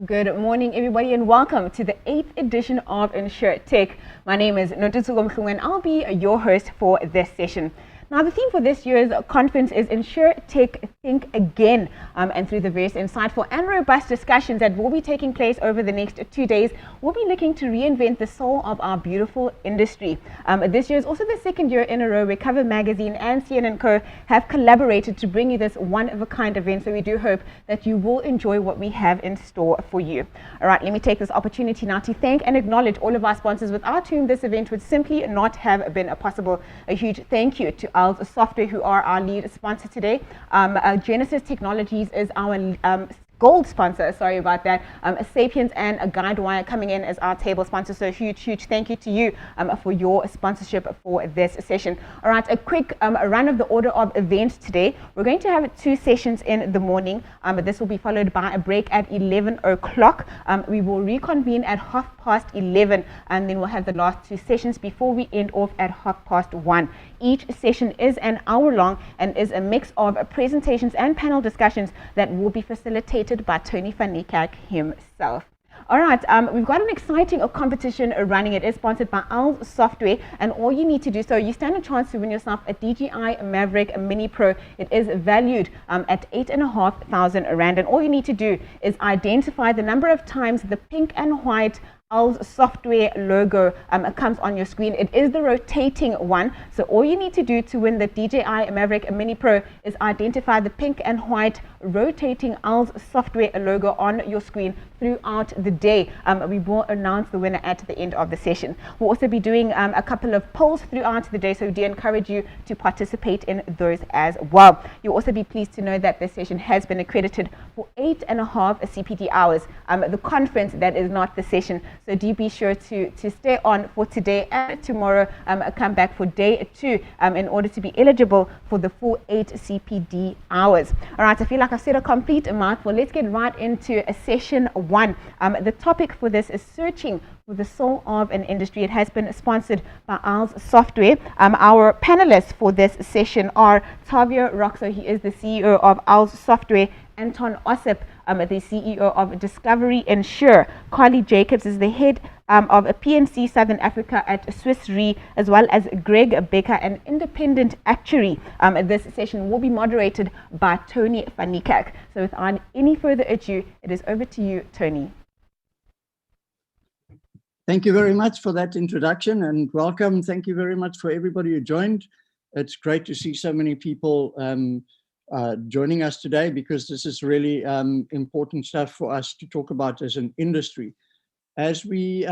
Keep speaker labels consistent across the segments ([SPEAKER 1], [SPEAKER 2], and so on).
[SPEAKER 1] Good morning, everybody, and welcome to the 8th edition of InsureTech. My name is Notutsugo Mkhungu, and I'll be your host for this session. Now, the theme for this year's conference is InsureTech Think Again, and through the various insightful and robust discussions that will be taking place over the next 2 days, we'll be looking to reinvent the soul of our beautiful industry. This year is also the second year in a row where Cover Magazine and CN&CO have collaborated to bring you this one-of-a-kind event, so we do hope that you will enjoy what we have in store for you. All right, let me take this opportunity now to thank and acknowledge all of our sponsors, without whom this event would simply not have been possible. A huge thank you to InsureTech, who are our lead sponsor today. Genesis Technologies is our gold sponsor, sorry about that. Sapiens and Guidewire coming in as our table sponsor. So huge thank you to you for your sponsorship for this session. All right, a quick run of the order of events today. We're going to have 2 sessions in the morning. This will be followed by a break at 11 o'clock. We will reconvene at 11:30, and then we'll have the last 2 sessions before we end off at 1:30. Each session is an hour long and is a mix of presentations and panel discussions that will be facilitated by Tony van Niekerk himself. All right, we've got an exciting competition running. It is sponsored by ALS Software, and all you need to do, so you stand a chance to win yourself a DJI Maverick Mini Pro. It is valued at 8,500 Rand, and all you need to do is identify the number of times the pink and white ALS Software logo comes on your screen. It is the rotating one, so all you need to do to win the DJI Maverick Mini Pro is identify the pink and white rotating ALS Software logo on your screen throughout the day. We will announce the winner at the end of the session. We'll also be doing a couple of polls throughout the day, so we do encourage you to participate in those as well. You'll also be pleased to know that this session has been accredited for 8.5 CPD hours. The conference, that is not the session. So do be sure to stay on for today and tomorrow. Come back for day 2 in order to be eligible for the full 8 CPD hours. All right, I feel like I've said a complete mouthful. Let's get right into session 1. The topic for this is searching for the soul of an industry. It has been sponsored by ALS Software. Our panelists for this session are Tavio Roxo, he is the CEO of ALS Software; Anton Ossip, the CEO of Discovery Insure; Carly Jacobs is the head of a PNC Southern Africa at Swiss Re, as well as Greg Becker, an independent actuary. This session will be moderated by Tony van Niekerk. So without any further ado, it is over to you, Tony.
[SPEAKER 2] Thank you very much for that introduction, and welcome. Thank you very much for everybody who joined. It's great to see so many people joining us today, because this is really important stuff for us to talk about as an industry. As we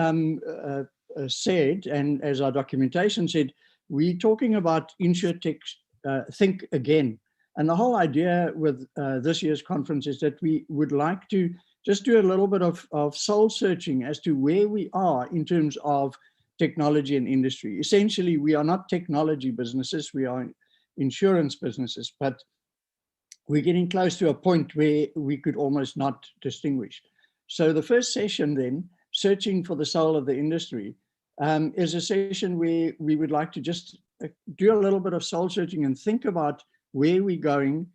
[SPEAKER 2] said, and as our documentation said, we're talking about InsureTech Think Again. And the whole idea with this year's conference is that we would like to just do a little bit of soul searching as to where we are in terms of technology and industry. Essentially, we are not technology businesses, we are insurance businesses, but we're getting close to a point where we could almost not distinguish. So the first session then, searching for the soul of the industry, is a session where we would like to just do a little bit of soul searching and think about where we're going,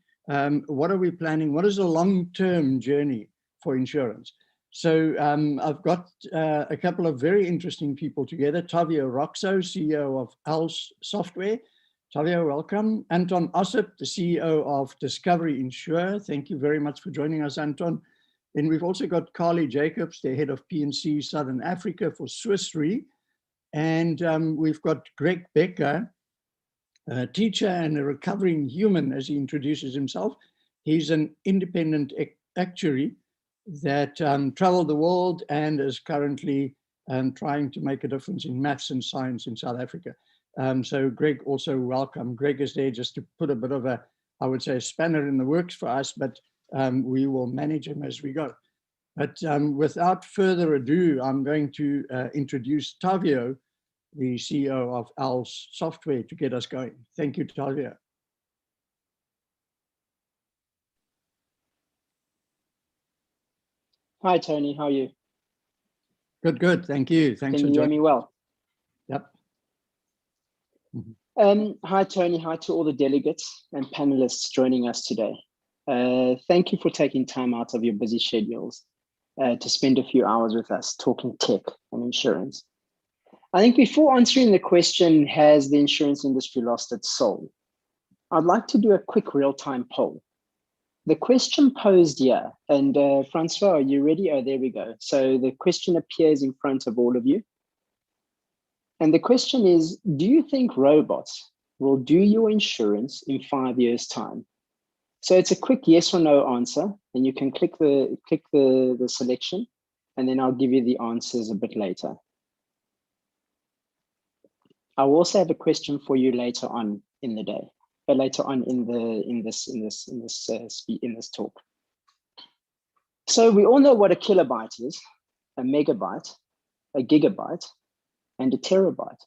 [SPEAKER 2] what are we planning, what is the long-term journey for insurance. So I've got a couple of very interesting people together. Tavio Roxo, CEO of ALS Software. Tavio, welcome. Anton Ossip, the CEO of Discovery Insure. Thank you very much for joining us, Anton. Then we've also got Carly Jacobs, the head of PNC Southern Africa for Swiss Re. And we've got Greg Becker, a teacher and a recovering human, as he introduces himself. He's an independent actuary that traveled the world and is currently trying to make a difference in maths and science in South Africa. So Greg, also welcome. Greg is there just to put a bit of a, I would say, a spanner in the works for us, but we will manage him as we go. But without further ado, I'm going to introduce Tavio, the CEO of ALS Software, to get us going. Thank you, Tavio.
[SPEAKER 3] Hi, Tony. How are you?
[SPEAKER 2] Good. Thank you. Thanks for joining.
[SPEAKER 3] Can you hear me well?
[SPEAKER 2] Yep.
[SPEAKER 3] Hi, Tony. Hi to all the delegates and panelists joining us today. Thank you for taking time out of your busy schedules to spend a few hours with us talking tech and insurance. I think before answering the question, has the insurance industry lost its soul? I'd like to do a quick real-time poll. The question posed here, and Francois, are you ready? Oh, there we go. So the question appears in front of all of you. And the question is, do you think robots will do your insurance in 5 years' time? So it's a quick yes or no answer, and you can click the selection, and then I'll give you the answers a bit later. I'll also have a question for you later on in the day, but later on in this talk. So we all know what a kilobyte is, a megabyte, a gigabyte, and a terabyte.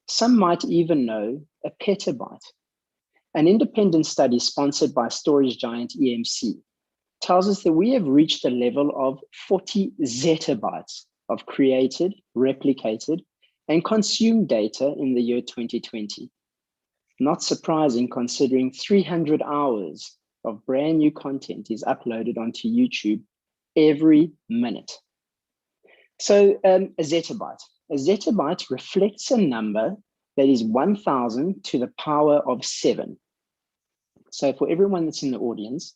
[SPEAKER 3] Some might even know a petabyte. An independent study sponsored by storage giant EMC tells us that we have reached a level of 40 zettabytes of created, replicated, and consumed data in the year 2020. Not surprising considering 300 hours of brand new content is uploaded onto YouTube every minute. So a zettabyte. A zettabyte reflects a number that is 1,000 to the power of 7. So for everyone that's in the audience,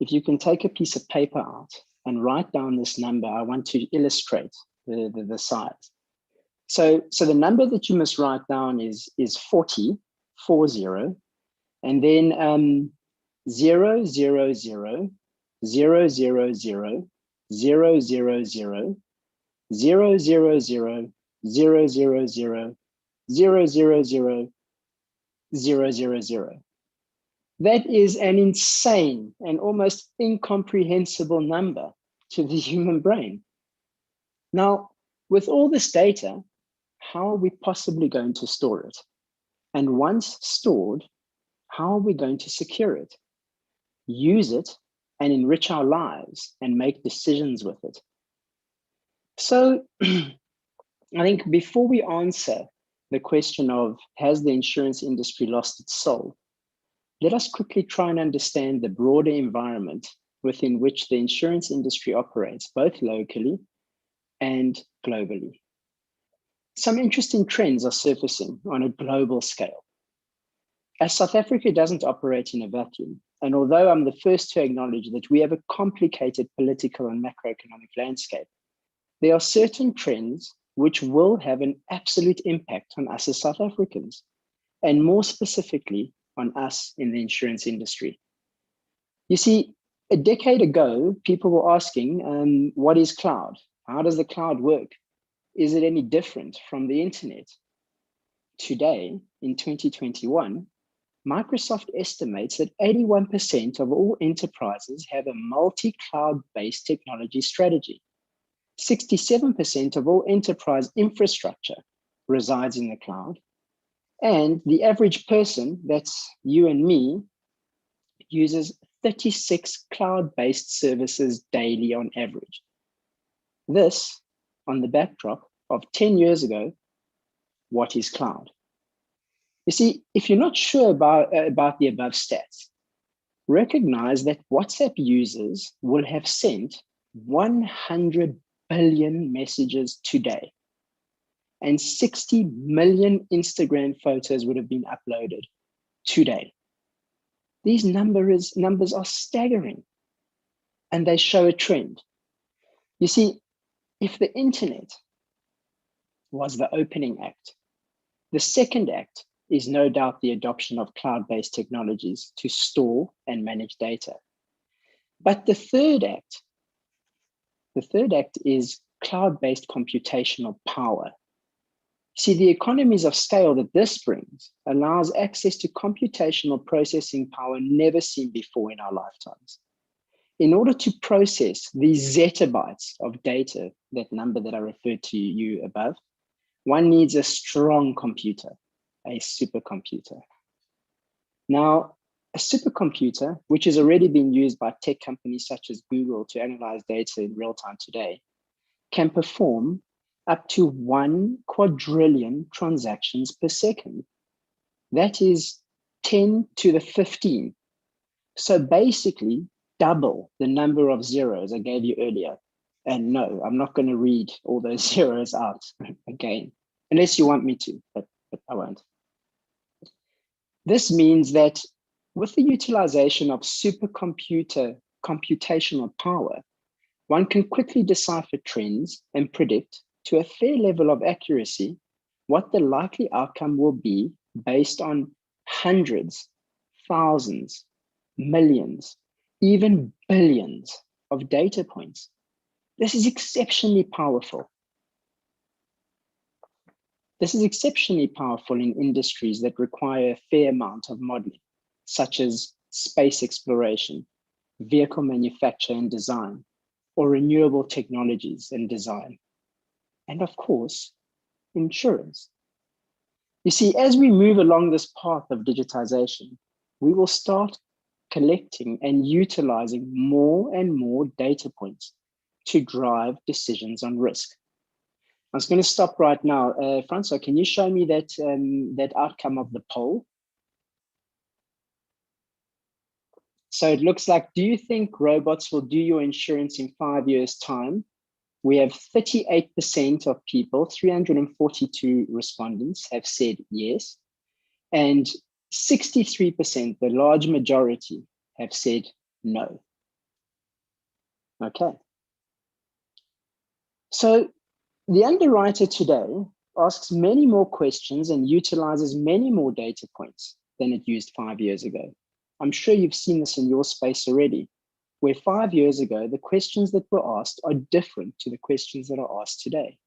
[SPEAKER 3] if you can take a piece of paper out and write down this number, I want to illustrate the size. So the number that you must write down is 40, 40, and then 0, 0, 0, 0, 0, 0, 0, 0, 0, 0, 0, 0, 0, 0, 0, 0, 0, 0, 0. That is an insane and almost incomprehensible number to the human brain. Now, with all this data, how are we possibly going to store it? And once stored, how are we going to secure it, use it, and enrich our lives and make decisions with it? So I think before we answer the question of, has the insurance industry lost its soul? Let us quickly try and understand the broader environment within which the insurance industry operates, both locally and globally. Some interesting trends are surfacing on a global scale. As South Africa doesn't operate in a vacuum, and although I'm the first to acknowledge that we have a complicated political and macroeconomic landscape, there are certain trends which will have an absolute impact on us as South Africans, and more specifically on us in the insurance industry. You see, a decade ago, people were asking, what is cloud? How does the cloud work? Is it any different from the internet? Today, in 2021, Microsoft estimates that 81% of all enterprises have a multi-cloud-based technology strategy. 67% of all enterprise infrastructure resides in the cloud. And the average person, that's you and me, uses 36 cloud-based services daily on average. This on the backdrop of 10 years ago, what is cloud? You see, if you're not sure about the above stats, recognize that WhatsApp users will have sent 100 billion messages today, and 60 million Instagram photos would have been uploaded today. These numbers are staggering, and they show a trend. You see, if the internet was the opening act, the second act is no doubt the adoption of cloud-based technologies to store and manage data. But the third act is cloud-based computational power. See, the economies of scale that this brings allows access to computational processing power never seen before in our lifetimes. In order to process these zettabytes of data, that number that I referred to you above, one needs a strong computer, a supercomputer. Now, a supercomputer, which has already been used by tech companies such as Google to analyze data in real time today, can perform up to 1 quadrillion transactions per second. That is 10 to the 15. So basically double the number of zeros I gave you earlier. And no, I'm not going to read all those zeros out again, unless you want me to, but I won't. This means that with the utilization of computational power, one can quickly decipher trends and predict to a fair level of accuracy what the likely outcome will be based on hundreds, thousands, millions, even billions of data points. This is exceptionally powerful. This is exceptionally powerful in industries that require a fair amount of modeling, such as space exploration, vehicle manufacture and design, or renewable technologies and design, and of course, insurance. You see, as we move along this path of digitization, we will start collecting and utilizing more and more data points to drive decisions on risk. I was going to stop right now. Francois, can you show me that, that outcome of the poll? So it looks like, do you think robots will do your insurance in 5 years' time? We have 38% of people, 342 respondents have said yes. And 63%, the large majority, have said no. Okay. So the underwriter today asks many more questions and utilizes many more data points than it used 5 years ago. I'm sure you've seen this in your space already, where 5 years ago, the questions that were asked are different to the questions that are asked today.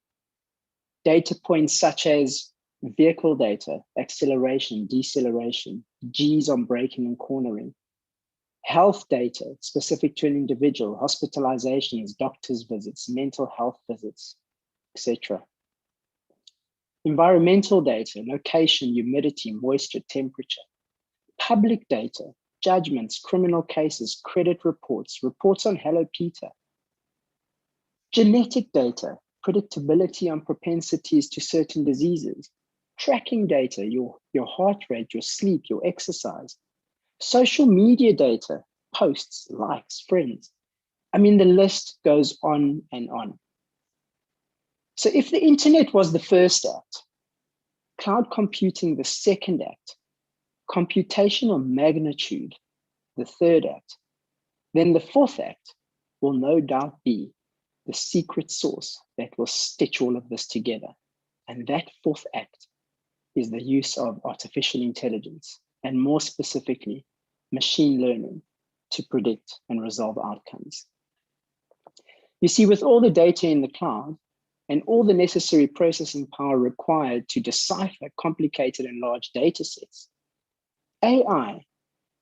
[SPEAKER 3] Data points such as vehicle data, acceleration, deceleration, Gs on braking and cornering, health data specific to an individual, hospitalizations, doctor's visits, mental health visits, etc. Environmental data, location, humidity, moisture, temperature. Public data, judgments, criminal cases, credit reports, reports on Hello Peter. Genetic data, predictability on propensities to certain diseases. Tracking data, your heart rate, your sleep, your exercise. Social media data, posts, likes, friends. I mean, the list goes on and on. So if the internet was the first act, cloud computing the second act, computational magnitude the third act, then the fourth act will no doubt be the secret sauce that will stitch all of this together. And that fourth act is the use of artificial intelligence, and more specifically, machine learning to predict and resolve outcomes. You see, with all the data in the cloud and all the necessary processing power required to decipher complicated and large data sets, AI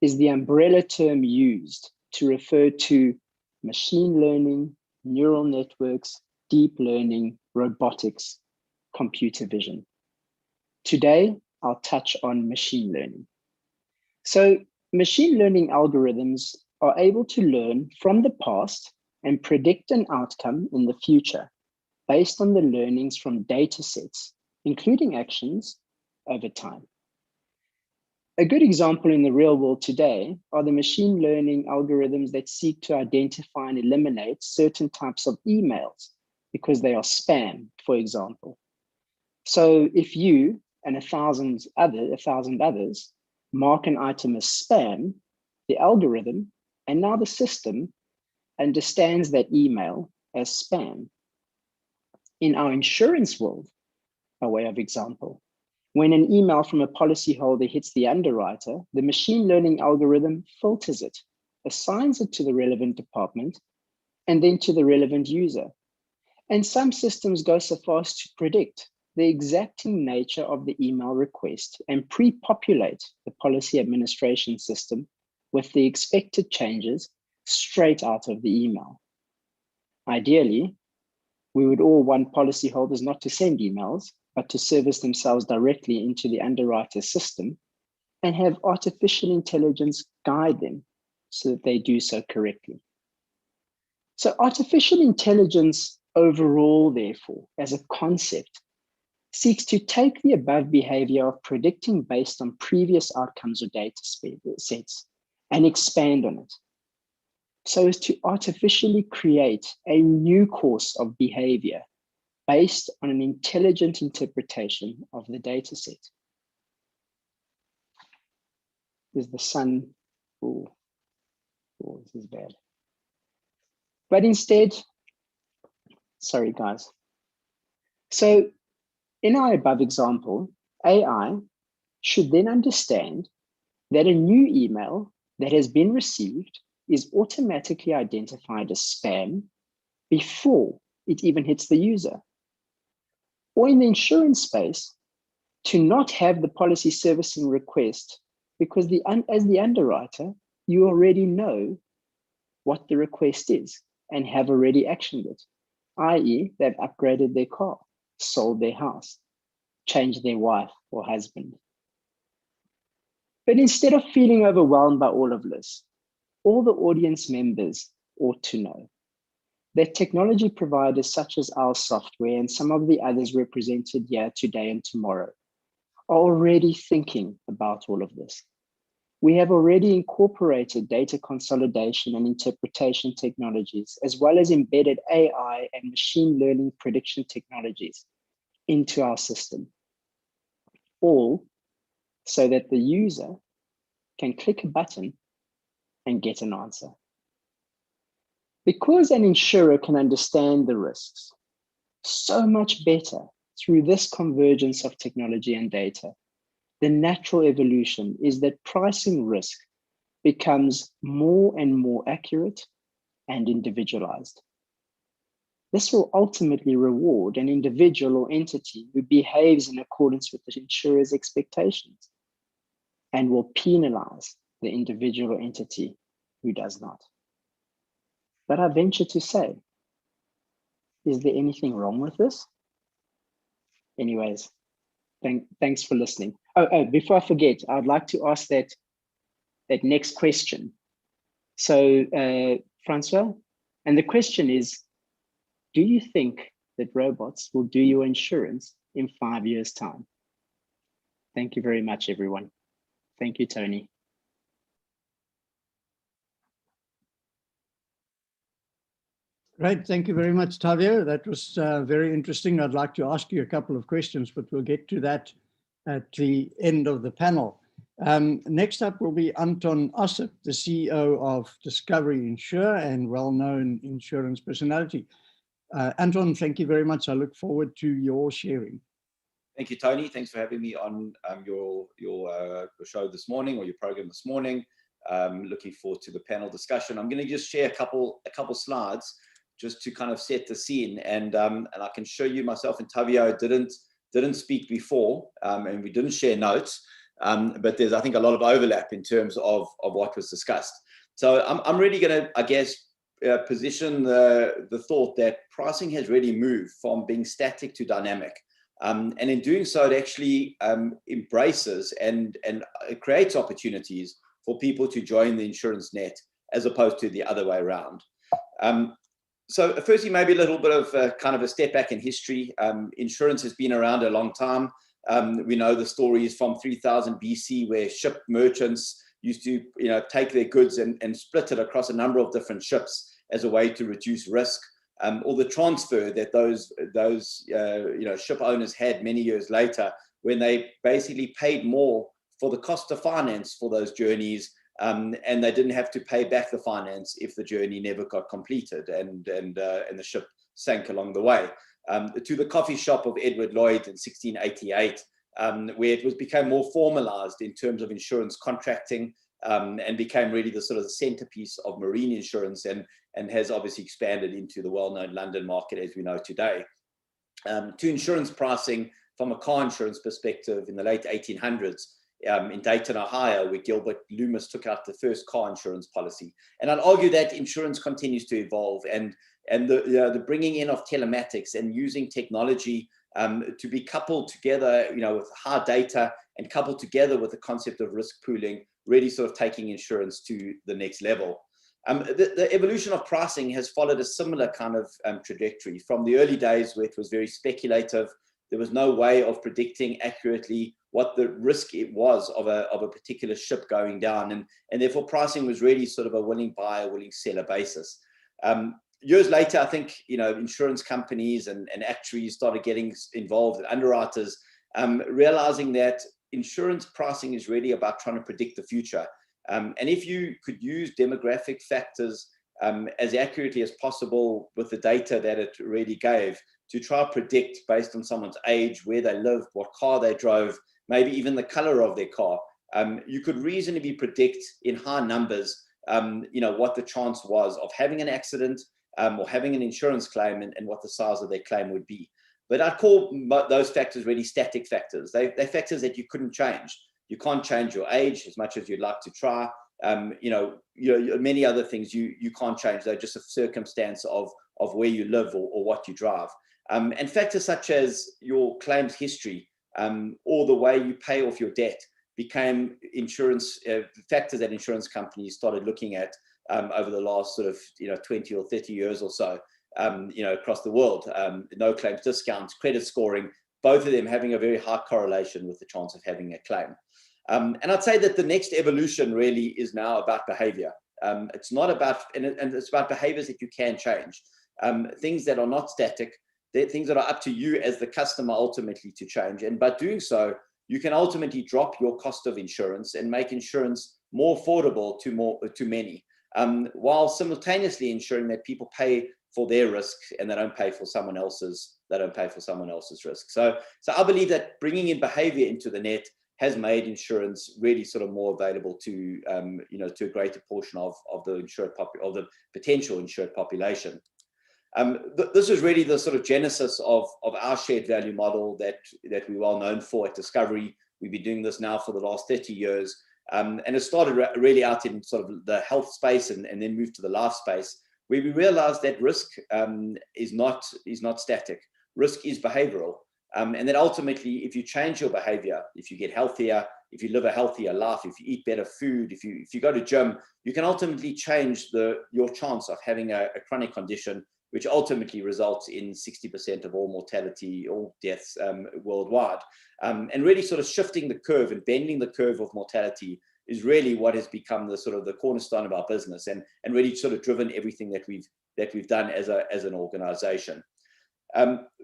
[SPEAKER 3] is the umbrella term used to refer to machine learning, neural networks, deep learning, robotics, computer vision. Today, I'll touch on machine learning. So machine learning algorithms are able to learn from the past and predict an outcome in the future based on the learnings from data sets, including actions over time. A good example in the real world today are the machine learning algorithms that seek to identify and eliminate certain types of emails because they are spam, for example. So if you and 1,000 others mark an item as spam, the algorithm and now the system understands that email as spam. In our insurance world, by way of example, when an email from a policyholder hits the underwriter, the machine learning algorithm filters it, assigns it to the relevant department, and then to the relevant user. And some systems go so far as to predict the exacting nature of the email request and pre-populate the policy administration system with the expected changes straight out of the email. Ideally, we would all want policyholders not to send emails, but to service themselves directly into the underwriter system and have artificial intelligence guide them so that they do so correctly. So artificial intelligence overall, therefore, as a concept, seeks to take the above behavior of predicting based on previous outcomes or data sets and expand on it. so as to artificially create a new course of behavior based on an intelligent interpretation of the data set. Is the sun, oh, this is bad. But instead, sorry guys. So in our above example, AI should then understand that a new email that has been received is automatically identified as spam before it even hits the user. Or in the insurance space, to not have the policy servicing request, because as the underwriter, you already know what the request is and have already actioned it, i.e. they've upgraded their car, sold their house, changed their wife or husband. But instead of feeling overwhelmed by all of this, all the audience members ought to know that technology providers such as our software and some of the others represented here today and tomorrow are already thinking about all of this. We have already incorporated data consolidation and interpretation technologies, as well as embedded AI and machine learning prediction technologies into our system, all so that the user can click a button and get an answer. Because an insurer can understand the risks so much better through this convergence of technology and data, the natural evolution is that pricing risk becomes more and more accurate and individualized. This will ultimately reward an individual or entity who behaves in accordance with the insurer's expectations and will penalize the individual or entity who does not. But I venture to say, is there anything wrong with this? Anyways, thanks for listening. Oh, before I forget, I'd like to ask that next question. So, Francois, and the question is, do you think that robots will do your insurance in 5 years' time? Thank you very much, everyone. Thank you, Tony.
[SPEAKER 2] Great, thank you very much, Tavio. That was very interesting. I'd like to ask you a couple of questions, but we'll get to that at the end of the panel. Next up will be Anton Ossip, the CEO of Discovery Insure and well-known insurance personality. Anton, thank you very much. I look forward to your sharing.
[SPEAKER 4] Thank you, Tony. Thanks for having me on your show this morning, or your program this morning. Looking forward to the panel discussion. I'm going to just share a couple slides just to kind of set the scene, and I can show you myself and Tavio didn't speak before, and we didn't share notes, but there's, I think, a lot of overlap in terms of what was discussed. So I'm really going to, I guess, position the thought that pricing has really moved from being static to dynamic. And in doing so, it actually embraces and it creates opportunities for people to join the insurance net as opposed to the other way around. So firstly, maybe a little bit of kind of a step back in history. Insurance has been around a long time. We know the stories from 3000 BC where ship merchants used to take their goods and split it across a number of different ships as a way to reduce risk. Or the transfer that those ship owners had many years later, when they basically paid more for the cost of finance for those journeys, and they didn't have to pay back the finance if the journey never got completed and the ship sank along the way. To the coffee shop of Edward Lloyd in 1688, where it became more formalized in terms of insurance contracting, and became really the sort of the centerpiece of marine insurance, and has obviously expanded into the well-known London market as we know today. To insurance pricing from a car insurance perspective in the late 1800s in Dayton, Ohio, where Gilbert Loomis took out the first car insurance policy. And I'd argue that insurance continues to evolve, and the bringing in of telematics and using technology to be coupled together, with hard data and coupled together with the concept of risk pooling, really sort of taking insurance to the next level. The evolution of pricing has followed a similar kind of trajectory from the early days, where it was very speculative, There was no way of predicting accurately what the risk it was of a particular ship going down. And therefore pricing was really sort of a willing buyer, willing seller basis. Years later, I think, insurance companies and actuaries started getting involved, and underwriters, realizing that insurance pricing is really about trying to predict the future. And if you could use demographic factors as accurately as possible with the data that it really gave to try to predict based on someone's age, where they live, what car they drove, maybe even the color of their car, you could reasonably predict in high numbers, what the chance was of having an accident or having an insurance claim, and what the size of their claim would be. But I'd call those factors really static factors. They're factors that you couldn't change. You can't change your age as much as you'd like to try. Many other things you can't change. They're just a circumstance of where you live or what you drive. And factors such as your claims history or the way you pay off your debt became insurance factors that insurance companies started looking at over the last sort of 20 or 30 years or so, across the world. No claims discounts, credit scoring, both of them having a very high correlation with the chance of having a claim. And I'd say that the next evolution really is now about behavior. It's not about, and it's about behaviors that you can change. Things that are not static, they're things that are up to you as the customer ultimately to change. And by doing so, you can ultimately drop your cost of insurance and make insurance more affordable to many, while simultaneously ensuring that people pay for their risk and they don't pay for someone else's risk. So I believe that bringing in behavior into the net has made insurance really sort of more available to to a greater portion of the potential insured population. This is really the sort of genesis of our shared value model that we're well known for at Discovery. We've been doing this now for the last 30 years, and it started really out in sort of the health space and then moved to the life space, where we realized that risk is not static. Risk is behavioral. And that ultimately, if you change your behavior, if you get healthier, if you live a healthier life, if you eat better food, if you go to gym, you can ultimately change your chance of having a chronic condition, which ultimately results in 60% of all mortality, all deaths worldwide. And really sort of shifting the curve and bending the curve of mortality is really what has become the sort of the cornerstone of our business, and really sort of driven everything that we've done as an organization.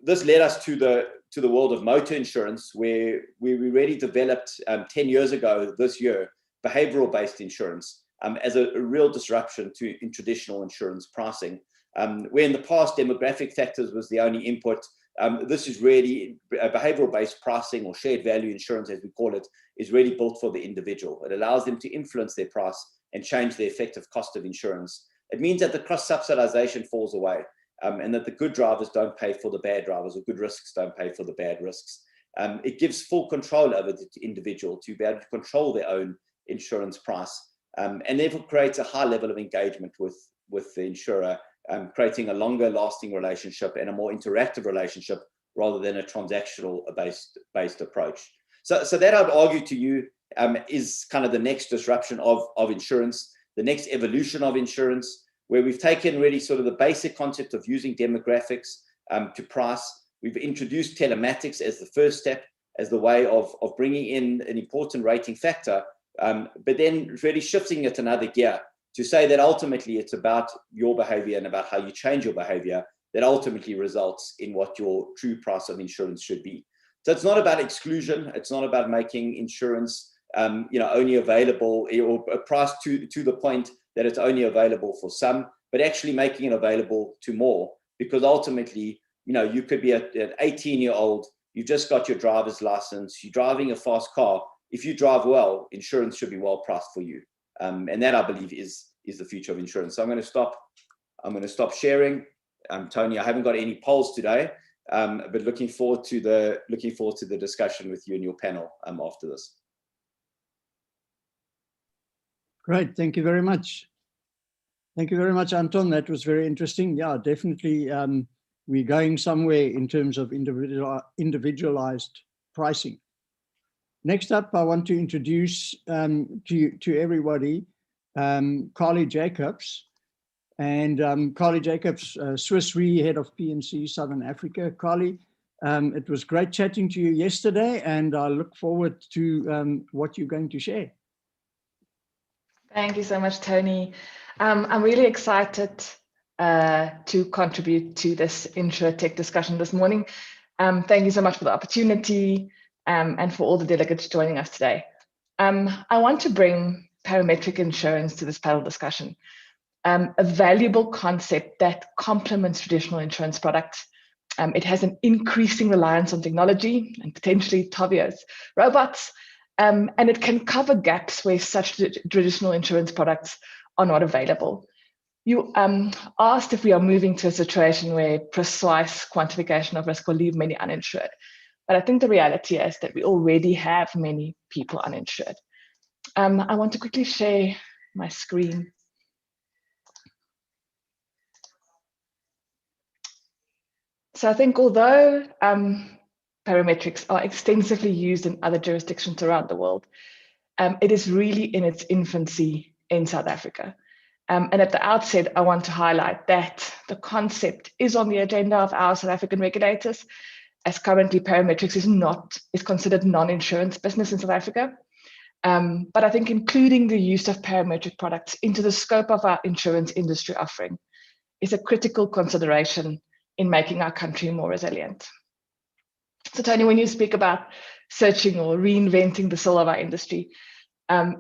[SPEAKER 4] This led us to the world of motor insurance, where we really developed 10 years ago this year behavioral-based insurance as a real disruption in traditional insurance pricing. Where in the past demographic factors was the only input, this is really behavioral-based pricing, or shared value insurance as we call it, is really built for the individual. It allows them to influence their price and change the effective cost of insurance. It means that the cross-subsidization falls away. And that the good drivers don't pay for the bad drivers, or good risks don't pay for the bad risks. It gives full control over the individual to be able to control their own insurance price, and therefore creates a high level of engagement with the insurer, creating a longer lasting relationship and a more interactive relationship rather than a transactional based approach. So that, I'd argue to you, is kind of the next disruption of insurance, the next evolution of insurance, where we've taken really sort of the basic concept of using demographics to price. We've introduced telematics as the first step, as the way of bringing in an important rating factor, but then really shifting it another gear to say that ultimately it's about your behavior and about how you change your behavior that ultimately results in what your true price of insurance should be. So it's not about exclusion. It's not about making insurance only available, or a price to the point that it's only available for some, but actually making it available to more, because ultimately, you could be an 18-year-old, you've just got your driver's license, you're driving a fast car. If you drive well, insurance should be well priced for you. And that, I believe, is the future of insurance. So I'm going to stop sharing. Tony, I haven't got any polls today, but looking forward to the discussion with you and your panel after this.
[SPEAKER 2] Great, thank you very much. Thank you very much, Anton. That was very interesting. Yeah, definitely we're going somewhere in terms of individualized pricing. Next up, I want to introduce to everybody Carly Jacobs. And Carly Jacobs, Swiss Re, head of P&C Southern Africa. Carly, It was great chatting to you yesterday, and I look forward to what you're going to share.
[SPEAKER 5] Thank you so much, Tony. I'm really excited to contribute to this InsureTech discussion this morning. Thank you so much for the opportunity and for all the delegates joining us today. I want to bring parametric insurance to this panel discussion, a valuable concept that complements traditional insurance products. It has an increasing reliance on technology and potentially Tavio's robots, and it can cover gaps where such traditional insurance products are not available. You asked if we are moving to a situation where precise quantification of risk will leave many uninsured. But I think the reality is that we already have many people uninsured. I want to quickly share my screen. So I think although parametrics are extensively used in other jurisdictions around the world, it is really in its infancy in South Africa. And at the outset, I want to highlight that the concept is on the agenda of our South African regulators, as currently parametrics is considered non-insurance business in South Africa. But I think including the use of parametric products into the scope of our insurance industry offering is a critical consideration in making our country more resilient. So Tony, when you speak about searching or reinventing the soul of our industry,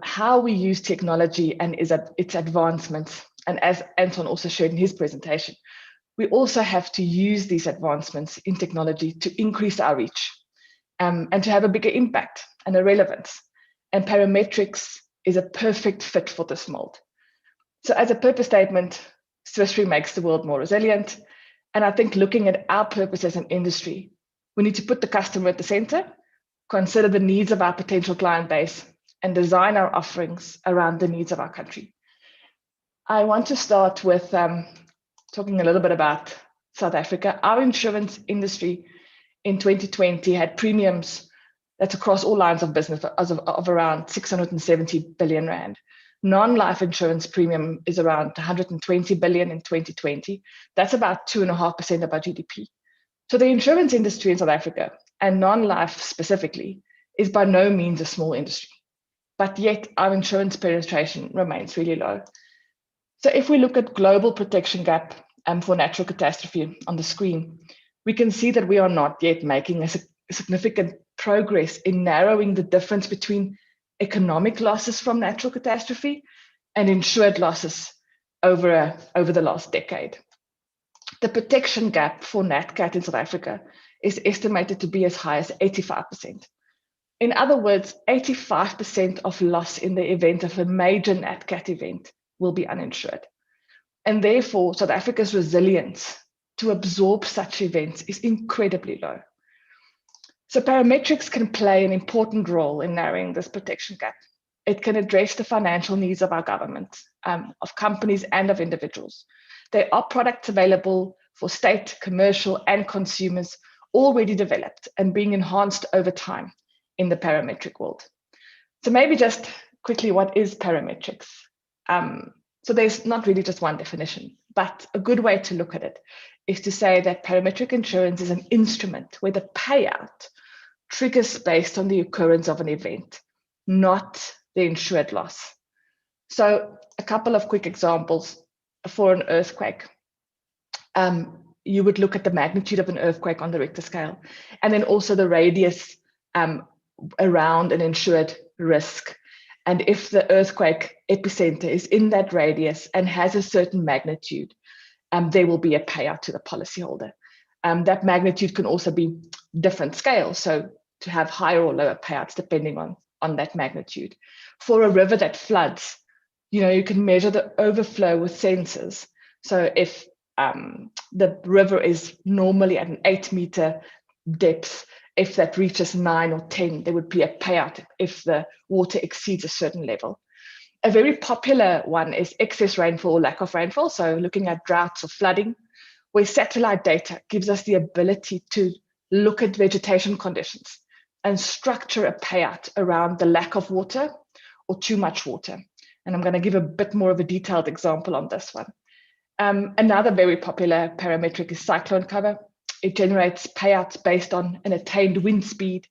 [SPEAKER 5] how we use technology and its advancements, and as Anton also showed in his presentation, we also have to use these advancements in technology to increase our reach and to have a bigger impact and a relevance. And parametrics is a perfect fit for this mold. So as a purpose statement, Swiss Re makes the world more resilient. And I think looking at our purpose as an industry, we need to put the customer at the center, consider the needs of our potential client base, and design our offerings around the needs of our country. I want to start with talking a little bit about South Africa. Our insurance industry in 2020 had premiums that's across all lines of business of around 670 billion rand. Non-life insurance premium is around 120 billion in 2020. That's about 2.5% of our GDP. So the insurance industry in South Africa, and non-life specifically, is by no means a small industry. But yet our insurance penetration remains really low. So if we look at global protection gap for natural catastrophe on the screen, we can see that we are not yet making a significant progress in narrowing the difference between economic losses from natural catastrophe and insured losses over the last decade. The protection gap for NatCat in South Africa is estimated to be as high as 85%. In other words, 85% of loss in the event of a major NatCat event will be uninsured. And therefore, South Africa's resilience to absorb such events is incredibly low. So parametrics can play an important role in narrowing this protection gap. It can address the financial needs of our government, of companies and of individuals. There are products available for state, commercial and consumers already developed and being enhanced over time in the parametric world. So maybe just quickly, what is parametrics? So there's not really just one definition, but a good way to look at it is to say that parametric insurance is an instrument where the payout triggers based on the occurrence of an event, not the insured loss. So a couple of quick examples for an earthquake. You would look at the magnitude of an earthquake on the Richter scale, and then also the radius around an insured risk. And if the earthquake epicenter is in that radius and has a certain magnitude, there will be a payout to the policyholder. That magnitude can also be different scales, so to have higher or lower payouts depending on that magnitude. For a river that floods, you can measure the overflow with sensors. So if the river is normally at an 8-meter depth, if that reaches 9 or 10, there would be a payout if the water exceeds a certain level. A very popular one is excess rainfall or lack of rainfall. So looking at droughts or flooding, where satellite data gives us the ability to look at vegetation conditions and structure a payout around the lack of water or too much water. And I'm going to give a bit more of a detailed example on this one. Another very popular parametric is cyclone cover. It generates payouts based on an attained wind speed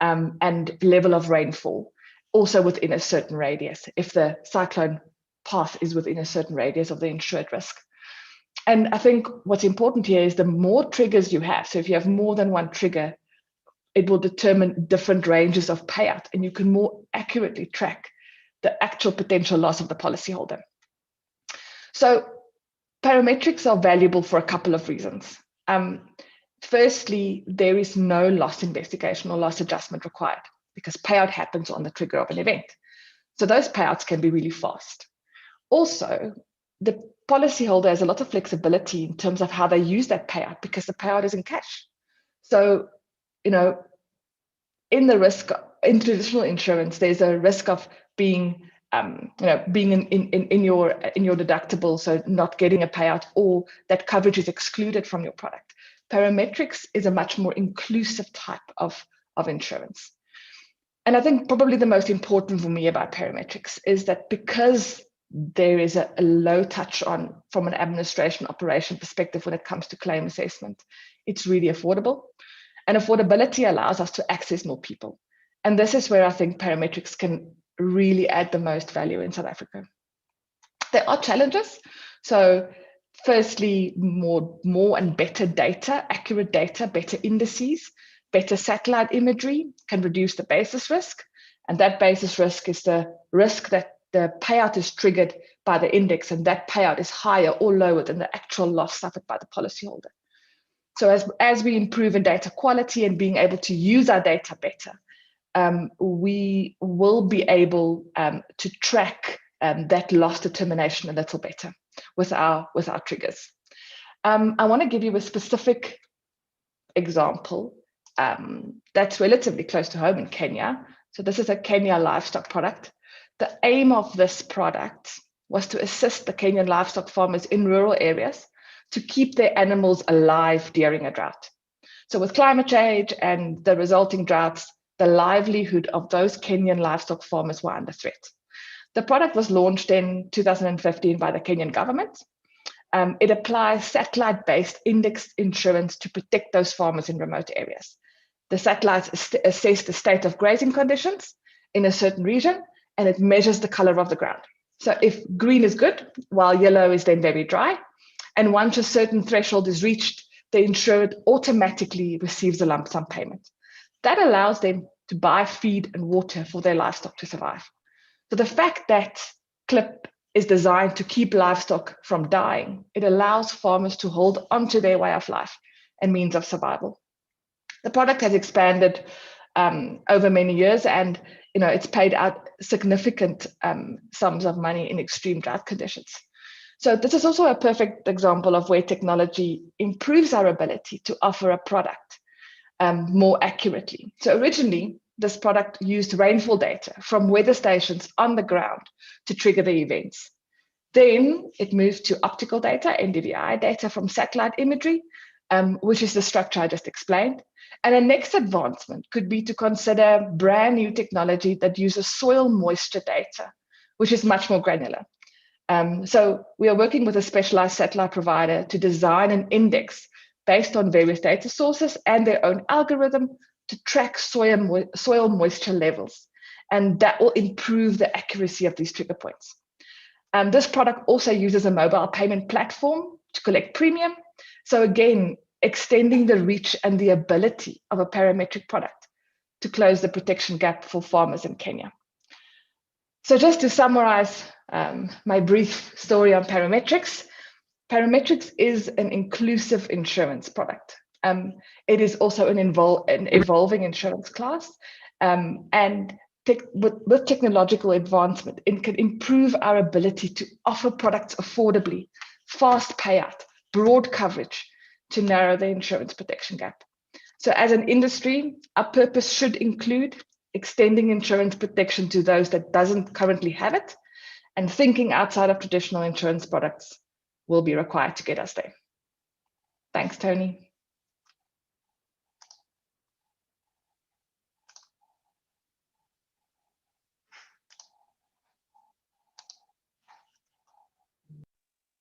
[SPEAKER 5] and level of rainfall, also within a certain radius, if the cyclone path is within a certain radius of the insured risk. And I think what's important here is the more triggers you have, so if you have more than one trigger, it will determine different ranges of payout, and you can more accurately track the actual potential loss of the policyholder. So parametrics are valuable for a couple of reasons. Firstly, there is no loss investigation or loss adjustment required because payout happens on the trigger of an event. So those payouts can be really fast. Also, the policyholder has a lot of flexibility in terms of how they use that payout because the payout is in cash. So, you know, in traditional insurance, there's a risk of being being in your deductible, so not getting a payout, or that coverage is excluded from your product. Parametrics is a much more inclusive type of insurance. And I think probably the most important for me about parametrics is that because there is a low touch on from an administration operation perspective when it comes to claim assessment, it's really affordable. And affordability allows us to access more people. And this is where I think parametrics can really add the most value in South Africa. There are challenges. So firstly, more and better data, accurate data, better indices, better satellite imagery can reduce the basis risk. And that basis risk is the risk that the payout is triggered by the index, and that payout is higher or lower than the actual loss suffered by the policyholder. So as we improve in data quality and being able to use our data better, we will be able to track that loss determination a little better with our triggers. I want to give you a specific example that's relatively close to home in Kenya. So this is a Kenya livestock product. The aim of this product was to assist the Kenyan livestock farmers in rural areas to keep their animals alive during a drought. So with climate change and the resulting droughts, the livelihood of those Kenyan livestock farmers were under threat. The product was launched in 2015 by the Kenyan government. It applies satellite-based indexed insurance to protect those farmers in remote areas. The satellites assess the state of grazing conditions in a certain region, and it measures the color of the ground. So if green is good, while yellow is then very dry, and once a certain threshold is reached, the insured automatically receives a lump sum payment. That allows them to buy feed and water for their livestock to survive. So the fact that CLIP is designed to keep livestock from dying, it allows farmers to hold onto their way of life and means of survival. The product has expanded over many years, and it's paid out significant sums of money in extreme drought conditions. So this is also a perfect example of where technology improves our ability to offer a product more accurately. So originally, this product used rainfall data from weather stations on the ground to trigger the events. Then it moved to optical data, NDVI data from satellite imagery, which is the structure I just explained. And the next advancement could be to consider brand new technology that uses soil moisture data, which is much more granular. So we are working with a specialized satellite provider to design an index based on various data sources and their own algorithm to track soil moisture levels. And that will improve the accuracy of these trigger points. This product also uses a mobile payment platform to collect premium. So again, extending the reach and the ability of a parametric product to close the protection gap for farmers in Kenya. So just to summarize my brief story on parametrics, parametrics is an inclusive insurance product. It is also an evolving insurance class, and with technological advancement, it can improve our ability to offer products affordably, fast payout, broad coverage to narrow the insurance protection gap. So as an industry, our purpose should include extending insurance protection to those that doesn't currently have it, and thinking outside of traditional insurance products will be required to get us there. Thanks, Tony.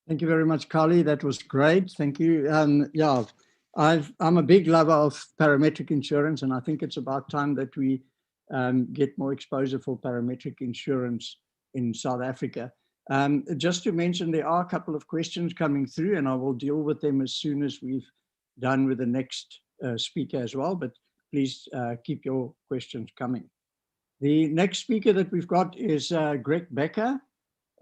[SPEAKER 2] Thank you very much, Carly. That was great. Thank you. Yeah, I'm a big lover of parametric insurance, and I think it's about time that we get more exposure for parametric insurance in South Africa. Just to mention, there are a couple of questions coming through, and I will deal with them as soon as we've done with the next speaker as well, but please keep your questions coming. The next speaker that we've got is Greg Becker,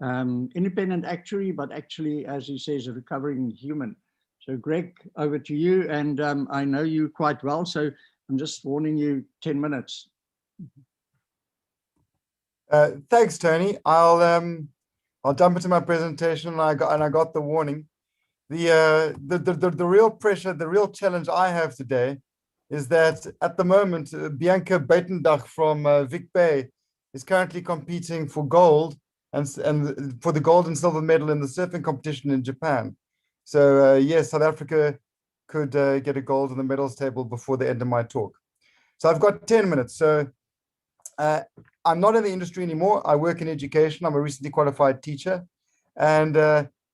[SPEAKER 2] independent actuary, but actually, as he says, a recovering human. So Greg, over to you, and I know you quite well, so I'm just warning you 10 minutes.
[SPEAKER 6] Thanks, Tony. I'll jump into my presentation, and I got the warning. The real pressure, the real challenge I have today is that at the moment, Bianca Buitendag from Vic Bay is currently competing for gold and for the gold and silver medal in the surfing competition in Japan. So yes, South Africa could get a gold on the medals table before the end of my talk. So I've got 10 minutes. So I'm not in the industry anymore. I work in education. I'm a recently qualified teacher. And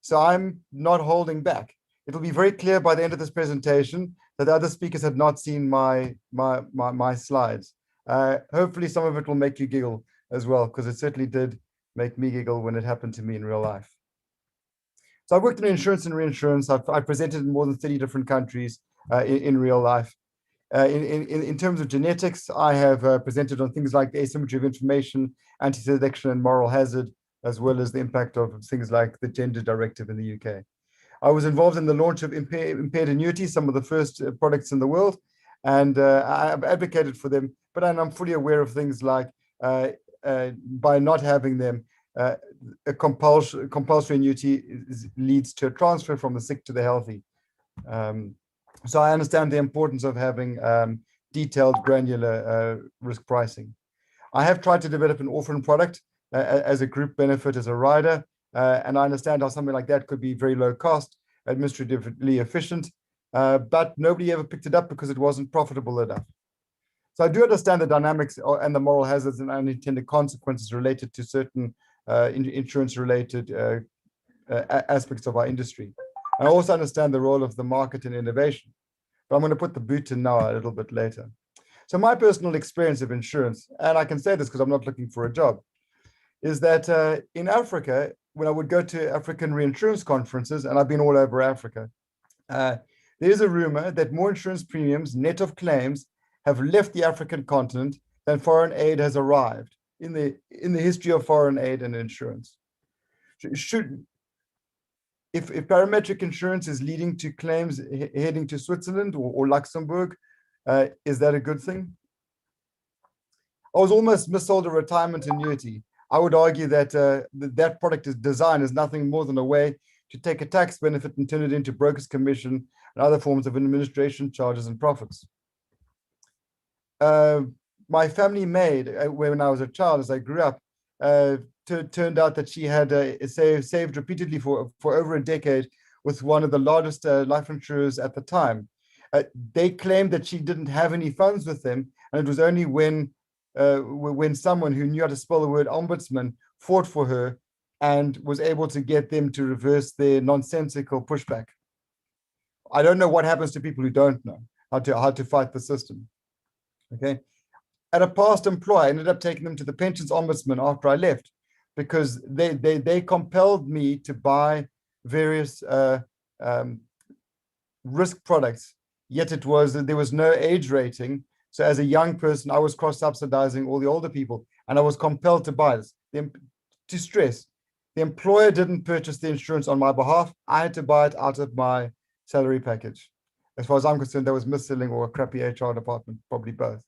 [SPEAKER 6] so I'm not holding back. It'll be very clear by the end of this presentation that the other speakers had not seen my slides. Hopefully some of it will make you giggle as well, because it certainly did make me giggle when it happened to me in real life. So I've worked in insurance and reinsurance. I've presented in more than 30 different countries in real life. In terms of genetics, I have presented on things like the asymmetry of information, anti-selection and moral hazard, as well as the impact of things like the gender directive in the UK. I was involved in the launch of impaired annuities, some of the first products in the world, and I've advocated for them, but I'm fully aware of things like by not having them, a compulsory annuity leads to a transfer from the sick to the healthy. So I understand the importance of having detailed, granular risk pricing. I have tried to develop an orphan product as a group benefit, as a rider, and I understand how something like that could be very low cost, administratively efficient, but nobody ever picked it up because it wasn't profitable enough. So I do understand the dynamics and the moral hazards and unintended consequences related to certain insurance-related aspects of our industry. I also understand the role of the market in innovation, but I'm going to put the boot in now a little bit later. So my personal experience of insurance, and I can say this because I'm not looking for a job, is that in Africa, when I would go to African reinsurance conferences, and I've been all over Africa, there's a rumor that more insurance premiums, net of claims, have left the African continent than foreign aid has arrived in the history of foreign aid and insurance. If parametric insurance is leading to claims heading to Switzerland or Luxembourg, is that a good thing? I was almost missold a retirement annuity. I would argue that that product design is nothing more than a way to take a tax benefit and turn it into broker's commission and other forms of administration charges and profits. My family maid, when I was a child, as I grew up, turned out that she had saved repeatedly for over a decade with one of the largest life insurers at the time. They claimed that she didn't have any funds with them, and it was only when someone who knew how to spell the word ombudsman fought for her and was able to get them to reverse their nonsensical pushback. I don't know what happens to people who don't know how to fight the system. Okay. At a past employer, I ended up taking them to the pensions ombudsman after I left, because they compelled me to buy various risk products, yet there was no age rating. So as a young person, I was cross-subsidizing all the older people, and I was compelled to buy this. To stress, the employer didn't purchase the insurance on my behalf. I had to buy it out of my salary package. As far as I'm concerned, that was mis-selling or a crappy HR department, probably both.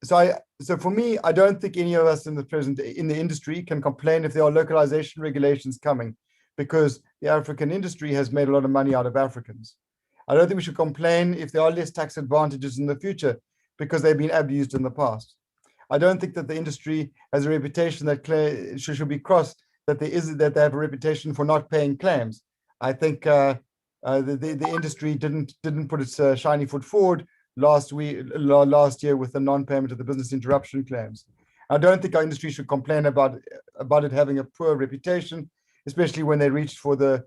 [SPEAKER 6] So for me, I don't think any of us in the industry can complain if there are localization regulations coming, because the African industry has made a lot of money out of Africans. I don't think we should complain if there are less tax advantages in the future because they've been abused in the past. I don't think that the industry has a reputation that should be crossed, that they have a reputation for not paying claims. I think the industry didn't put its shiny foot forward last year with the non-payment of the business interruption claims. I don't think our industry should complain about it having a poor reputation, especially when they reached for the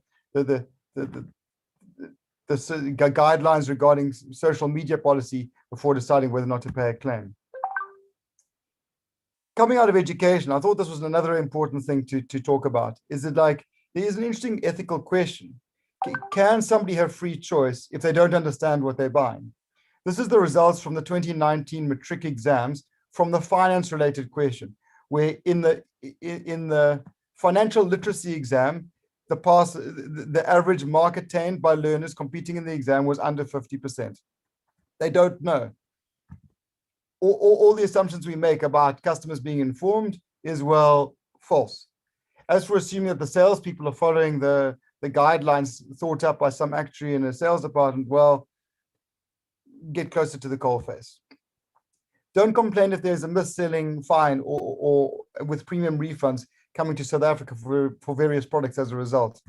[SPEAKER 6] guidelines regarding social media policy before deciding whether or not to pay a claim. Coming out of education, I thought this was another important thing to talk about, is that like, there is an interesting ethical question. Can somebody have free choice if they don't understand what they're buying? This is the results from the 2019 matric exams from the finance-related question, where in the financial literacy exam, the average mark attained by learners competing in the exam was under 50%. They don't know. All the assumptions we make about customers being informed is, well, false. As for assuming that the salespeople are following the guidelines thought up by some actuary in a sales department, well, get closer to the coalface. Don't complain if there's a mis-selling fine or with premium refunds coming to South Africa for various products as a result.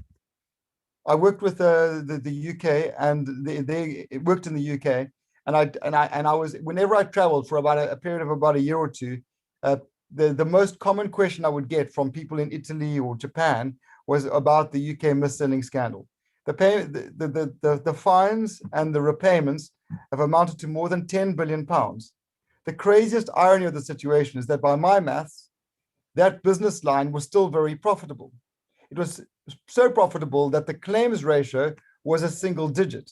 [SPEAKER 6] I worked with the UK, and they worked in the UK, and I was, whenever I traveled for about a period of about a year or two, the most common question I would get from people in Italy or Japan was about the UK mis-selling scandal. The fines and the repayments have amounted to more than £10 billion. The craziest irony of the situation is that by my maths, that business line was still very profitable. It was so profitable that the claims ratio was a single digit.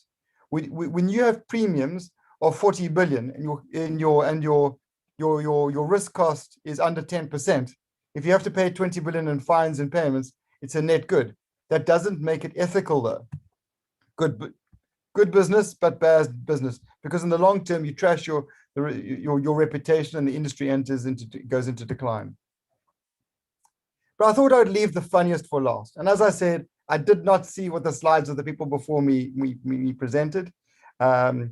[SPEAKER 6] When you have premiums of 40 billion and your risk cost is under 10%, if you have to pay 20 billion in fines and payments, it's a net good. That doesn't make it ethical though. Good business, but bad business, because in the long term you trash your reputation and the industry goes into decline. But I thought I would leave the funniest for last. And as I said, I did not see what the slides of the people before me presented. So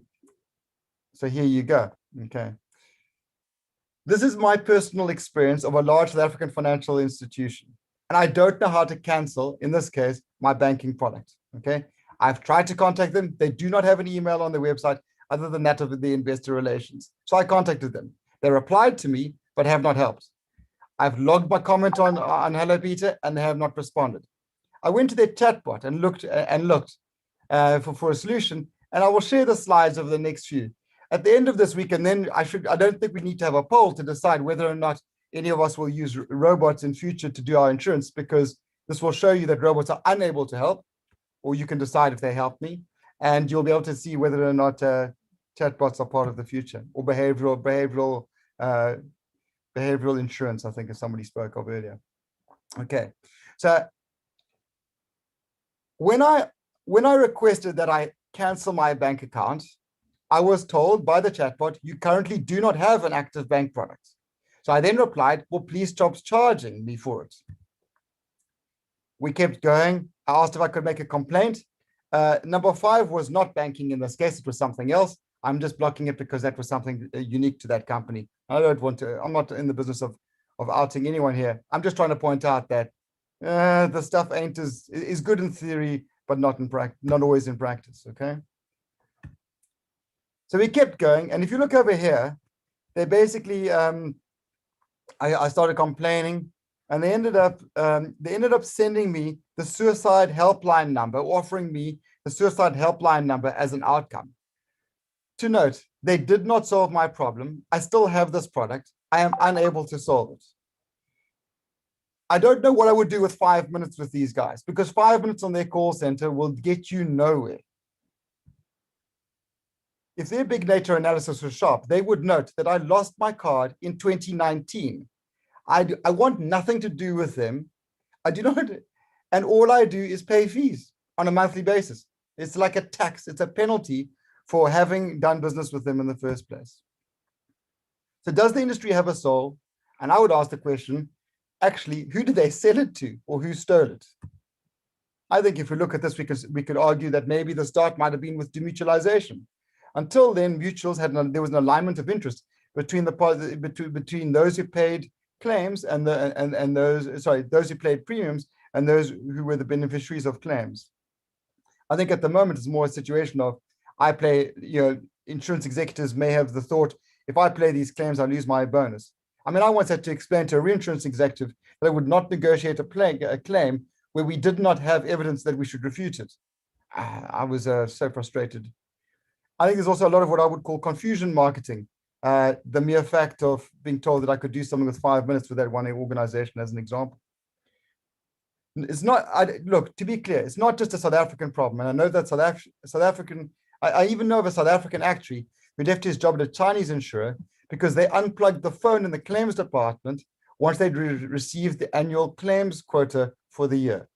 [SPEAKER 6] here you go. Okay. This is my personal experience of a large South African financial institution. And I don't know how to cancel, in this case, my banking product. Okay. I've tried to contact them. They do not have an email on their website other than that of the investor relations. So I contacted them. They replied to me, but have not helped. I've logged my comment on Hello Peter, and they have not responded. I went to their chatbot and looked for a solution, and I will share the slides over the next few. At the end of this week, and then I don't think we need to have a poll to decide whether or not any of us will use robots in future to do our insurance, because this will show you that robots are unable to help, or you can decide if they help me, and you'll be able to see whether or not chatbots are part of the future, or behavioral insurance, I think, as somebody spoke of earlier. Okay, so when I requested that I cancel my bank account, I was told by the chatbot, you currently do not have an active bank product. So I then replied, well, please stop charging me for it. We kept going. I asked if I could make a complaint. Number 5 was not banking in this case. It was something else. I'm just blocking it because that was something unique to that company. I don't want to, I'm not in the business of outing anyone here. I'm just trying to point out that the stuff ain't is good in theory, but not always in practice, okay? So we kept going. And if you look over here, they basically, I started complaining, and they ended up sending me the suicide helpline number, offering me the suicide helpline number as an outcome. To note, they did not solve my problem. I still have this product. I am unable to solve it. I don't know what I would do with 5 minutes with these guys, because 5 minutes on their call center will get you nowhere. If their big data analysis was sharp, they would note that I lost my card in 2019. I want nothing to do with them. I do not, and all I do is pay fees on a monthly basis. It's like a tax. It's a penalty for having done business with them in the first place. So does the industry have a soul? And I would ask the question, actually, who did they sell it to, or who stole it? I think if we look at this, we could argue that maybe the start might have been with demutualization. Until then, mutuals there was an alignment of interest between those who paid claims and those who paid premiums and those who were the beneficiaries of claims. I think at the moment it's more a situation of insurance executives may have the thought, if I play these claims, I lose my bonus. I mean, I once had to explain to a reinsurance executive that I would not negotiate a claim where we did not have evidence that we should refute it. I was so frustrated. I think there's also a lot of what I would call confusion marketing. The mere fact of being told that I could do something with 5 minutes with that one organization, as an example. It's not, look, to be clear, it's not just a South African problem. And I know that South African, I even know of a South African actuary who left his job at a Chinese insurer because they unplugged the phone in the claims department once they'd received the annual claims quota for the year.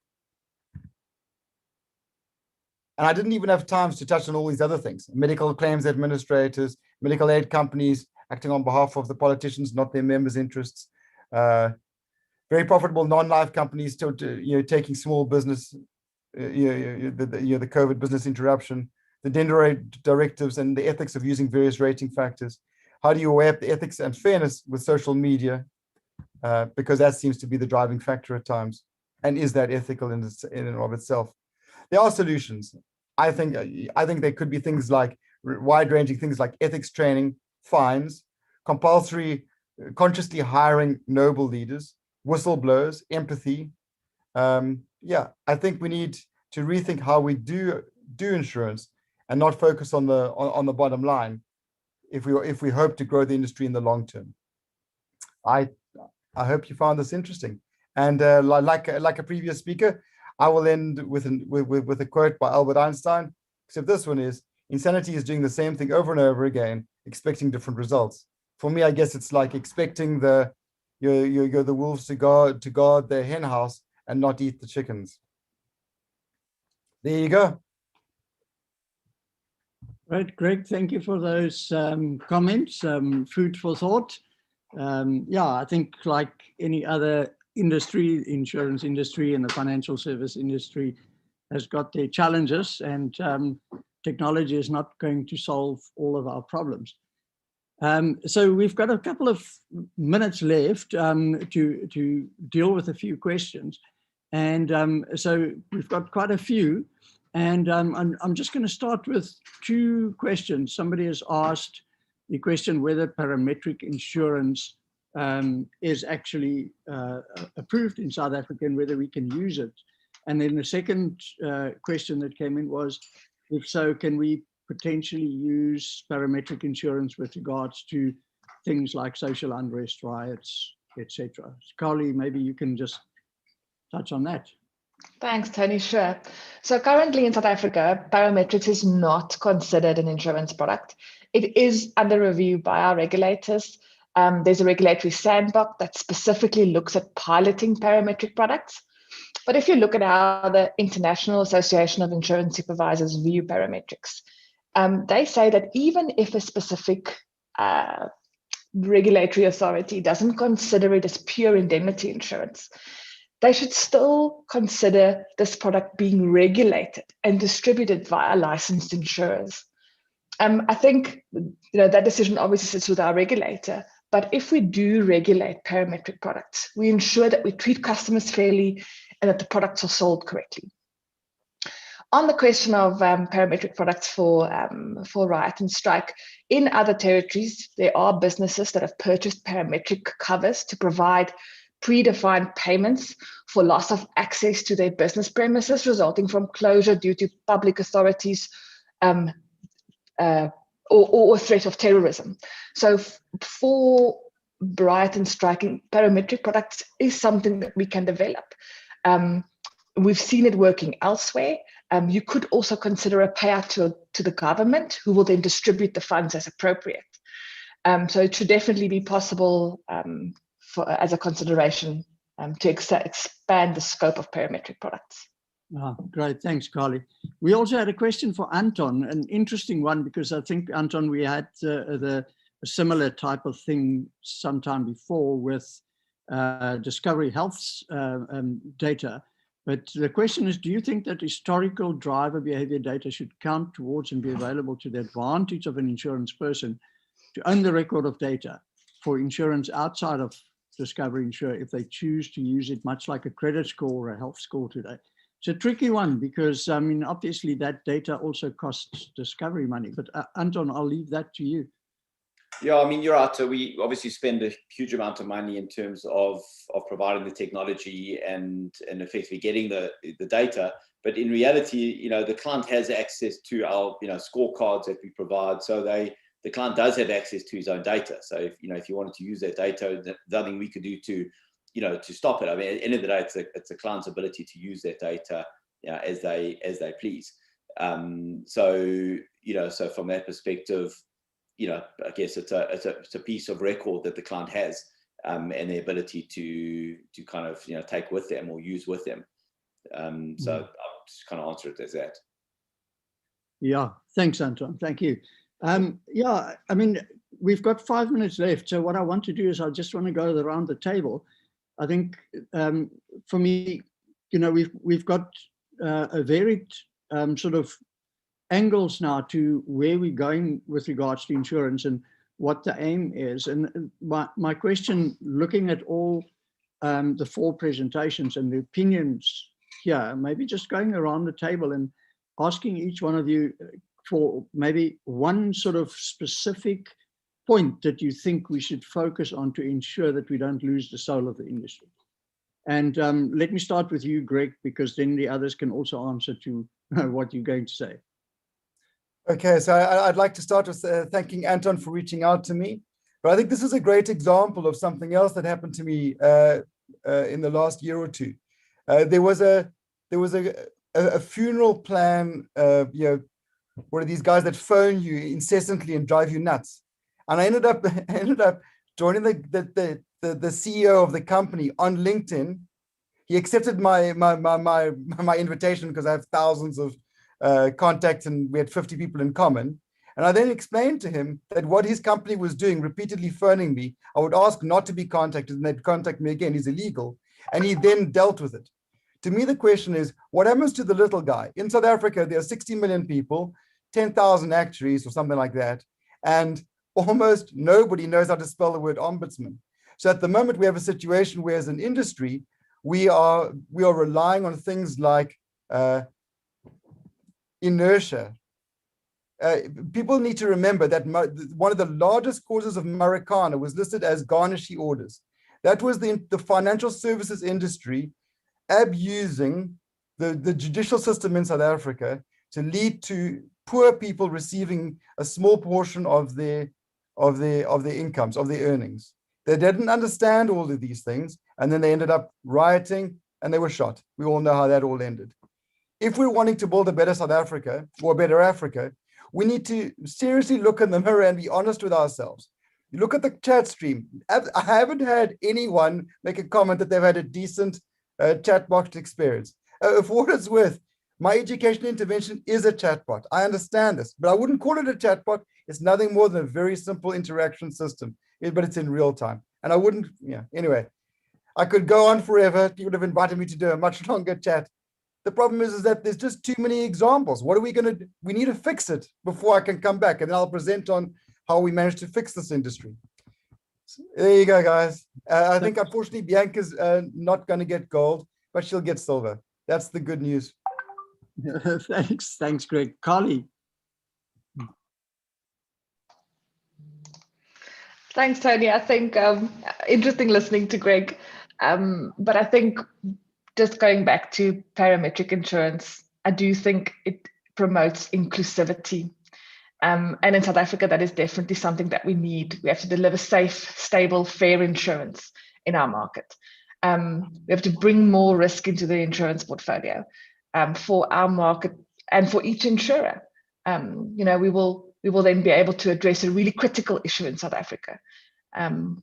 [SPEAKER 6] And I didn't even have time to touch on all these other things: medical claims administrators, medical aid companies acting on behalf of the politicians, not their members' interests, very profitable non-life companies still, taking small business, the COVID business interruption, the gender directives, and the ethics of using various rating factors. How do you weigh up the ethics and fairness with social media? Because that seems to be the driving factor at times. And is that ethical in and of itself? There are solutions. I think there could be things like wide-ranging things like ethics training, fines, compulsory, consciously hiring noble leaders, whistleblowers, empathy. I think we need to rethink how we do insurance and not focus on the bottom line if we hope to grow the industry in the long term. I hope you found this interesting. And like a previous speaker, I will end with a quote by Albert Einstein, except this one is: insanity is doing the same thing over and over again, expecting different results. For me, I guess it's like expecting the wolves to guard their hen house and not eat the chickens. There you go.
[SPEAKER 2] Right, Greg, thank you for those comments, food for thought. I think like any other industry, insurance industry and the financial service industry has got their challenges, and technology is not going to solve all of our problems. So we've got a couple of minutes left to deal with a few questions. And so we've got quite a few. And I'm just going to start with two questions. Somebody has asked the question whether parametric insurance is actually approved in South Africa and whether we can use it. And then the second question that came in was, if so, can we potentially use parametric insurance with regards to things like social unrest, riots, etc. Carly, maybe you can just touch on that.
[SPEAKER 5] Thanks, Tony. Sure. So currently in South Africa, Parametric is not considered an insurance product. It is under review by our regulators. There's a regulatory sandbox that specifically looks at piloting parametric products. But if you look at how the International Association of Insurance Supervisors view parametrics, they say that even if a specific regulatory authority doesn't consider it as pure indemnity insurance, they should still consider this product being regulated and distributed via licensed insurers. I think that decision obviously sits with our regulator, but if we do regulate parametric products, we ensure that we treat customers fairly and that the products are sold correctly. On the question of parametric products for riot and strike, in other territories, there are businesses that have purchased parametric covers to provide predefined payments for loss of access to their business premises resulting from closure due to public authorities or threat of terrorism. So for riot and striking, parametric products is something that we can develop. We've seen it working elsewhere. You could also consider a payout to the government, who will then distribute the funds as appropriate. So it should definitely be possible as a consideration to expand the scope of parametric products.
[SPEAKER 2] Great, thanks, Carly. We also had a question for Anton, an interesting one, because I think, Anton, we had a similar type of thing sometime before with Discovery Health's data. But the question is, do you think that historical driver behavior data should count towards and be available to the advantage of an insurance person to own the record of data for insurance outside of Discovery Insure if they choose to use it, much like a credit score or a health score today? It's a tricky one because, I mean, obviously that data also costs Discovery money. But Anton, I'll leave that to you.
[SPEAKER 4] Yeah, I mean, you're right. So we obviously spend a huge amount of money in terms of providing the technology and effectively getting the data. But in reality, you know, the client has access to our, you know, scorecards that we provide. So the client does have access to his own data. So if, you know, if you wanted to use that data, there's nothing we could do to, you know, to stop it. I mean, at the end of the day, it's a client's ability to use that data, you know, as they please. So, you know, so from that perspective, you know, I guess it's a piece of record that the client has, and the ability to kind of, you know, take with them or use with them. So I'll just kind of answer it as that.
[SPEAKER 2] Yeah, thanks, Anton. Thank you. Yeah, I mean, we've got 5 minutes left. So what I want to do is I just want to go around the table. I think for me, you know, we've got a varied sort of angles now to where we're going with regards to insurance and what the aim is. And my question, looking at all the 4 presentations and the opinions here, maybe just going around the table and asking each one of you for maybe one sort of specific point that you think we should focus on to ensure that we don't lose the soul of the industry. And let me start with you, Greg, because then the others can also answer to what you're going to say.
[SPEAKER 6] Okay, so I'd like to start with thanking Anton for reaching out to me. But I think this is a great example of something else that happened to me in the last year or two. There was a funeral plan. You know, what are these guys that phone you incessantly and drive you nuts? And I ended up joining the CEO of the company on LinkedIn. He accepted my invitation because I have thousands of contacts and we had 50 people in common. And I then explained to him that what his company was doing, repeatedly phoning me, I would ask not to be contacted and they'd contact me again. He's illegal. And he then dealt with it. To me, the question is, what happens to the little guy? In South Africa, there are 60 million people, 10,000 actuaries or something like that. And almost nobody knows how to spell the word ombudsman. So at the moment, we have a situation where as an industry, we are relying on things like inertia. People need to remember that one of the largest causes of Marikana was listed as garnishee orders. That was the financial services industry abusing the judicial system in South Africa to lead to poor people receiving a small portion of their incomes, of their earnings. They didn't understand all of these things, and then they ended up rioting and they were shot. We all know how that all ended. If we're wanting to build a better South Africa or a better Africa, we need to seriously look in the mirror and be honest with ourselves. You look at the chat stream. I haven't had anyone make a comment that they've had a decent chat box experience. For what it's worth, my education intervention is a chatbot. I understand this, but I wouldn't call it a chatbot. It's nothing more than a very simple interaction system, but it's in real time. And I wouldn't, yeah, anyway, I could go on forever. People have invited me to do a much longer chat. The problem is that there's just too many examples. What are we going to do? We need to fix it before I can come back, and then I'll present on how we managed to fix this industry. So there you go, guys. I think, unfortunately, Bianca's not going to get gold, but she'll get silver. That's the good news.
[SPEAKER 2] Thanks, Greg. Carly.
[SPEAKER 5] Thanks, Tony. I think interesting listening to Greg, but I think just going back to parametric insurance, I do think it promotes inclusivity. And in South Africa, that is definitely something that we need. We have to deliver safe, stable, fair insurance in our market. We have to bring more risk into the insurance portfolio for our market and for each insurer. You know, we will then be able to address a really critical issue in South Africa, and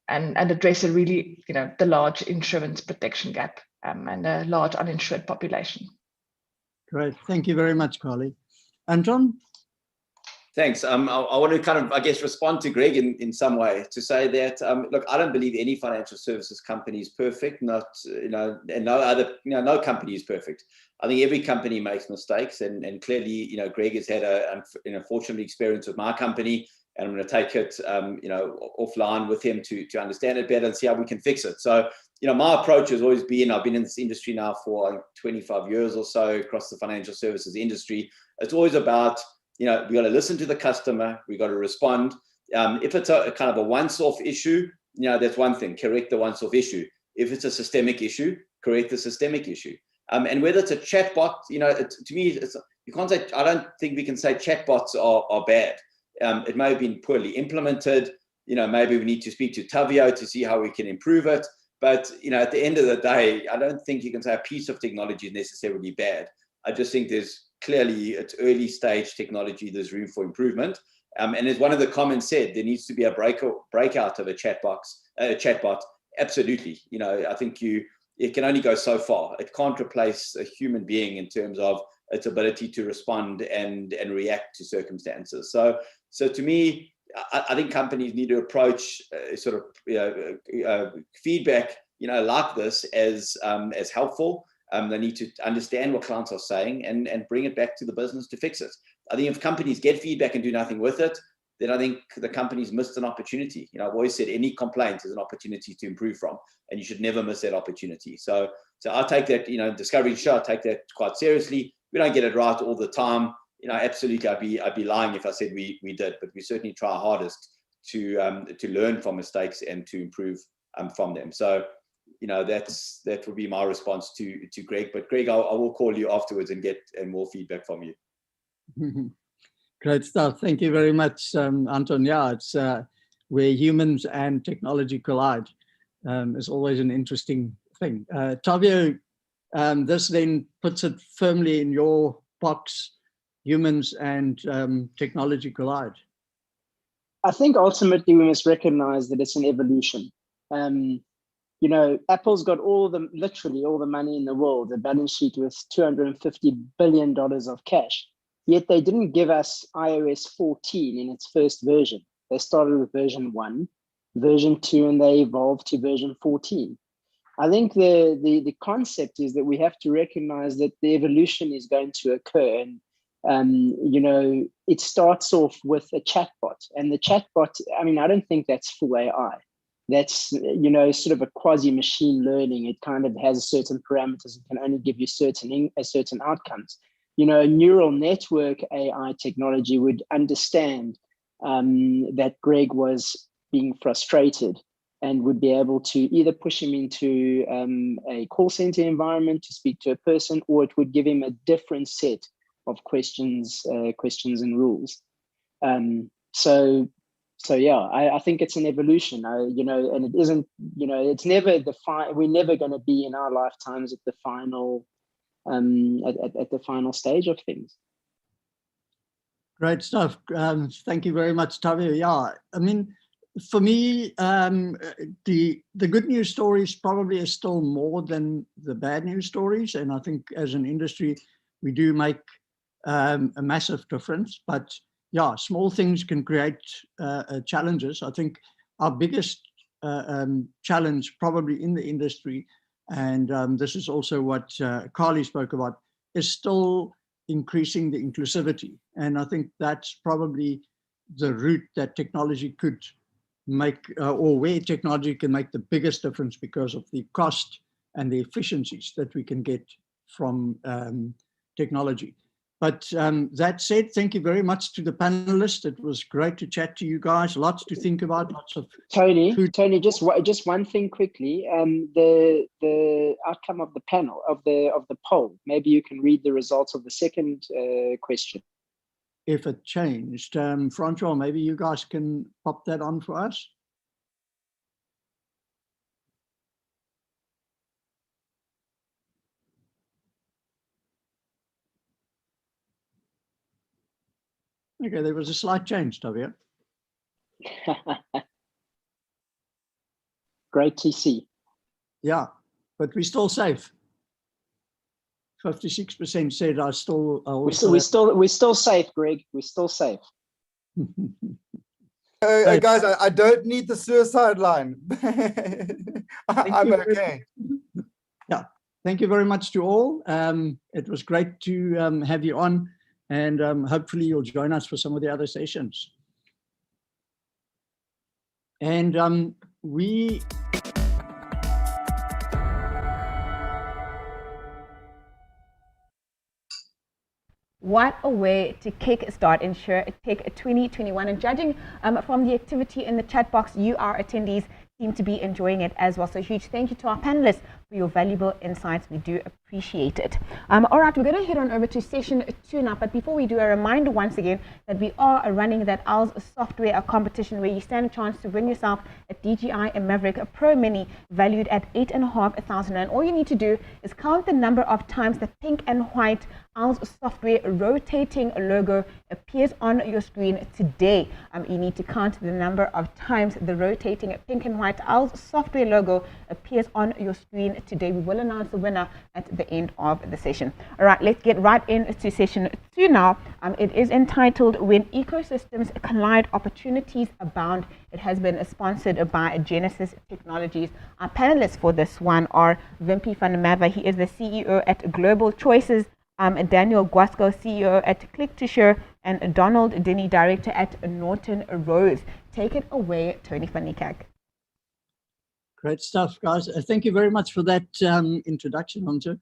[SPEAKER 5] address a really, you know, the large insurance protection gap and a large uninsured population.
[SPEAKER 2] Great, thank you very much, Carly. Anton?
[SPEAKER 4] Thanks. I want to kind of, I guess, respond to Greg in some way to say that, look, I don't believe any financial services company is perfect, not, you know, and no other, you know, no company is perfect. I think every company makes mistakes, and clearly, you know, Greg has had an unfortunate experience with my company, and I'm going to take it, you know, offline with him to understand it better and see how we can fix it. So, you know, my approach has always been, I've been in this industry now for 25 years or so across the financial services industry. It's always about, you know, we got to listen to the customer, we got to respond, If it's a kind of a once-off issue, that's one thing, correct the once-off issue. If it's a systemic issue, correct the systemic issue. And whether it's a chatbot, to me, you can't say, I don't think we can say chatbots are bad. It may have been poorly implemented. Maybe we need to speak to Tavio to see how we can improve it. But, at the end of the day, I don't think you can say a piece of technology is necessarily bad. I just think there's clearly, it's early stage technology, there's room for improvement. And as one of the comments said, there needs to be a breakout of a chatbot. Absolutely. I think it can only go so far. It can't replace a human being in terms of its ability to respond and react to circumstances. So to me, I think companies need to approach sort of feedback, like this as helpful. They need to understand what clients are saying and bring it back to the business to fix it. I think if companies get feedback and do nothing with it, then I think the company's missed an opportunity. I've always said any complaint is an opportunity to improve from, and you should never miss that opportunity. So I take that, Discovery Show, I take that quite seriously. We don't get it right all the time. Absolutely, I'd be lying if I said we did, but we certainly try our hardest to learn from mistakes and to improve from them. So, that would be my response to Greg. But Greg, I will call you afterwards and get more feedback from you.
[SPEAKER 2] Great stuff. Thank you very much, Anton. Yeah, it's where humans and technology collide is always an interesting thing. Tavio, this then puts it firmly in your box, humans and technology collide.
[SPEAKER 3] I think ultimately we must recognize that it's an evolution. Apple's got literally all the money in the world, a balance sheet with $250 billion of cash. Yet they didn't give us iOS 14 in its first version. They started with version 1, version 2, and they evolved to version 14. I think the concept is that we have to recognize that the evolution is going to occur. And, it starts off with a chatbot. And the chatbot, I don't think that's full AI. That's, sort of a quasi machine learning. It kind of has certain parameters and can only give you certain outcomes. A neural network AI technology would understand that Greg was being frustrated and would be able to either push him into a call center environment to speak to a person, or it would give him a different set of questions and rules. So yeah, I think it's an evolution, and it isn't, it's never we're never going to be in our lifetimes at the final at the final stage of things.
[SPEAKER 2] Great stuff. Thank you very much, Tavio. Yeah, for me, the good news stories probably are still more than the bad news stories. And I think as an industry, we do make a massive difference. But yeah, small things can create challenges. I think our biggest challenge probably in the industry, and this is also what Carly spoke about, is still increasing the inclusivity. And I think that's probably the route that technology could make, or where technology can make the biggest difference because of the cost and the efficiencies that we can get from technology. But that said, thank you very much to the panelists. It was great to chat to you guys. Lots to think about. Lots of
[SPEAKER 3] Tony, just one thing quickly. The outcome of the panel of the poll. Maybe you can read the results of the second question.
[SPEAKER 2] If it changed, Francois, maybe you guys can pop that on for us. Okay, there was a slight change, Tavio.
[SPEAKER 3] Great to see.
[SPEAKER 2] Yeah, but we're still safe. 56% said I still.
[SPEAKER 3] We're still safe, Greg. We're still safe.
[SPEAKER 6] Guys, I don't need the suicide line. I'm okay.
[SPEAKER 2] Yeah, thank you very much to all. It was great to have you on. And hopefully you'll join us for some of the other sessions. And we
[SPEAKER 1] What a way to kickstart InsureTech 2021. And judging from the activity in the chat box, our attendees seem to be enjoying it as well. So huge thank you to our panelists for your valuable insights. We do appreciate it. All right, we're going to head on over to session 2 now. But before we do, a reminder once again that we are running that OWLS software competition where you stand a chance to win yourself a DJI Maverick Pro Mini valued at 8,500. And all you need to do is count the number of times the pink and white OWLS software rotating logo appears on your screen today. You need to count the number of times the rotating pink and white OWLS software logo appears on your screen today. We will announce the winner at the end of the session. All right, let's get right into session 2 now. It is entitled When Ecosystems Collide, Opportunities Abound. It has been sponsored by Genesis Technologies. Our panelists for this one are Wimpy van der Merwe. He is the CEO at Global Choices. Daniel Guasco, CEO at Click to Share, and Donald Denny, Director at Norton Rose. Take it away, Tony van Niekerk.
[SPEAKER 2] Great stuff, guys. Thank you very much for that introduction, Hunter.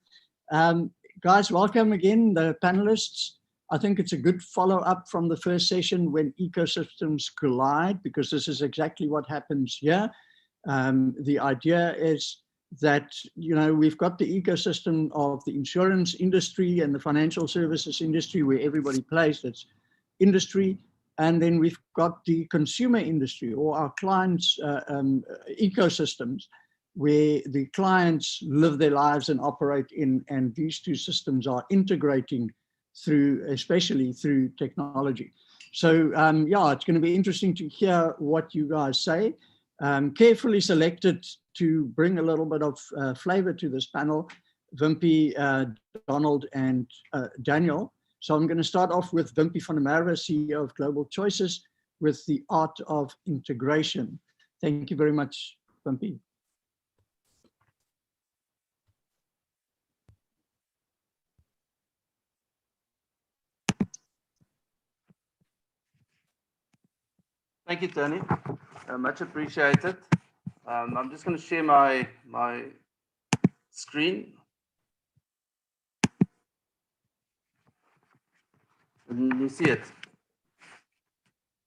[SPEAKER 2] Guys, welcome again, the panelists. I think it's a good follow-up from the first session, When Ecosystems Collide, because this is exactly what happens here. The idea is that, you know, we've got the ecosystem of the insurance industry and the financial services industry where everybody plays, that's industry. And then we've got the consumer industry or our clients' ecosystems where the clients live their lives and operate in, and these two systems are integrating through, especially through technology. So yeah, it's going to be interesting to hear what you guys say. Carefully selected to bring a little bit of flavor to this panel, Wimpy, Donald, and Daniel. So I'm going to start off with Wimpy van der Merwe, CEO of Global Choices, with the art of integration. Thank you very much, Wimpy.
[SPEAKER 7] Thank you, Tony. Much appreciated. I'm just going to share my screen. And you see it.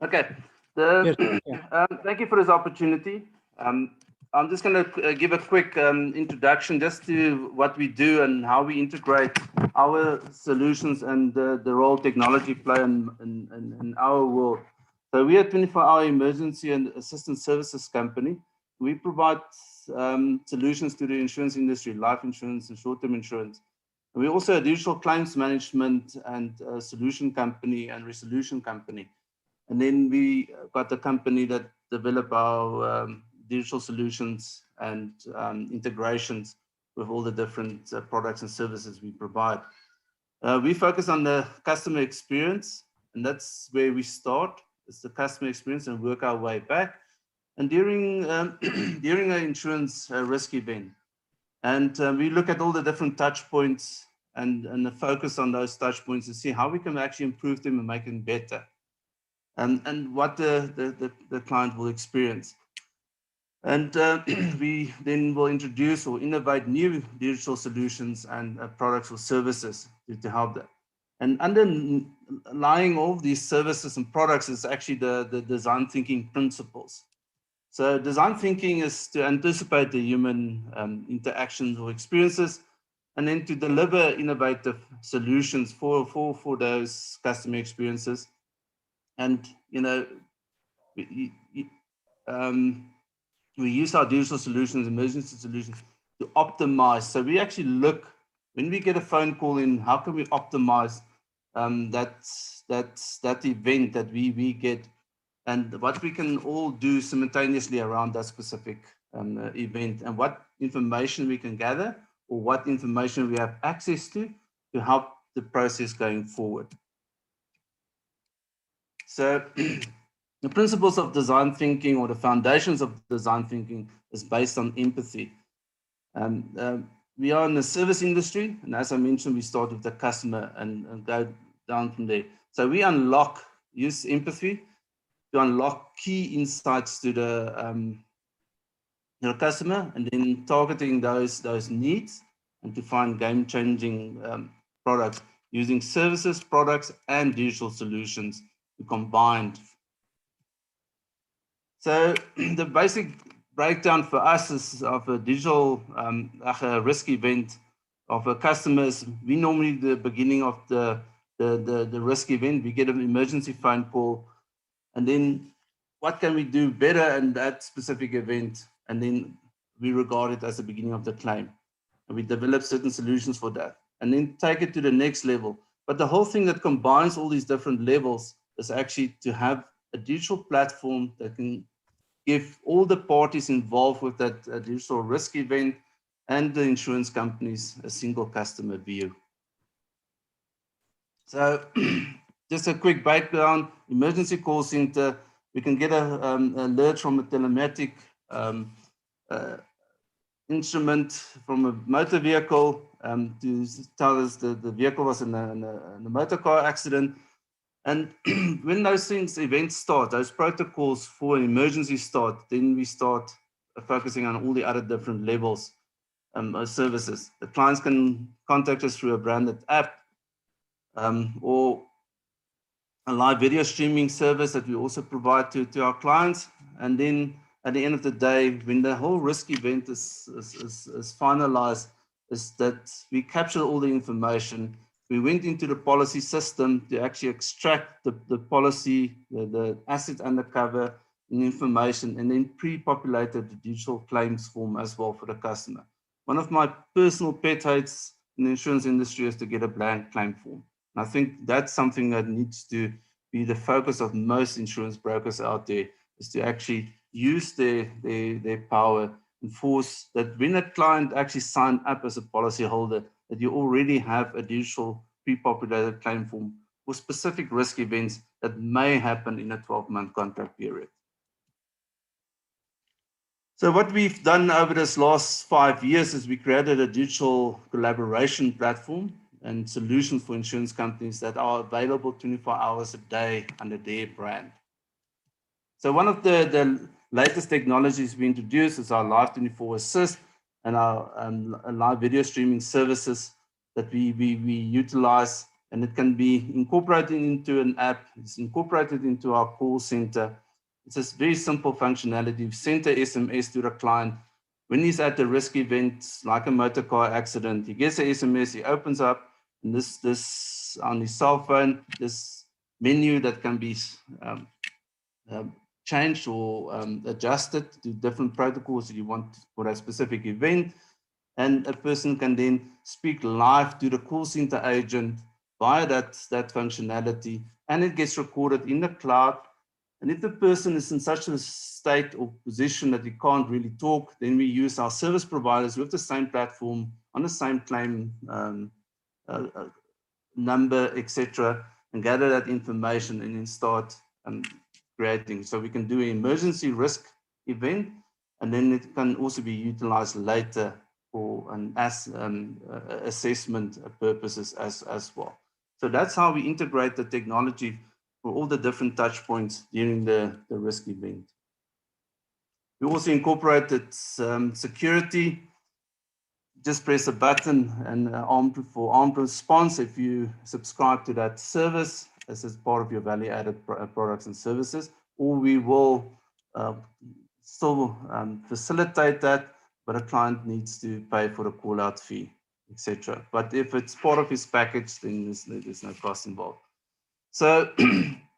[SPEAKER 7] Okay. Thank you for this opportunity. I'm just going to give a quick introduction just to what we do and how we integrate our solutions and the role technology play in our world. So we are a 24-hour emergency and assistance services company. We provide solutions to the insurance industry, life insurance and short-term insurance. And we're also a digital claims management and solution company and resolution company. And then we got a company that develop our digital solutions and integrations with all the different products and services we provide. We focus on the customer experience, and that's where we start. It's the customer experience and work our way back. And during during an insurance risk event, and we look at all the different touch points and the focus on those touch points to see how we can actually improve them and make them better, and what the client will experience. And we then will introduce or innovate new digital solutions and products or services to help that. And underlying all these services and products is actually the design thinking principles. So design thinking is to anticipate the human interactions or experiences, and then to deliver innovative solutions for those customer experiences. And, you know, we use our digital solutions, emergency solutions, to optimize. So we actually look, when we get a phone call in, how can we optimize that event that we get, and what we can all do simultaneously around that specific event, and what information we can gather or what information we have access to help the process going forward. So the principles of design thinking, or the foundations of design thinking, is based on empathy. We are in the service industry, and as I mentioned, we start with the customer and go down from there. So we use empathy to unlock key insights to the customer, and then targeting those needs, and to find game-changing products using services, products, and digital solutions combined. So the basic breakdown for us is of a digital a risk event of a customers. We normally, the beginning of the risk event, we get an emergency phone call, and then what can we do better in that specific event? And then we regard it as the beginning of the claim. And we develop certain solutions for that, and then take it to the next level. But the whole thing that combines all these different levels is actually to have a digital platform that can give all the parties involved with that digital risk event and the insurance companies a single customer view. So just a quick background, emergency call center, we can get an alert from a telematic instrument from a motor vehicle to tell us the vehicle was in a motor car accident. And when those events start, those protocols for an emergency start, then we start focusing on all the other different levels of services. The clients can contact us through a branded app or a live video streaming service that we also provide to our clients. And then at the end of the day, when the whole risk event is finalized, is that we capture all the information. We went into the policy system to actually extract the policy, the asset under cover and information, and then pre-populated the digital claims form as well for the customer. One of my personal pet hates in the insurance industry is to get a blank claim form. And I think that's something that needs to be the focus of most insurance brokers out there, is to actually use their power and force that when a client actually signs up as a policyholder, that you already have a digital pre-populated claim form for specific risk events that may happen in a 12-month contract period. So what we've done over this last 5 years is we created a digital collaboration platform and solutions for insurance companies that are available 24 hours a day under their brand. So one of the latest technologies we introduced is our Live 24 Assist and our live video streaming services that we utilize, and it can be incorporated into an app. It's incorporated into our call center. It's a very simple functionality. We send a SMS to the client. When he's at a risk event, like a motor car accident, he gets an SMS, he opens up, and this on his cell phone, this menu that can be changed or adjusted to different protocols that you want for a specific event. And a person can then speak live to the call center agent via that functionality, and it gets recorded in the cloud. And if the person is in such a state or position that he can't really talk, then we use our service providers with the same platform on the same claim number, etc., and gather that information and then start creating. So we can do an emergency risk event, and then it can also be utilized later for an assessment purposes as well. So that's how we integrate the technology for all the different touch points during the risk event. We also incorporated security. Just press a button and for armed response if you subscribe to that service as part of your value-added products and services, or we will still facilitate that, but a client needs to pay for the call-out fee, etc. But if it's part of his package, then there's no cost involved. So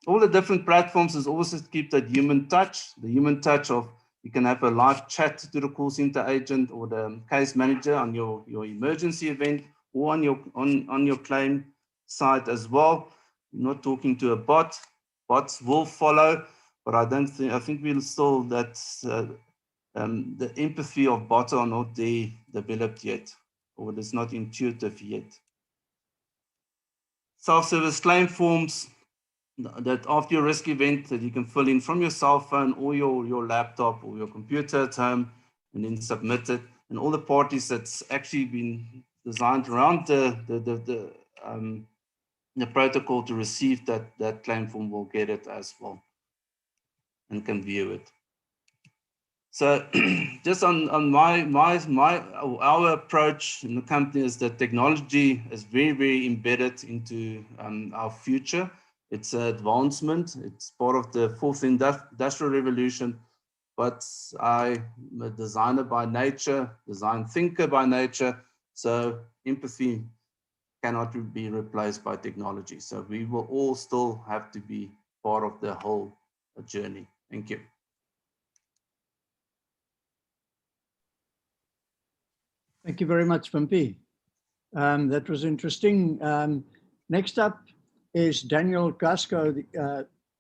[SPEAKER 7] all the different platforms is also to keep that human touch, the human touch of you can have a live chat to the call center agent or the case manager on your emergency event or on your claim side as well. You're not talking to a bot. Bots will follow, but I think we'll still the empathy of bots are not there developed yet, or it's not intuitive yet. Self-service claim forms that after your risk event that you can fill in from your cell phone or your laptop or your computer at home and then submit it. And all the parties that's actually been designed around the protocol to receive that claim form will get it as well and can view it. So just on our approach in the company is that technology is very, very embedded into our future. It's an advancement. It's part of the fourth industrial revolution. But I'm a designer by nature, design thinker by nature. So empathy cannot be replaced by technology. So we will all still have to be part of the whole journey. Thank you.
[SPEAKER 2] Thank you very much, Pimpi. That was interesting. Next up is Daniel Gasco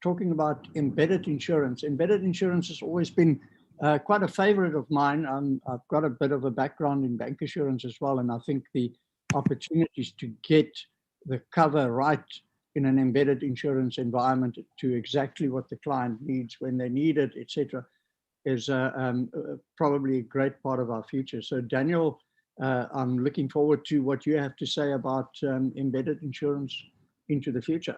[SPEAKER 2] talking about embedded insurance. Embedded insurance has always been quite a favorite of mine. I've got a bit of a background in bank insurance as well, and I think the opportunities to get the cover right in an embedded insurance environment to exactly what the client needs when they need it, etc., is probably a great part of our future. So Daniel, I'm looking forward to what you have to say about embedded insurance into the future.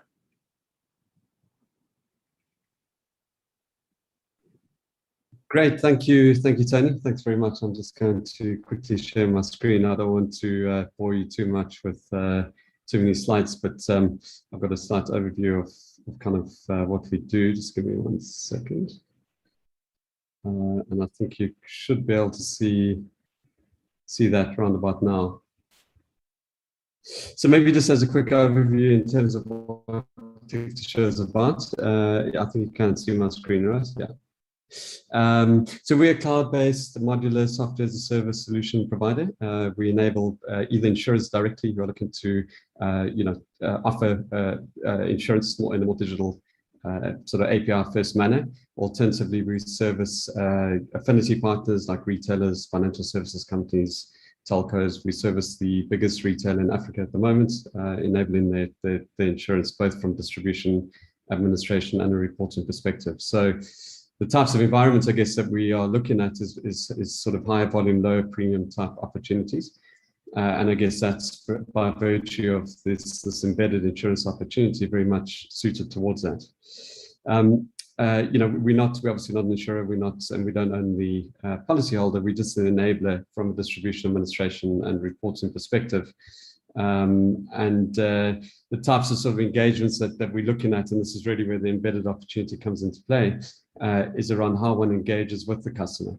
[SPEAKER 8] Great, thank you, Tony. Thanks very much. I'm just going to quickly share my screen. I don't want to bore you too much with too many slides, but I've got a slight overview of kind of what we do. Just give me 1 second. And I think you should be able to see that round about now. So maybe just as a quick overview in terms of what the show is about. I think you can see my screen, right? Yeah. So we're a cloud-based modular software as a service solution provider. We enable either insurers directly who are looking to offer insurance more in a more digital sort of API first manner. Alternatively, we service affinity partners like retailers, financial services companies, telcos. We service the biggest retailer in Africa at the moment, enabling the insurance both from distribution, administration, and a reporting perspective. So the types of environments, I guess, that we are looking at is sort of higher volume, lower premium type opportunities. And I guess that's by virtue of this embedded insurance opportunity very much suited towards that. We're obviously not an insurer, and we don't own the policyholder. We're just an enabler from a distribution, administration, and reporting perspective. The types of sort of engagements that we're looking at, and this is really where the embedded opportunity comes into play, is around how one engages with the customer.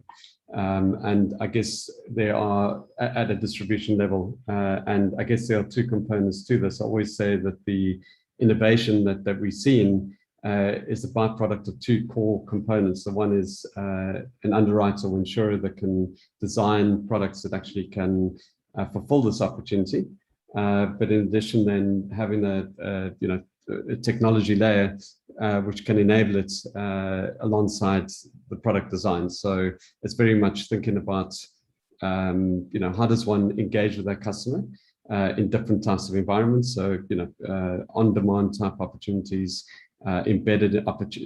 [SPEAKER 8] And I guess there are at a distribution level, and I guess there are two components to this. I always say that the innovation that we're seeing is a byproduct of two core components. The one is an underwriter or insurer that can design products that actually can fulfill this opportunity. But in addition, then having a technology layer which can enable it alongside the product design. So it's very much thinking about how does one engage with that customer in different types of environments. So on-demand type opportunities, embedded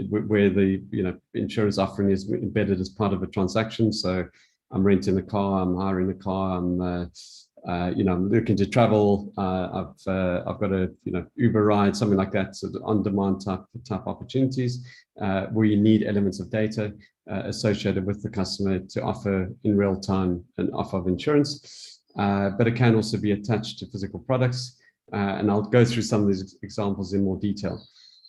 [SPEAKER 8] where the insurance offering is embedded as part of a transaction. So I'm renting a car, I'm hiring a car, I'm looking to travel. I've got a Uber ride, something like that. So the on-demand type opportunities where you need elements of data associated with the customer to offer in real time an offer of insurance. But it can also be attached to physical products, and I'll go through some of these examples in more detail.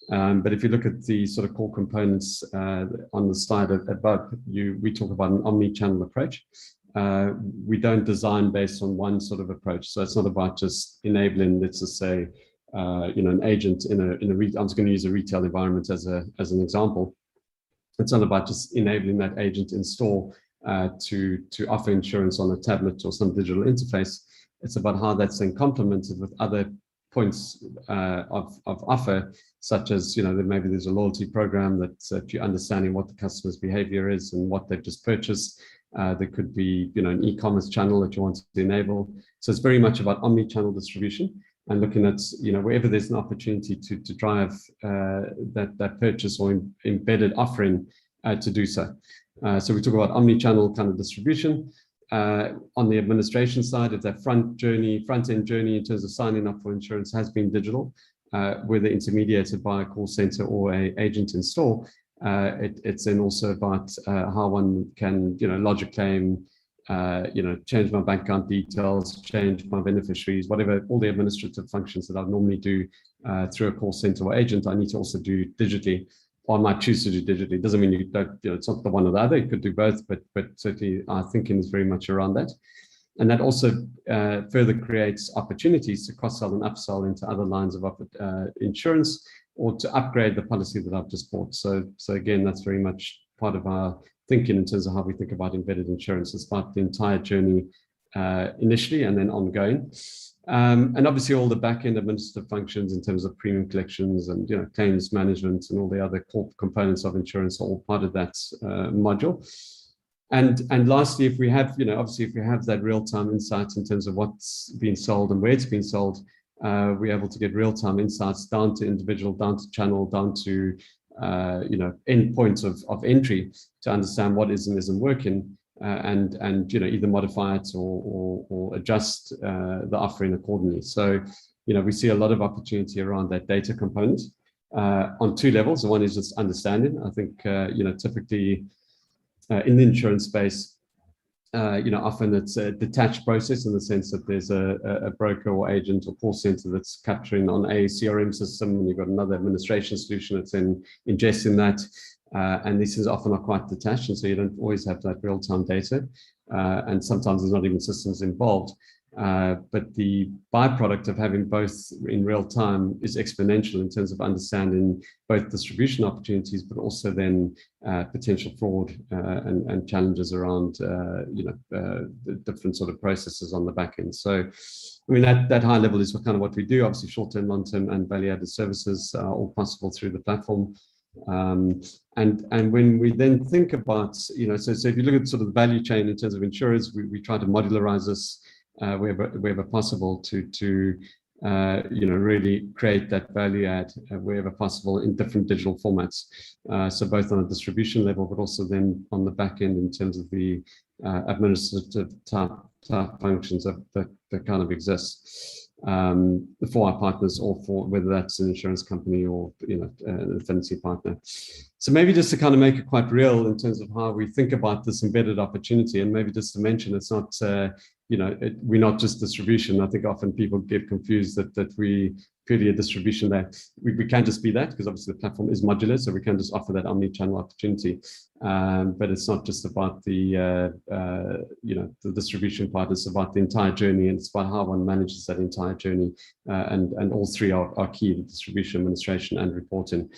[SPEAKER 8] But if you look at the sort of core components on the slide above, we talk about an omni-channel approach. We don't design based on one sort of approach. So it's not about just enabling, let's just say, an agent in a I'm just going to use a retail environment as an example. It's not about just enabling that agent in store to offer insurance on a tablet or some digital interface. It's about how that's then complemented with other points of offer, such as maybe there's a loyalty program that if you're understanding what the customer's behavior is and what they've just purchased. There could be an e-commerce channel that you want to enable. So it's very much about omni-channel distribution and looking at wherever there's an opportunity to drive that purchase or embedded offering to do so. So we talk about omni-channel kind of distribution. On the administration side, if that front-end journey in terms of signing up for insurance has been digital, whether intermediated by a call center or an agent in store, It's then also about how one can, lodge a claim, change my bank account details, change my beneficiaries, whatever, all the administrative functions that I normally do through a call center or agent, I need to also do digitally, or I might choose to do digitally. It doesn't mean you don't, it's not the one or the other, you could do both, but certainly our thinking is very much around that. And that also further creates opportunities to cross-sell and upsell into other lines of insurance, or to upgrade the policy that I've just bought. So again, that's very much part of our thinking in terms of how we think about embedded insurance. It's about the entire journey initially and then ongoing. And obviously all the back-end administrative functions in terms of premium collections and claims management and all the other core components of insurance are all part of that module. And lastly, if we have, obviously if we have that real-time insights in terms of what's being sold and where it's been sold, we're able to get real-time insights down to individual, down to channel, down to end points of entry to understand what is and isn't working, and either modify it or adjust the offering accordingly. So we see a lot of opportunity around that data component on two levels. One is just understanding. I think typically in the insurance space, often it's a detached process in the sense that there's a broker or agent or call center that's capturing on a CRM system, and you've got another administration solution that's ingesting that. And this is often are quite detached, and so you don't always have that real-time data. And sometimes there's not even systems involved. But the byproduct of having both in real time is exponential in terms of understanding both distribution opportunities, but also then potential fraud and challenges around the different sort of processes on the back end. So, I mean, that high level is kind of what we do. Obviously, short-term, long-term, and value-added services are all possible through the platform. And when we then think about, so if you look at sort of the value chain in terms of insurers, we try to modularize this wherever possible to really create that value add wherever possible in different digital formats. So both on a distribution level, but also then on the back end in terms of the administrative type functions that kind of exist for our partners, or for whether that's an insurance company or an affinity partner. So maybe just to kind of make it quite real in terms of how we think about this embedded opportunity, and maybe just to mention it's not we're not just distribution. I think often people get confused that we purely a distribution that we can't just be that, because obviously the platform is modular, so we can just offer that omni-channel opportunity. But it's not just about the distribution part. It's about the entire journey, and it's about how one manages that entire journey. And all three are key: the distribution, administration, and reporting.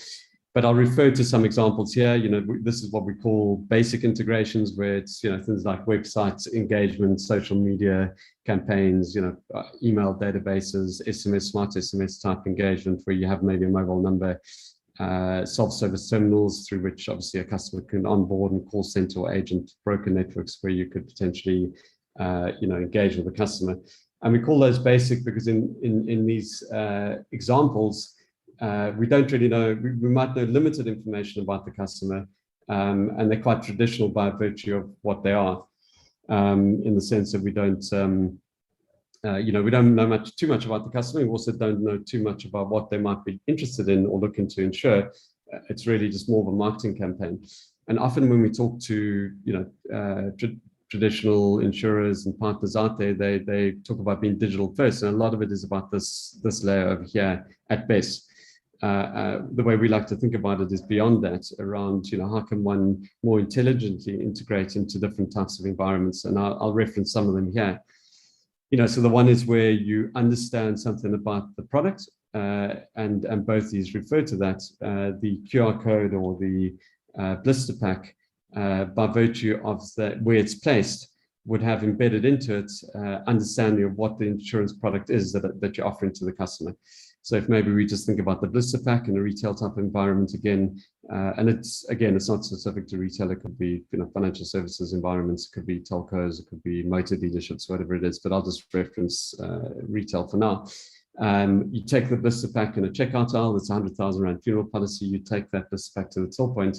[SPEAKER 8] But I'll refer to some examples here. This is what we call basic integrations, where it's things like websites, engagement, social media campaigns, email databases, SMS, smart SMS type engagement, where you have maybe a mobile number, self-service terminals through which obviously a customer can onboard, and call center or agent broker networks where you could potentially engage with the customer. And we call those basic because in these examples, we don't really know, we might know limited information about the customer, and they're quite traditional by virtue of what they are, in the sense that we don't, we don't know too much about the customer. We also don't know too much about what they might be interested in or looking to insure. It's really just more of a marketing campaign. And often when we talk to, traditional insurers and partners out there, they talk about being digital first, and a lot of it is about this layer over here at best. The way we like to think about it is beyond that, around how can one more intelligently integrate into different types of environments, and I'll reference some of them here. So the one is where you understand something about the product, and both these refer to that. The QR code or the blister pack, by virtue of where it's placed, would have embedded into it understanding of what the insurance product is that you're offering to the customer. So if maybe we just think about the blister pack in a retail type environment again, and it's not specific to retail. It could be financial services environments, it could be telcos, it could be motor dealerships, whatever it is. But I'll just reference retail for now. You take the blister pack in a checkout aisle. It's 100,000 Rand funeral policy. You take that blister pack to the till point,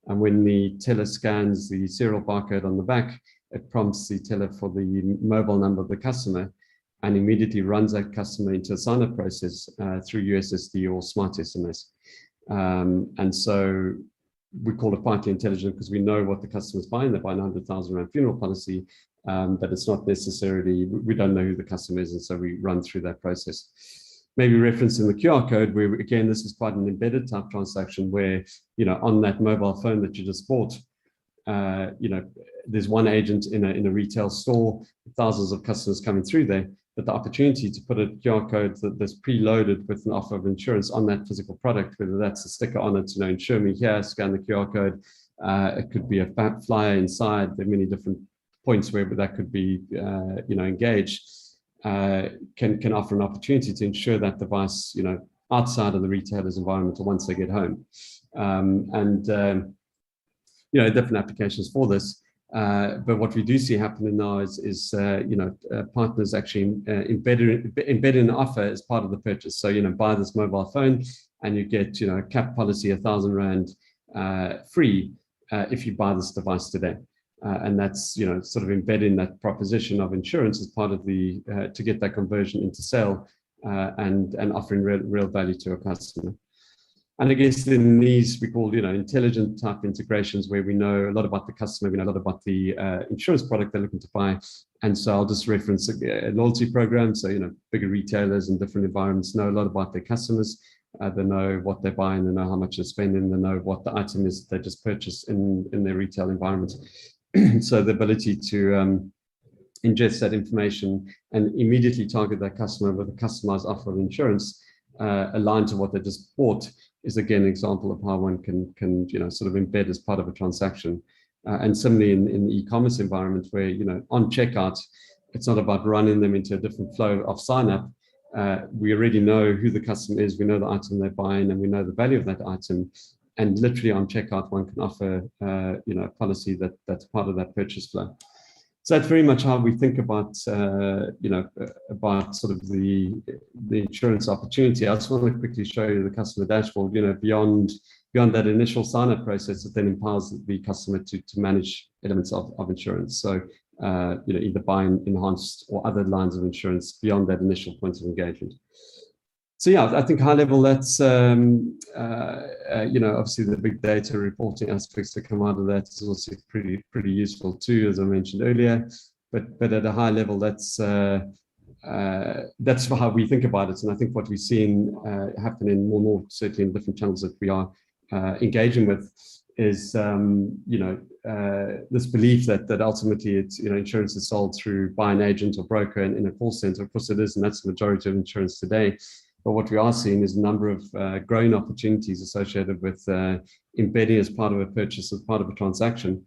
[SPEAKER 8] and when the teller scans the serial barcode on the back, it prompts the teller for the mobile number of the customer, and immediately runs that customer into a sign-up process through USSD or smart SMS. And so we call it partly intelligent because we know what the customer's buying. They're buying a 100,000 rand funeral policy, but it's not necessarily, we don't know who the customer is, and so we run through that process. Maybe referencing the QR code, where again, this is quite an embedded type transaction where, on that mobile phone that you just bought, there's one agent in a retail store, thousands of customers coming through there, but the opportunity to put a QR code that's preloaded with an offer of insurance on that physical product, whether that's a sticker on it, insure me here, scan the QR code. It could be a flyer inside. There are many different points where that could be, engaged. Can offer an opportunity to insure that device, outside of the retailer's environment or once they get home. Different applications for this. But what we do see happening now is partners actually embedding an offer as part of the purchase. So, buy this mobile phone and you get, cap policy 1,000 Rand free if you buy this device today. And that's, sort of embedding that proposition of insurance as part of the, to get that conversion into sale and offering real value to a customer. And I guess in these, we call, intelligent type integrations where we know a lot about the customer, we know a lot about the insurance product they're looking to buy. And so I'll just reference a loyalty program. So, bigger retailers in different environments know a lot about their customers. They know what they're buying, they know how much they're spending, they know what the item is that they just purchased in their retail environment. So the ability to ingest that information and immediately target that customer with a customized offer of insurance aligned to what they just bought is again an example of how one can sort of embed as part of a transaction. And similarly in the e-commerce environment where, on checkout, it's not about running them into a different flow of sign up. We already know who the customer is, we know the item they're buying, and we know the value of that item. And literally on checkout, one can offer, a policy that's part of that purchase flow. So that's very much how we think about, about sort of the insurance opportunity. I just want to quickly show you the customer dashboard. Beyond that initial sign-up process, it then empowers the customer to manage elements of insurance. So, either buying enhanced or other lines of insurance beyond that initial point of engagement. So yeah, I think high level, that's, obviously the big data reporting aspects that come out of that is also pretty useful too, as I mentioned earlier. But at a high level, that's how we think about it. And I think what we've seen happening more and more, certainly in different channels that we are engaging with, is this belief that ultimately it's insurance is sold through by an agent or broker and in a call center. Of course it is, and that's the majority of insurance today. But what we are seeing is a number of growing opportunities associated with embedding as part of a purchase, as part of a transaction,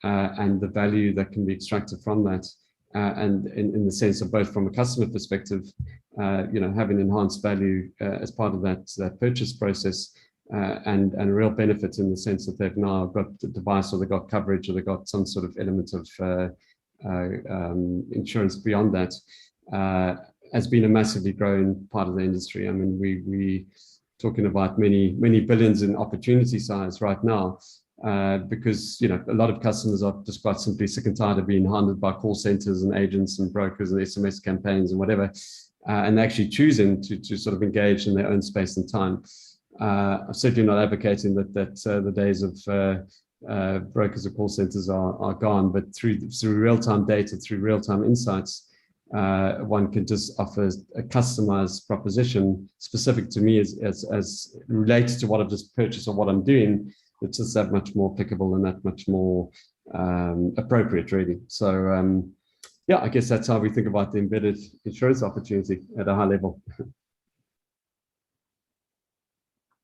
[SPEAKER 8] and the value that can be extracted from that. And in the sense of both from a customer perspective, having enhanced value as part of that purchase process, and a real benefit in the sense that they've now got the device, or they've got coverage, or they've got some sort of element of insurance beyond that. Has been a massively growing part of the industry. I mean, we talking about many billions in opportunity size right now, because a lot of customers are just quite simply sick and tired of being hounded by call centers and agents and brokers and SMS campaigns and whatever, and actually choosing to sort of engage in their own space and time. I'm certainly not advocating that the days of brokers or call centers are gone, but through real-time data, through real-time insights, one can just offer a customized proposition specific to me as related to what I've just purchased or what I'm doing. It's just that much more applicable and that much more appropriate, really. So yeah, I guess that's how we think about the embedded insurance opportunity at a high level.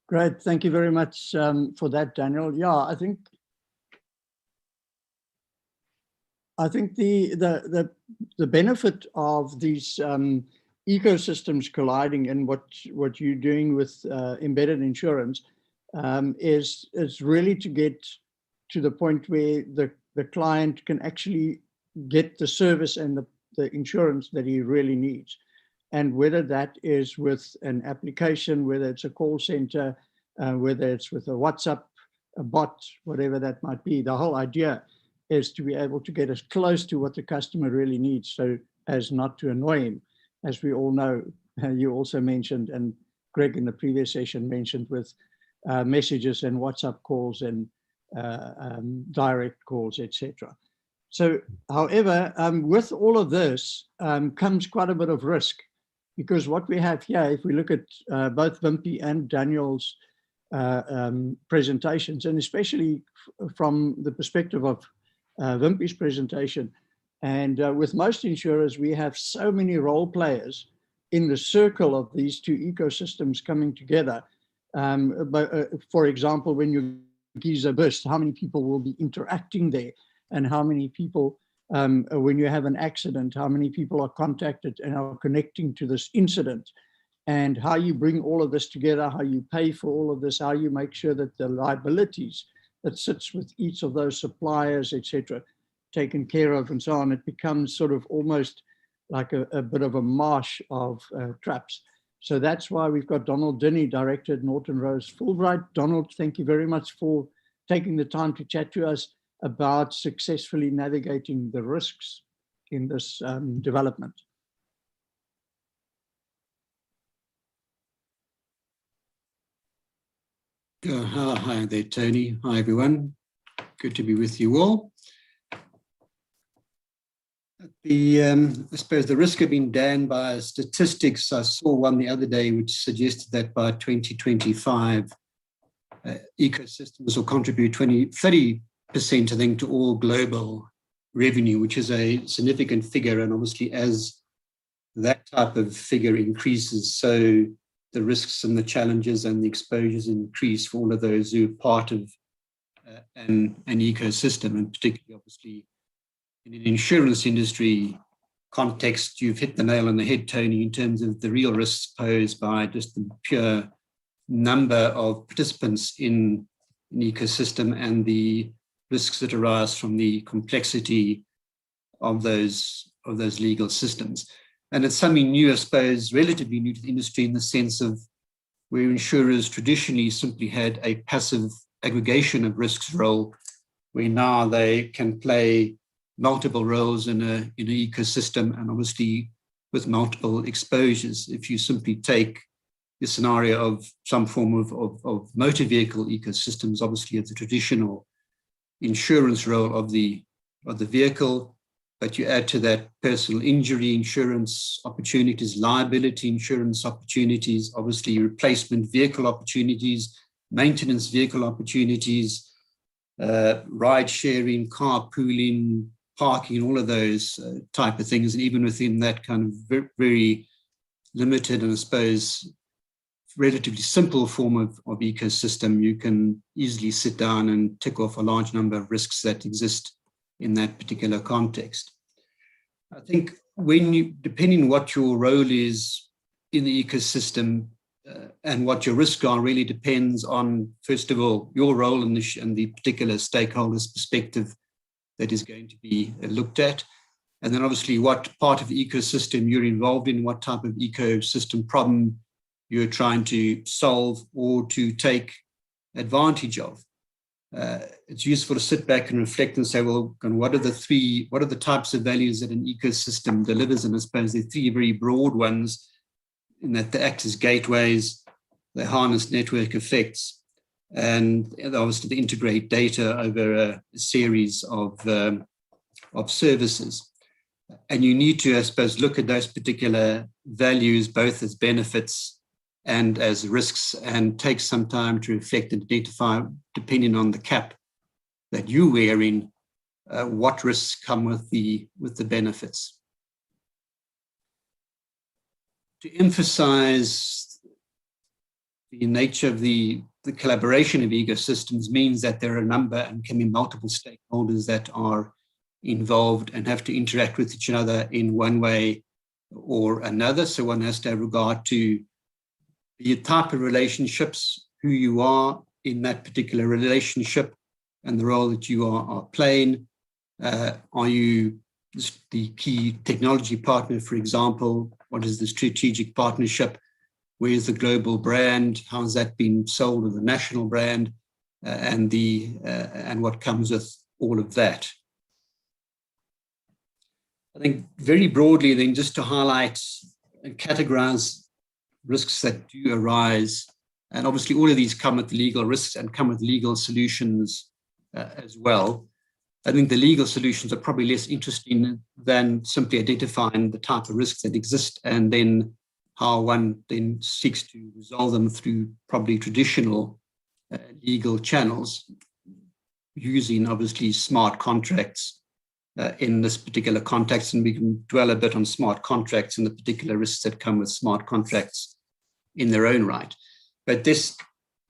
[SPEAKER 2] Great, thank you very much for that, Daniel. Yeah, I think the benefit of these ecosystems colliding and what you're doing with embedded insurance is really to get to the point where the client can actually get the service and the insurance that he really needs. And whether that is with an application, whether it's a call center, whether it's with a WhatsApp, a bot, whatever that might be, the whole idea is to be able to get as close to what the customer really needs, so as not to annoy him. As we all know, you also mentioned, and Greg in the previous session mentioned, with messages and WhatsApp calls and direct calls, etc. So, however, with all of this comes quite a bit of risk, because what we have here, if we look at both Wimpy and Daniel's presentations, and especially from the perspective of Wimpy's presentation, and with most insurers, we have so many role players in the circle of these two ecosystems coming together. For example, when you geyser burst, how many people will be interacting there, and how many people, when you have an accident, how many people are contacted and are connecting to this incident, and how you bring all of this together, how you pay for all of this, how you make sure that the liabilities that sits with each of those suppliers, etc., taken care of, and so on. It becomes sort of almost like a bit of a marsh of traps. So that's why we've got Donald Dinney, Director at Norton Rose Fulbright. Donald, thank you very much for taking the time to chat to us about successfully navigating the risks in this development.
[SPEAKER 9] Hi there, Tony. Hi, everyone. Good to be with you all. I suppose the risk of being damned by statistics, I saw one the other day which suggested that by 2025, ecosystems will contribute 30%, I think, to all global revenue, which is a significant figure. And obviously, as that type of figure increases, so the risks and the challenges and the exposures increase for all of those who are part of an ecosystem, and particularly, obviously, in an insurance industry context, you've hit the nail on the head, Tony, in terms of the real risks posed by just the pure number of participants in an ecosystem and the risks that arise from the complexity of those legal systems. And it's something new, I suppose, relatively new to the industry, in the sense of where insurers traditionally simply had a passive aggregation of risks role, where now they can play multiple roles in an ecosystem, and obviously with multiple exposures. If you simply take the scenario of some form of motor vehicle ecosystems, obviously it's a traditional insurance role of the vehicle, but you add to that personal injury insurance opportunities, liability insurance opportunities, obviously replacement vehicle opportunities, maintenance vehicle opportunities, ride sharing, carpooling, parking, all of those type of things. And even within that kind of very limited and, I suppose, relatively simple form of ecosystem, you can easily sit down and tick off a large number of risks that exist in that particular context. I think depending on what your role is in the ecosystem and what your risks are, really depends on, first of all, your role and the particular stakeholder's perspective that is going to be looked at. And then obviously what part of the ecosystem you're involved in, what type of ecosystem problem you're trying to solve or to take advantage of. It's useful to sit back and reflect and say, well, what are the types of values that an ecosystem delivers? And I suppose there are three very broad ones, in that they act as gateways, they harness network effects, and obviously they integrate data over a series of services. And you need to, I suppose, look at those particular values both as benefits and as risks, and take some time to reflect and identify, depending on the cap that you're wearing, what risks come with the benefits. To emphasize the nature of the collaboration of ecosystems means that there are a number and can be multiple stakeholders that are involved and have to interact with each other in one way or another. So one has to have regard to the type of relationships, who you are in that particular relationship, and the role that you are playing. Are you the key technology partner, for example? What is the strategic partnership? Where's the global brand? How has that been sold as a national brand? And what comes with all of that? I think very broadly then, just to highlight and categorize risks that do arise, and obviously all of these come with legal risks and come with legal solutions as well. I think the legal solutions are probably less interesting than simply identifying the type of risks that exist and then how one then seeks to resolve them through probably traditional legal channels, using obviously smart contracts in this particular context. And we can dwell a bit on smart contracts and the particular risks that come with smart contracts in their own right. But this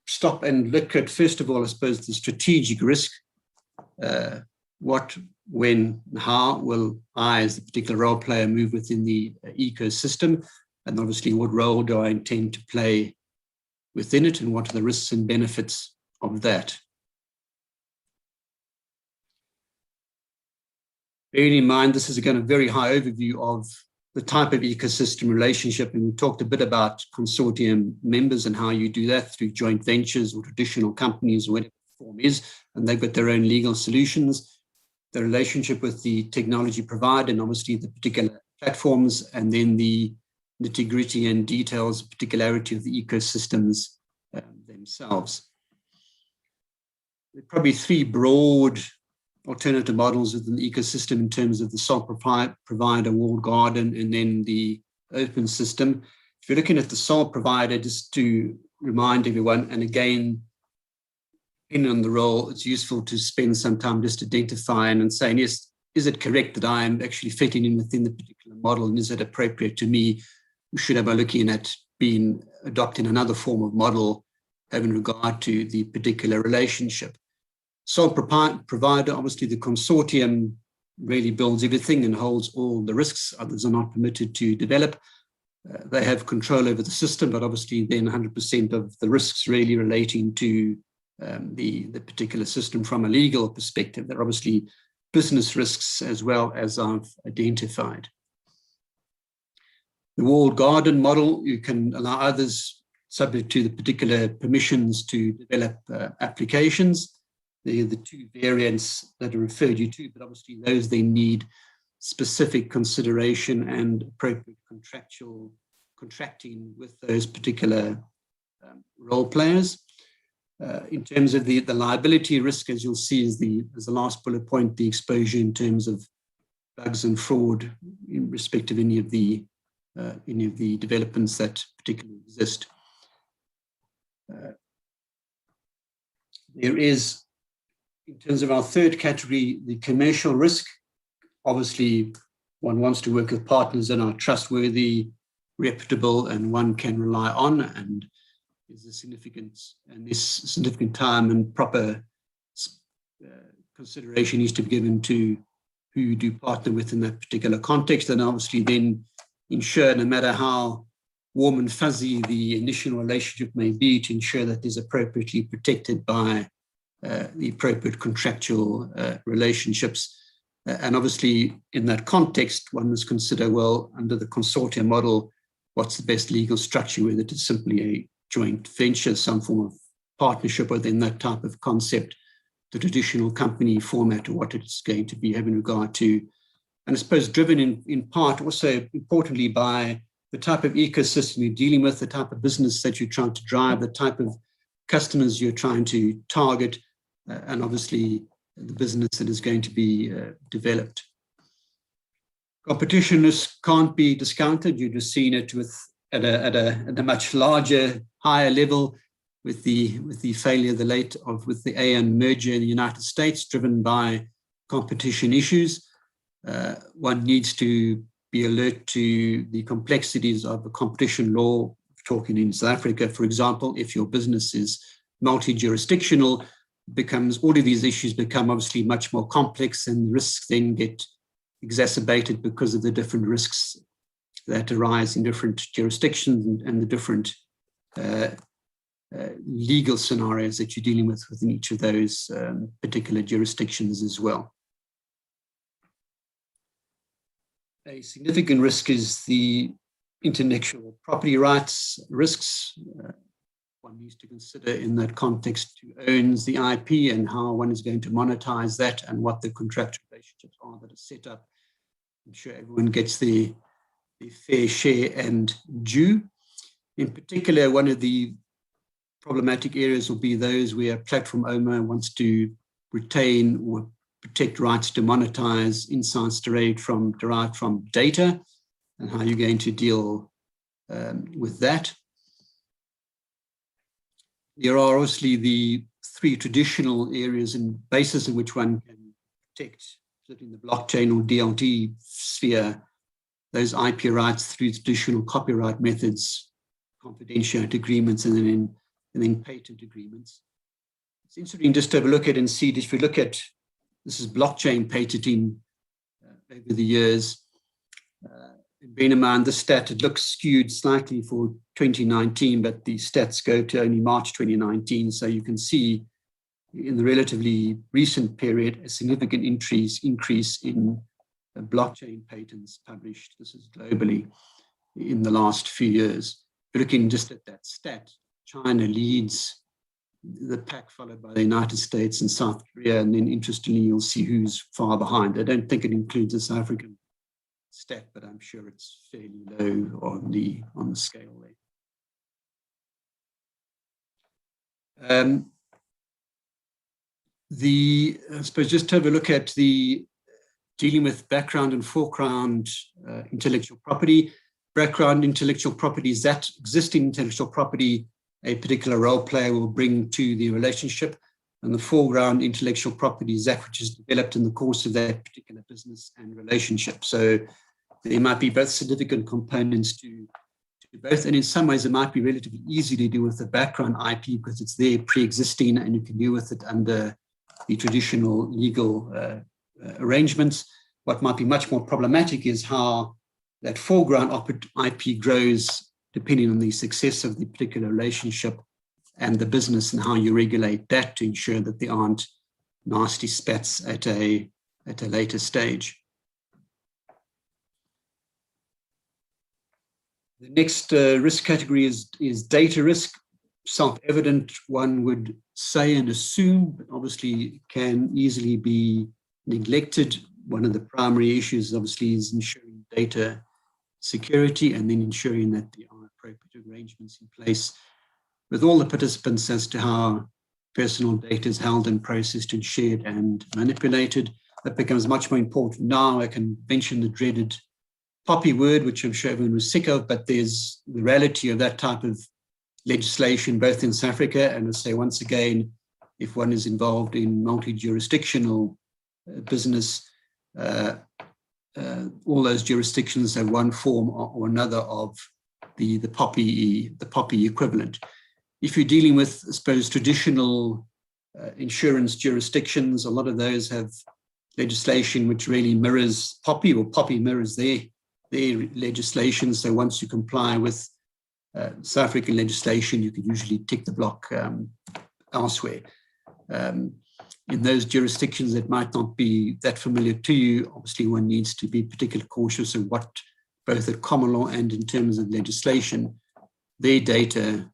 [SPEAKER 9] stop and look at, first of all, I suppose, the strategic risk. What, when, how will I, as a particular role player, move within the ecosystem? And obviously, what role do I intend to play within it, and what are the risks and benefits of that? Bearing in mind, this is again a very high overview of the type of ecosystem relationship, and we talked a bit about consortium members and how you do that through joint ventures or traditional companies or whatever the form is, and they've got their own legal solutions. The relationship with the technology provider and obviously the particular platforms, and then the nitty-gritty and details, particularity of the ecosystems themselves. There are probably three broad alternative models within the ecosystem in terms of the sole provider, walled garden, and then the open system. If you're looking at the sole provider, just to remind everyone, and again, depending on the role, it's useful to spend some time just identifying and saying, yes, is it correct that I am actually fitting in within the particular model, and is it appropriate to me? Should I be looking at adopting another form of model having regard to the particular relationship? Sole provider, obviously the consortium really builds everything and holds all the risks. Others are not permitted to develop. They have control over the system, but obviously then 100% of the risks really relating to the particular system from a legal perspective. There are obviously business risks as well, as I've identified. The walled garden model, you can allow others, subject to the particular permissions, to develop applications. They're the two variants that are referred you to, but obviously those they need specific consideration and appropriate contracting with those particular role players. In terms of the liability risk, as you'll see, is the last bullet point, the exposure in terms of bugs and fraud in respect of any of the developments that particularly exist. There is, in terms of our third category, the commercial risk. Obviously, one wants to work with partners that are trustworthy, reputable, and one can rely on, and there's a significant time and proper consideration needs to be given to who you do partner with in that particular context, and obviously then ensure, no matter how warm and fuzzy the initial relationship may be, to ensure that is appropriately protected by the appropriate contractual relationships. And obviously, in that context, one must consider, well, under the consortium model, what's the best legal structure, whether it is simply a joint venture, some form of partnership within that type of concept, the traditional company format, or what it's going to be having regard to. And I suppose driven in part also importantly by the type of ecosystem you're dealing with, the type of business that you're trying to drive, the type of customers you're trying to target, and obviously the business that is going to be developed. Competition risk can't be discounted. You're just seeing it at a much larger, higher level with the failure with the AN merger in the United States, driven by competition issues. One needs to be alert to the complexities of the competition law. Talking in South Africa, for example, if your business is multi-jurisdictional, all of these issues become obviously much more complex, and risks then get exacerbated because of the different risks that arise in different jurisdictions and the different legal scenarios that you're dealing with within each of those particular jurisdictions as well. A significant risk is the intellectual property rights risks. One needs to consider in that context who owns the IP and how one is going to monetize that, and what the contractual relationships are that are set up. I'm sure everyone gets the fair share and due. In particular, one of the problematic areas will be those where a platform owner wants to retain or protect rights to monetize insights derived from data, and how you're going to deal with that. There are obviously the three traditional areas and bases in which one can protect, in the blockchain or DLT sphere, those IP rights through traditional copyright methods, confidentiality agreements, and then patent agreements. It's interesting just to have a look at and see, if you look at, this is blockchain patenting over the years. Bearing in mind this stat, it looks skewed slightly for 2019, but the stats go to only March 2019. So you can see in the relatively recent period, a significant increase in blockchain patents published. This is globally in the last few years. Looking just at that stat, China leads the pack, followed by the United States and South Korea. And then interestingly, you'll see who's far behind. I don't think it includes the South African stat, but I'm sure it's fairly low on the scale there. I suppose just to have a look at the dealing with background and foreground intellectual property. Background intellectual property is that existing intellectual property a particular role player will bring to the relationship, and the foreground intellectual property is that which is developed in the course of that particular business and relationship. So there might be both significant components to both, and in some ways it might be relatively easy to deal with the background IP because it's there pre-existing and you can deal with it under the traditional legal arrangements. What might be much more problematic is how that foreground IP grows depending on the success of the particular relationship and the business, and how you regulate that to ensure that there aren't nasty spats at a later stage. The next risk category is data risk. Self-evident, one would say and assume, but obviously can easily be neglected. One of the primary issues obviously is ensuring data security, and then ensuring that there are appropriate arrangements in place with all the participants as to how personal data is held and processed and shared and manipulated. That becomes much more important now. I can mention the dreaded poppy word, which I'm sure everyone was sick of, but there's the reality of that type of legislation both in South Africa, and I'll say once again, if one is involved in multi-jurisdictional business, all those jurisdictions have one form or another of the poppy equivalent. If you're dealing with, I suppose, traditional insurance jurisdictions, a lot of those have legislation which really mirrors poppy, or poppy mirrors their legislation. So once you comply with South African legislation, you can usually tick the block elsewhere. In those jurisdictions that might not be that familiar to you, obviously one needs to be particularly cautious of what, both at common law and in terms of legislation, their data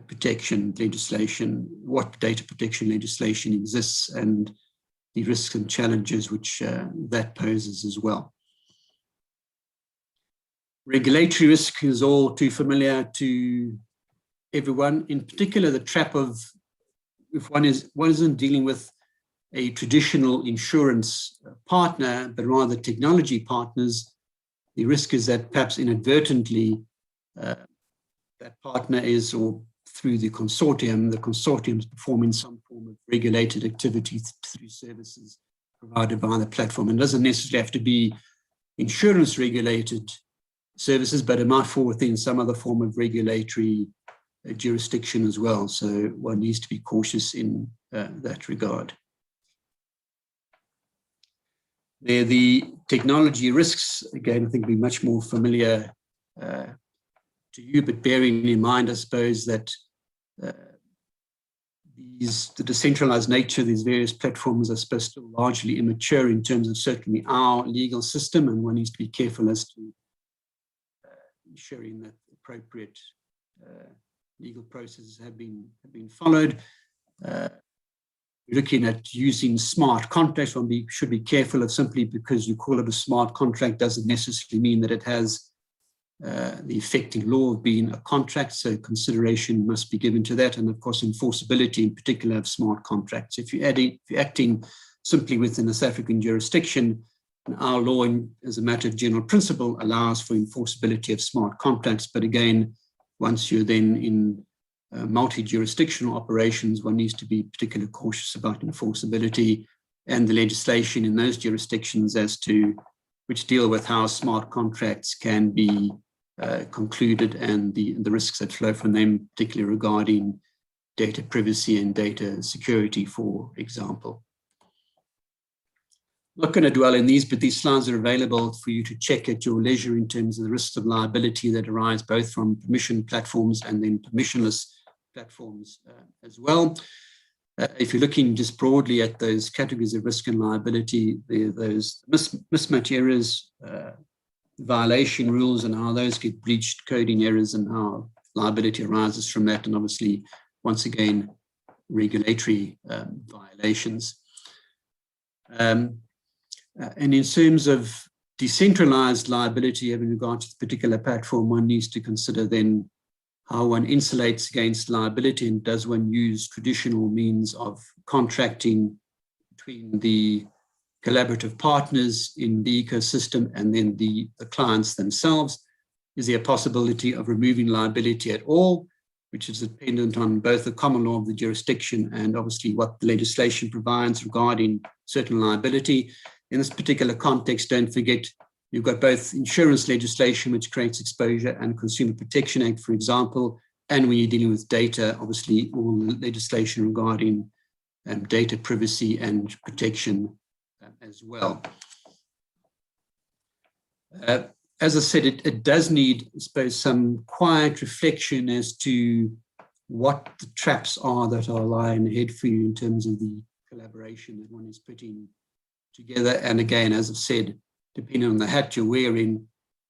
[SPEAKER 9] protection legislation, what data protection legislation exists, and the risks and challenges which that poses as well. Regulatory risk is all too familiar to everyone. In particular, the trap of, if one isn't dealing with a traditional insurance partner, but rather technology partners, the risk is that perhaps inadvertently that partner is, or through the consortium is performing some form of regulated activity through services provided by the platform. And it doesn't necessarily have to be insurance regulated services, but it might fall within some other form of regulatory jurisdiction as well. So one needs to be cautious in that regard. There, the technology risks, again, I think will be much more familiar to you, but bearing in mind, I suppose, that the decentralized nature of these various platforms are supposed to be largely immature in terms of certainly our legal system, and one needs to be careful as to ensuring that appropriate legal processes have been followed. Looking at using smart contracts, one should be careful of, simply because you call it a smart contract doesn't necessarily mean that it has the affecting law being a contract, so consideration must be given to that, and of course enforceability in particular of smart contracts. If you're acting simply within a South African jurisdiction, our law, as a matter of general principle, allows for enforceability of smart contracts. But again, once you're then in multi-jurisdictional operations, one needs to be particularly cautious about enforceability and the legislation in those jurisdictions as to which deal with how smart contracts can be concluded and the risks that flow from them, particularly regarding data privacy and data security, for example. I'm not going to dwell in these, but these slides are available for you to check at your leisure in terms of the risks of liability that arise both from permission platforms and then permissionless platforms as well. If you're looking just broadly at those categories of risk and liability, those mismatch errors, violation rules and how those get breached, coding errors and how liability arises from that, and obviously, once again, regulatory violations. And in terms of decentralized liability in regard to the particular platform, one needs to consider then how one insulates against liability, and does one use traditional means of contracting between the collaborative partners in the ecosystem and then the clients themselves? Is there a possibility of removing liability at all, which is dependent on both the common law of the jurisdiction and obviously what the legislation provides regarding certain liability? In this particular context, don't forget, you've got both insurance legislation, which creates exposure, and Consumer Protection Act, for example. And when you're dealing with data, obviously all legislation regarding data privacy and protection as well. As I said, it does need, I suppose, some quiet reflection as to what the traps are that are lying ahead for you in terms of the collaboration that one is putting together. And again, as I've said, depending on the hat you're wearing,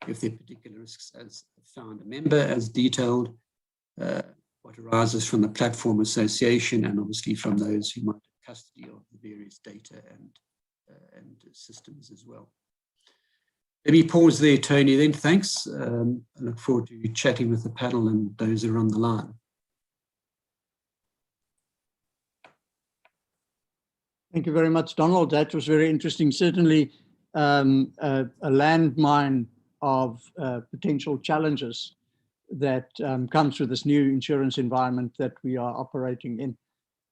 [SPEAKER 9] if there are particular risks as found a member, as detailed, what arises from the platform association, and obviously from those who might have custody of the various data and systems as well. Let me pause there, Tony, then. Thanks. I look forward to chatting with the panel and those who are on the line.
[SPEAKER 2] Thank you very much, Donald. That was very interesting. Certainly a landmine of potential challenges that comes with this new insurance environment that we are operating in.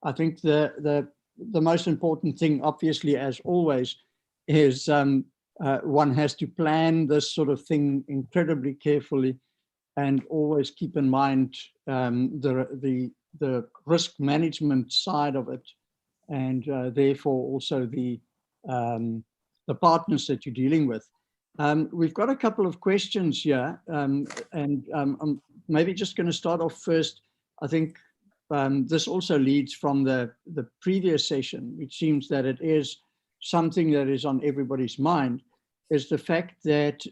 [SPEAKER 2] I think the most important thing, obviously, as always, is one has to plan this sort of thing incredibly carefully and always keep in mind the risk management side of it, and therefore also the partners that you're dealing with. We've got a couple of questions here, and I'm maybe just going to start off first. I think this also leads from the previous session, which seems that it is something that is on everybody's mind, is the fact that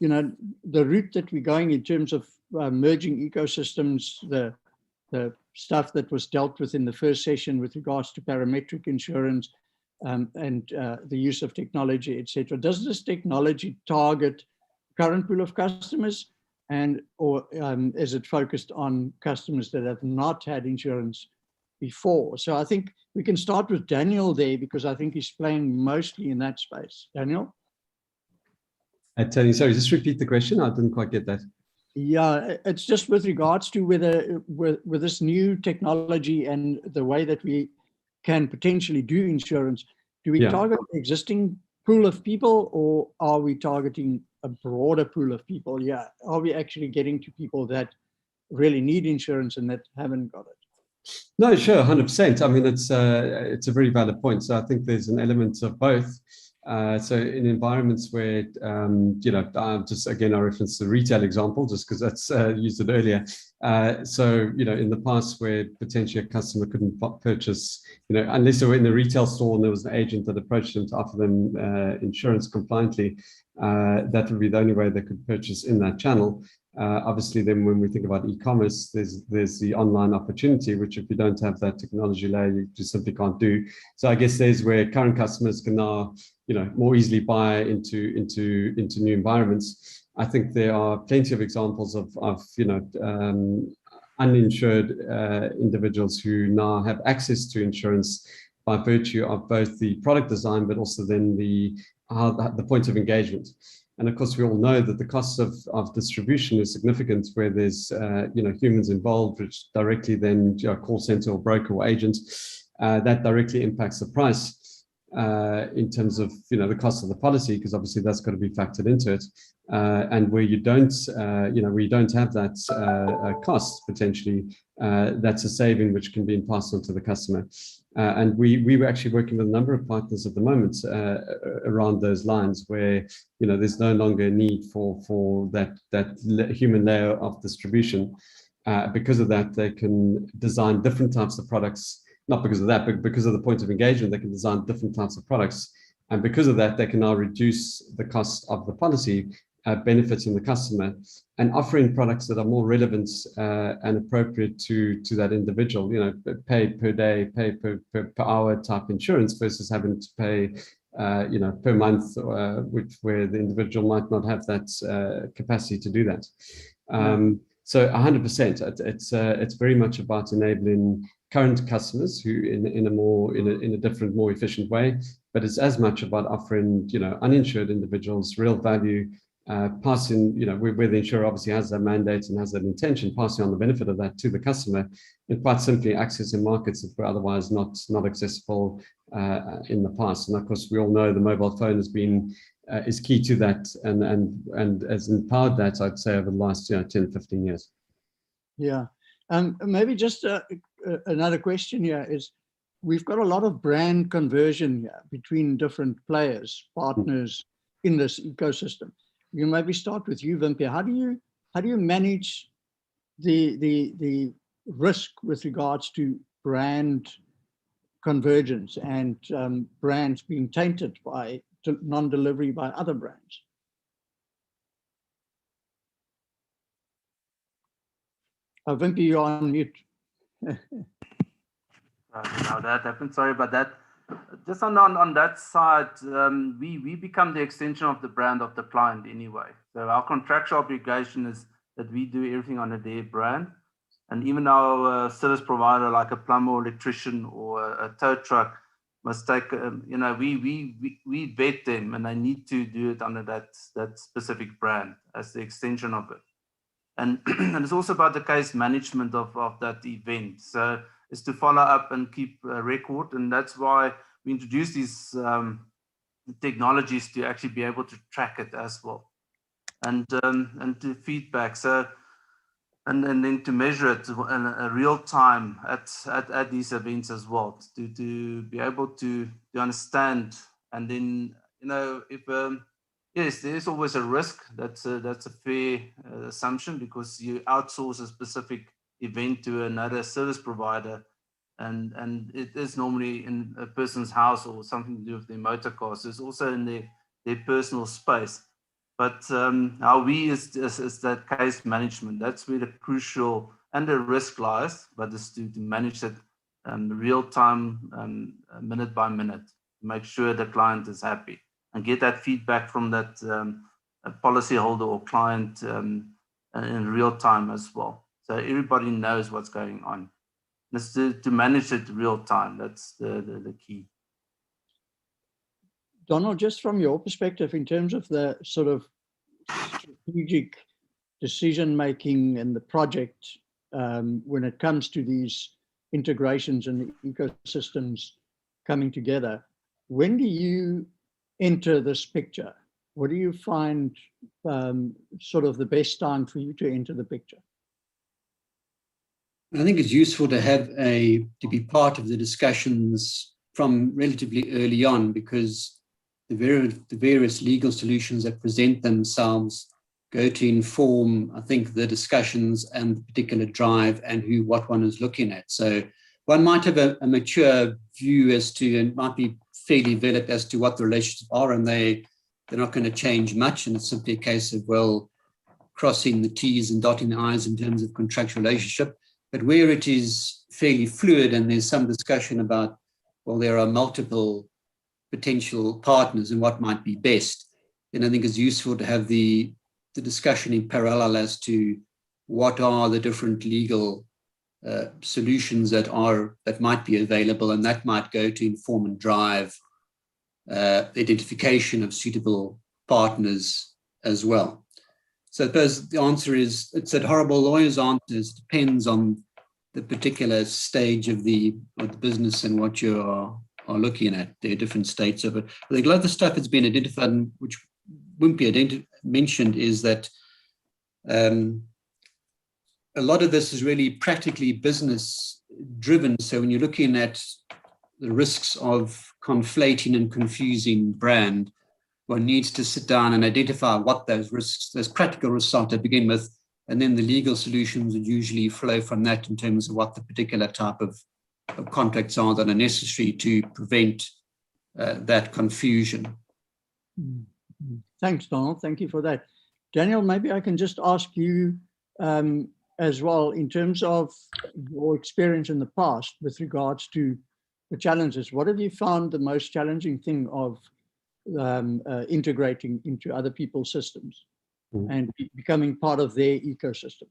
[SPEAKER 2] you know, the route that we're going in terms of merging ecosystems, the stuff that was dealt with in the first session with regards to parametric insurance and the use of technology, etc. Does this technology target current pool of customers, or is it focused on customers that have not had insurance before? So I think we can start with Daniel there, because I think he's playing mostly in that space. Daniel?
[SPEAKER 8] Tony, sorry, just repeat the question. I didn't quite get that.
[SPEAKER 2] Yeah, it's just with regards to whether with this new technology and the way that we can potentially do insurance, do we target the existing pool of people, or are we targeting a broader pool of people? Yeah, are we actually getting to people that really need insurance and that haven't got it?
[SPEAKER 8] No, sure, 100%. I mean, it's a very valid point. So I think there's an element of both. So in environments where, you know, just again, I reference the retail example just because that's used it earlier. So, you know, in the past where potentially a customer couldn't purchase, you know, unless they were in the retail store and there was an agent that approached them to offer them insurance compliantly, that would be the only way they could purchase in that channel. Obviously, then when we think about e-commerce, there's the online opportunity, which if you don't have that technology layer, you just simply can't do. So I guess there's where current customers can now, you know, more easily buy into new environments. I think there are plenty of examples of uninsured individuals who now have access to insurance by virtue of both the product design, but also then the point of engagement. And of course, we all know that the cost of distribution is significant where there's humans involved, which directly then call center or broker or agent, that directly impacts the price in terms of the cost of the policy, because obviously that's got to be factored into it. And where you don't have that cost potentially, that's a saving which can be passed on to the customer. And we were actually working with a number of partners at the moment around those lines where there's no longer a need for that human layer of distribution. Because of that, they can design different types of products. Not because of that, but because of the point of engagement, they can design different types of products. And because of that, they can now reduce the cost of the policy, benefiting the customer, and offering products that are more relevant and appropriate to that individual. Pay per day, pay per hour type insurance versus having to pay per month, where the individual might not have that capacity to do that. So 100%, it's very much about enabling current customers who in a different, more efficient way, but it's as much about offering uninsured individuals real value, passing where the insurer obviously has that mandate and has that intention, passing on the benefit of that to the customer, and quite simply accessing markets that were otherwise not accessible in the past. And of course, we all know the mobile phone has been is key to that, and has empowered that, I'd say, over the last 10, 15 years.
[SPEAKER 2] Yeah. Maybe just another question here is, we've got a lot of brand conversion here between different players, partners in this ecosystem. You maybe start with you, Wimpie. How do you manage the risk with regards to brand convergence and brands being tainted by non-delivery by other brands? Wimpie, you're on mute.
[SPEAKER 7] Now that happened, sorry about that. Just on that side, we become the extension of the brand of the client anyway. So our contractual obligation is that we do everything under their brand. And even our service provider, like a plumber or electrician or a tow truck, must take, we vet them, and they need to do it under that specific brand as the extension of it. And it's also about the case management of that event. So it's to follow up and keep a record. And that's why we introduced these technologies to actually be able to track it as well. And to feedback. So, and then to measure it in a real time at these events as well, to be able to understand. And then, if yes, there is always a risk. That's a fair assumption, because you outsource a specific event to another service provider, and it is normally in a person's house or something to do with their motor car. So it's also in their personal space. But how we is that case management. That's where the crucial and the risk lies, but it's to manage it real time, minute by minute, to make sure the client is happy and get that feedback from that policyholder or client in real time as well. So everybody knows what's going on. It's to manage it real time. That's the key.
[SPEAKER 2] Donald, just from your perspective, in terms of the sort of strategic decision-making and the project, when it comes to these integrations and the ecosystems coming together, when do you enter this picture? What do you find sort of the best time for you to enter the picture?
[SPEAKER 9] I think it's useful to be part of the discussions from relatively early on, because the various legal solutions that present themselves go to inform, I think, the discussions and the particular drive and what one is looking at. So one might have a mature view as to, and might be fairly developed as to what the relationships are, and they're not going to change much, and it's simply a case of, well, crossing the T's and dotting the I's in terms of contractual relationship. But where it is fairly fluid and there's some discussion about, well, there are multiple potential partners and what might be best, then I think it's useful to have the the discussion in parallel as to what are the different legal solutions that might be available, and that might go to inform and drive the identification of suitable partners as well. So I suppose the answer is, it's a horrible lawyer's answer, it depends on the particular stage of the business and what you are looking at. There are different states of it. I think a lot of the stuff that's been identified, which wouldn't be mentioned, is that a lot of this is really practically business driven. So when you're looking at the risks of conflating and confusing brand, one needs to sit down and identify what those risks, those practical risks are to begin with, and then the legal solutions would usually flow from that in terms of what the particular type of contracts are that are necessary to prevent that confusion.
[SPEAKER 2] Thanks, Donald. Thank you for that. Daniel, maybe I can just ask you as well, in terms of your experience in the past with regards to the challenges. What have you found the most challenging thing of integrating into other people's systems and becoming part of their ecosystem?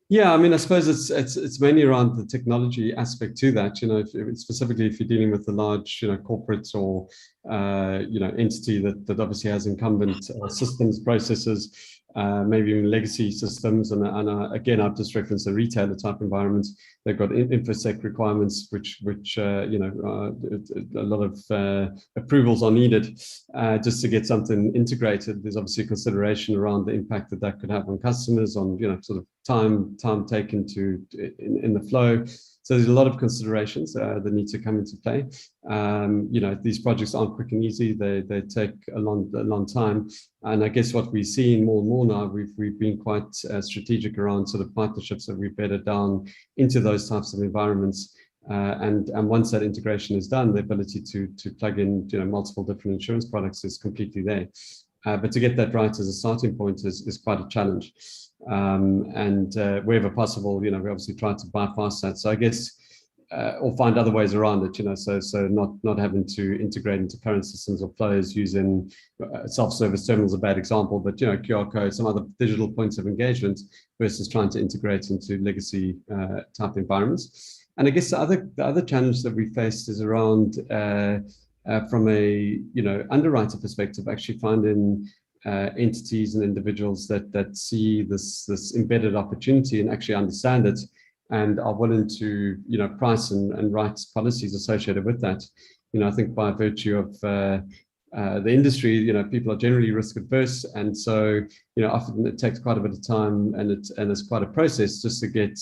[SPEAKER 8] Yeah, I mean, I suppose it's mainly around the technology aspect to that. You know, specifically if you're dealing with a large, corporate or entity that obviously has incumbent systems, processes, maybe even legacy systems, and again, I've just referenced the retailer type environments. They've got InsureTech requirements, which a lot of approvals are needed just to get something integrated. There's obviously a consideration around the impact that could have on customers, on sort of time taken in the flow. So there's a lot of considerations that need to come into play. These projects aren't quick and easy. They take a long time. And I guess what we're seeing more and more now, we've been quite strategic around sort of partnerships that we've bedded down into those types of environments. And once that integration is done, the ability to plug in multiple different insurance products is completely there. But to get that right as a starting point is quite a challenge. And wherever possible, we obviously try to bypass that. So I guess, or find other ways around it, so not having to integrate into current systems or flows using self-service terminals, a bad example, but QR code, some other digital points of engagement versus trying to integrate into legacy type environments. And I guess the other challenge that we faced is around from a underwriter perspective, actually finding entities and individuals that see this embedded opportunity and actually understand it and are willing to price and write policies associated with that. I think by virtue of the industry, people are generally risk adverse, and so often it takes quite a bit of time and it's quite a process just to get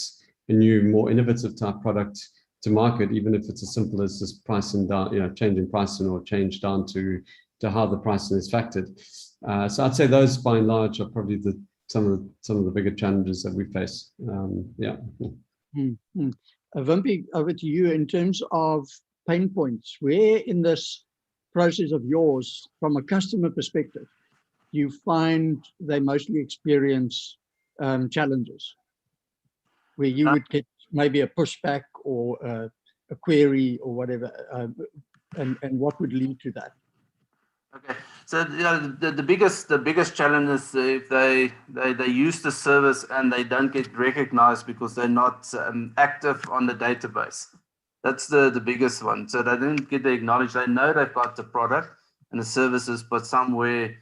[SPEAKER 8] a new, more innovative type product to market, even if it's as simple as just pricing down, changing pricing or change down to how the pricing is factored. So I'd say those by and large are probably some of the bigger challenges that we face.
[SPEAKER 2] Wimpy, over to you in terms of pain points. Where in this process of yours, from a customer perspective, you find they mostly experience challenges where you would get maybe a pushback or a query or whatever, and what would lead to that?
[SPEAKER 7] Okay, so the biggest challenge is if they use the service and they don't get recognized because they're not active on the database. That's the biggest one. So they didn't get acknowledged. They know they've got the product and the services, but somewhere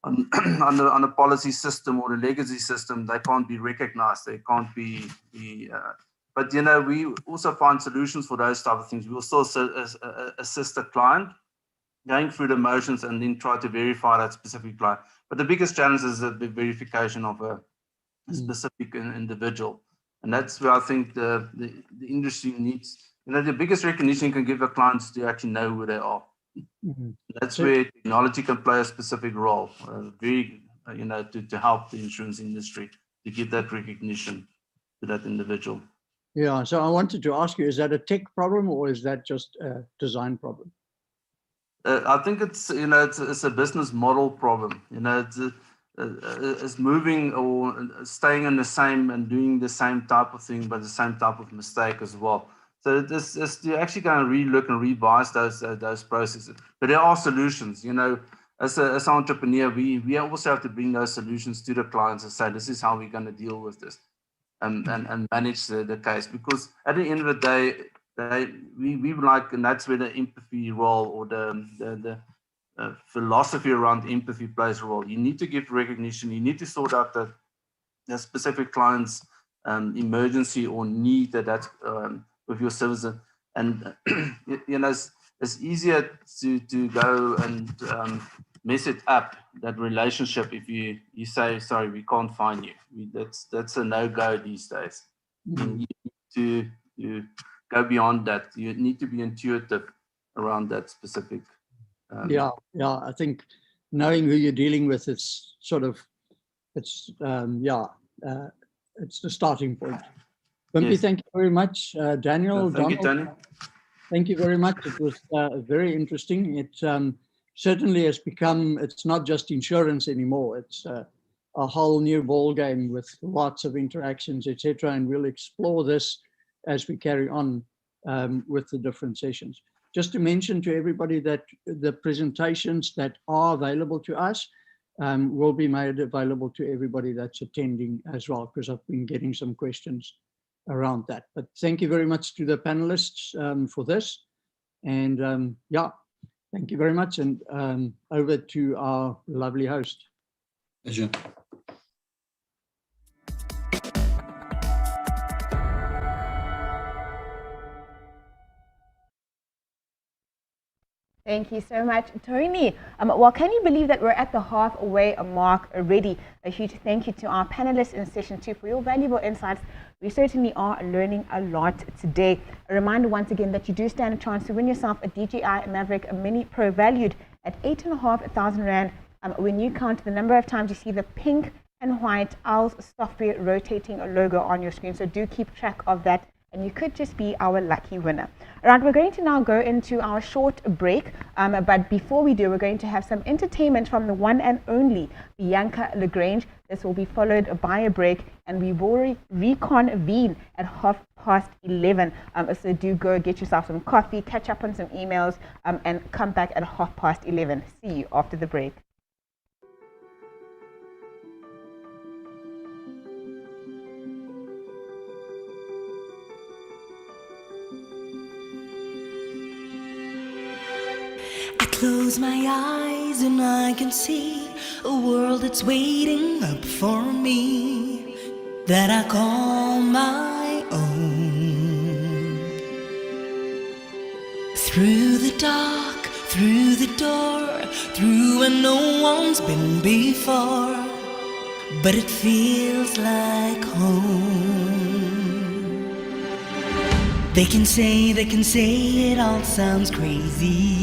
[SPEAKER 7] on the policy system or the legacy system, they can't be recognized. They can't be. But we also find solutions for those type of things. We will still assist the client going through the motions and then try to verify that specific client. But the biggest challenge is the verification of a specific individual. And that's where I think the industry needs, the biggest recognition you can give a client is to actually know who they are. That's where technology can play a specific role, to help the insurance industry to give that recognition to that individual.
[SPEAKER 2] Yeah, so I wanted to ask you, is that a tech problem or is that just a design problem?
[SPEAKER 7] I think it's it's a business model problem. It's moving or staying in the same and doing the same type of thing, but the same type of mistake as well. So this is you're actually going to relook and revise those processes. But there are solutions. as an entrepreneur, we also have to bring those solutions to the clients and say, this is how we're going to deal with this and manage the case. Because at the end of the day, we like, and that's where the empathy role or the philosophy around empathy plays a role. You need to give recognition. You need to sort out the specific client's emergency or need that's with your service. And it's easier to go and mess it up, that relationship, if you say, sorry, we can't find you. That's a no-go these days. You need to go beyond that. You need to be intuitive around that specific.
[SPEAKER 2] I think knowing who you're dealing with is sort of, it's the starting point. Wimpy,
[SPEAKER 7] Yes.
[SPEAKER 2] thank you very much. Daniel,
[SPEAKER 7] Thank you, Tony.
[SPEAKER 2] Thank you very much. It was very interesting. It certainly has become, it's not just insurance anymore. It's a whole new ball game with lots of interactions, etc. And we'll explore this as we carry on with the different sessions. Just to mention to everybody that the presentations that are available to us will be made available to everybody that's attending as well, because I've been getting some questions around that. But thank you very much to the panelists for this. And thank you very much. And over to our lovely host.
[SPEAKER 9] Pleasure.
[SPEAKER 1] Thank you so much, Tony. Well, can you believe that we're at the halfway mark already? A huge thank you to our panelists in session 2 for your valuable insights. We certainly are learning a lot today. A reminder once again that you do stand a chance to win yourself a DJI Maverick Mini Pro valued at 8,500 Rand. When you count the number of times you see the pink and white Owls software rotating logo on your screen. So do keep track of that, and you could just be our lucky winner. All right, we're going to now go into our short break, but before we do, we're going to have some entertainment from the one and only Bianca Lagrange. This will be followed by a break, and we will reconvene at 11:30. So do go get yourself some coffee, catch up on some emails, and come back at 11:30. See you after the break.
[SPEAKER 10] Close my eyes and I can see a world that's waiting up for me, that I call my own. Through the dark, through the door, through where no one's been before, but it feels like home. They can say it all sounds crazy.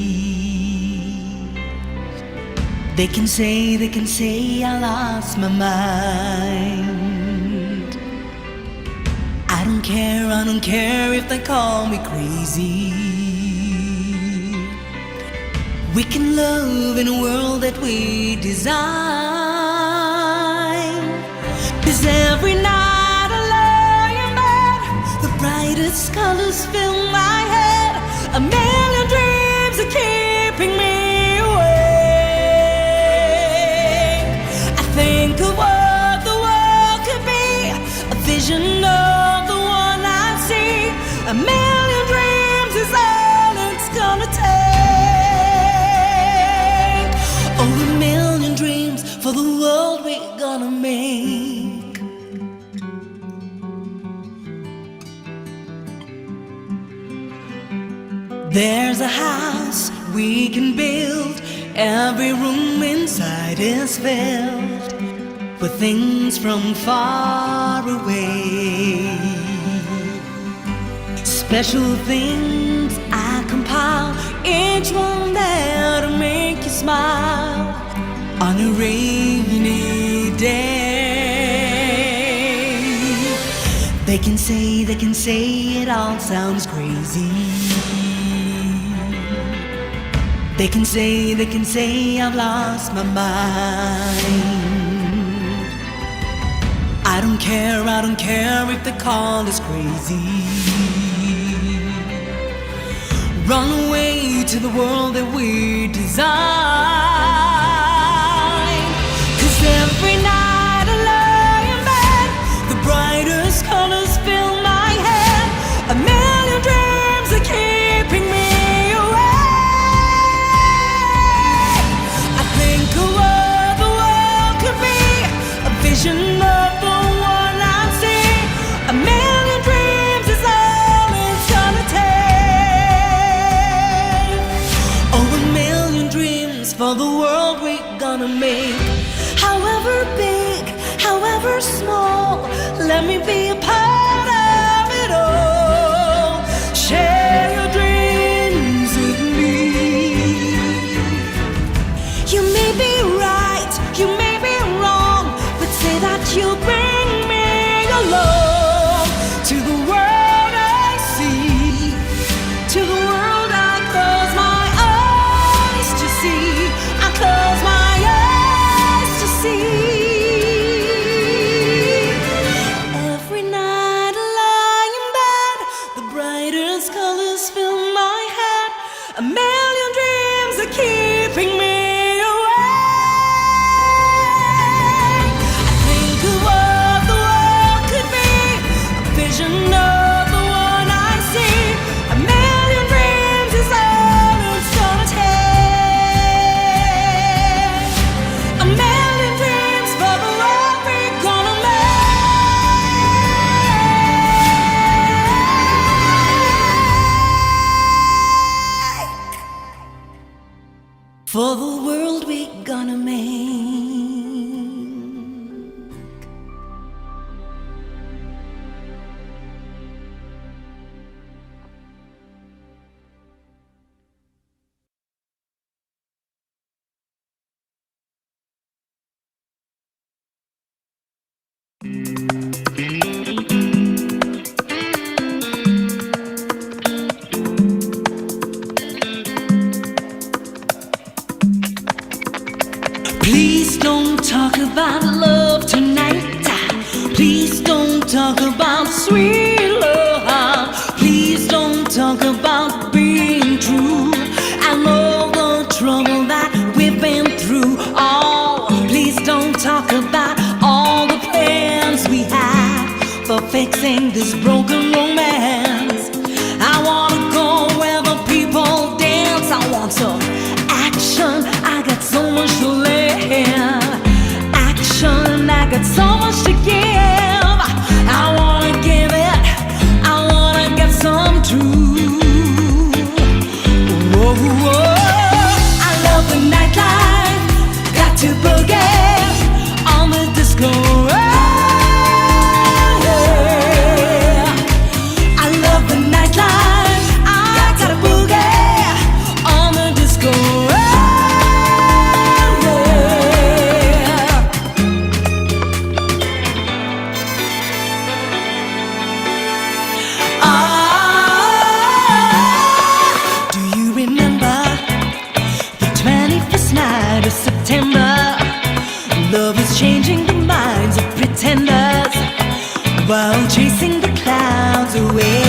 [SPEAKER 10] They can say I lost my mind. I don't care if they call me crazy. We can love in a world that we design. 'Cause every night I lie in bed, the brightest colors fill my head. A million dreams are keeping me awake. Think of what the world could be, a vision of the one I see. A million dreams is all it's gonna take. Oh, a million dreams for the world we're gonna make. There's a house we can build. Every room inside is filled with things from far away. Special things I compile, each one there to make you smile on a rainy day. They can say it all sounds crazy. They can say I've lost my mind. I don't care if the call is crazy. Run away to the world that we design. or small, let me be a part of it all. Share your dreams with me. You may be right, you may be wrong, but say that you'll bring me along to the world I see, to the world I close my eyes to see. I close my eyes to see. Every night I lie in bed, the brightest colors fill my head. A million dreams are keeping me awake. I think of what the world could be, a vision of the one I see. A million dreams is all it's gonna take. A million dreams for the world we're gonna make. For the world we're gonna make. Please don't talk about love tonight. Please don't talk about sweet love. Please don't talk about being true and all the trouble that we've been through. Oh, please don't talk about all the plans we have for fixing this broken romance. I wanna go where the people dance. I want some action. I got so much to live. Action, I got so much to give. I wanna give it, I wanna get some too. Whoa, whoa. I love the nightlife, got to boogie on the disco. Yeah. I love the nightlife, I got a boogie on the disco. September, love is changing the minds of pretenders while chasing the clouds away.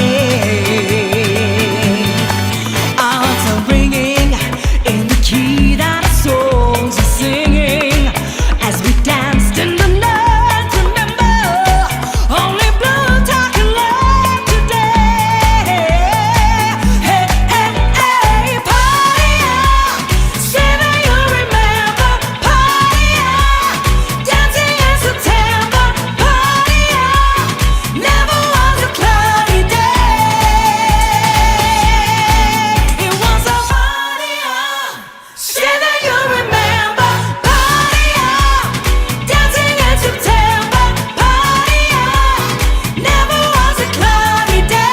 [SPEAKER 10] Our hearts are ringing in the key that our souls are singing as we danced in the night. Remember, only blue talking love today. Hey, hey, hey, party on, say that you remember. Party on, dancing in September. Party on, never was a cloudy day. It was a party on, say that you remember. Party on, dancing in September. Party on, never was a cloudy day.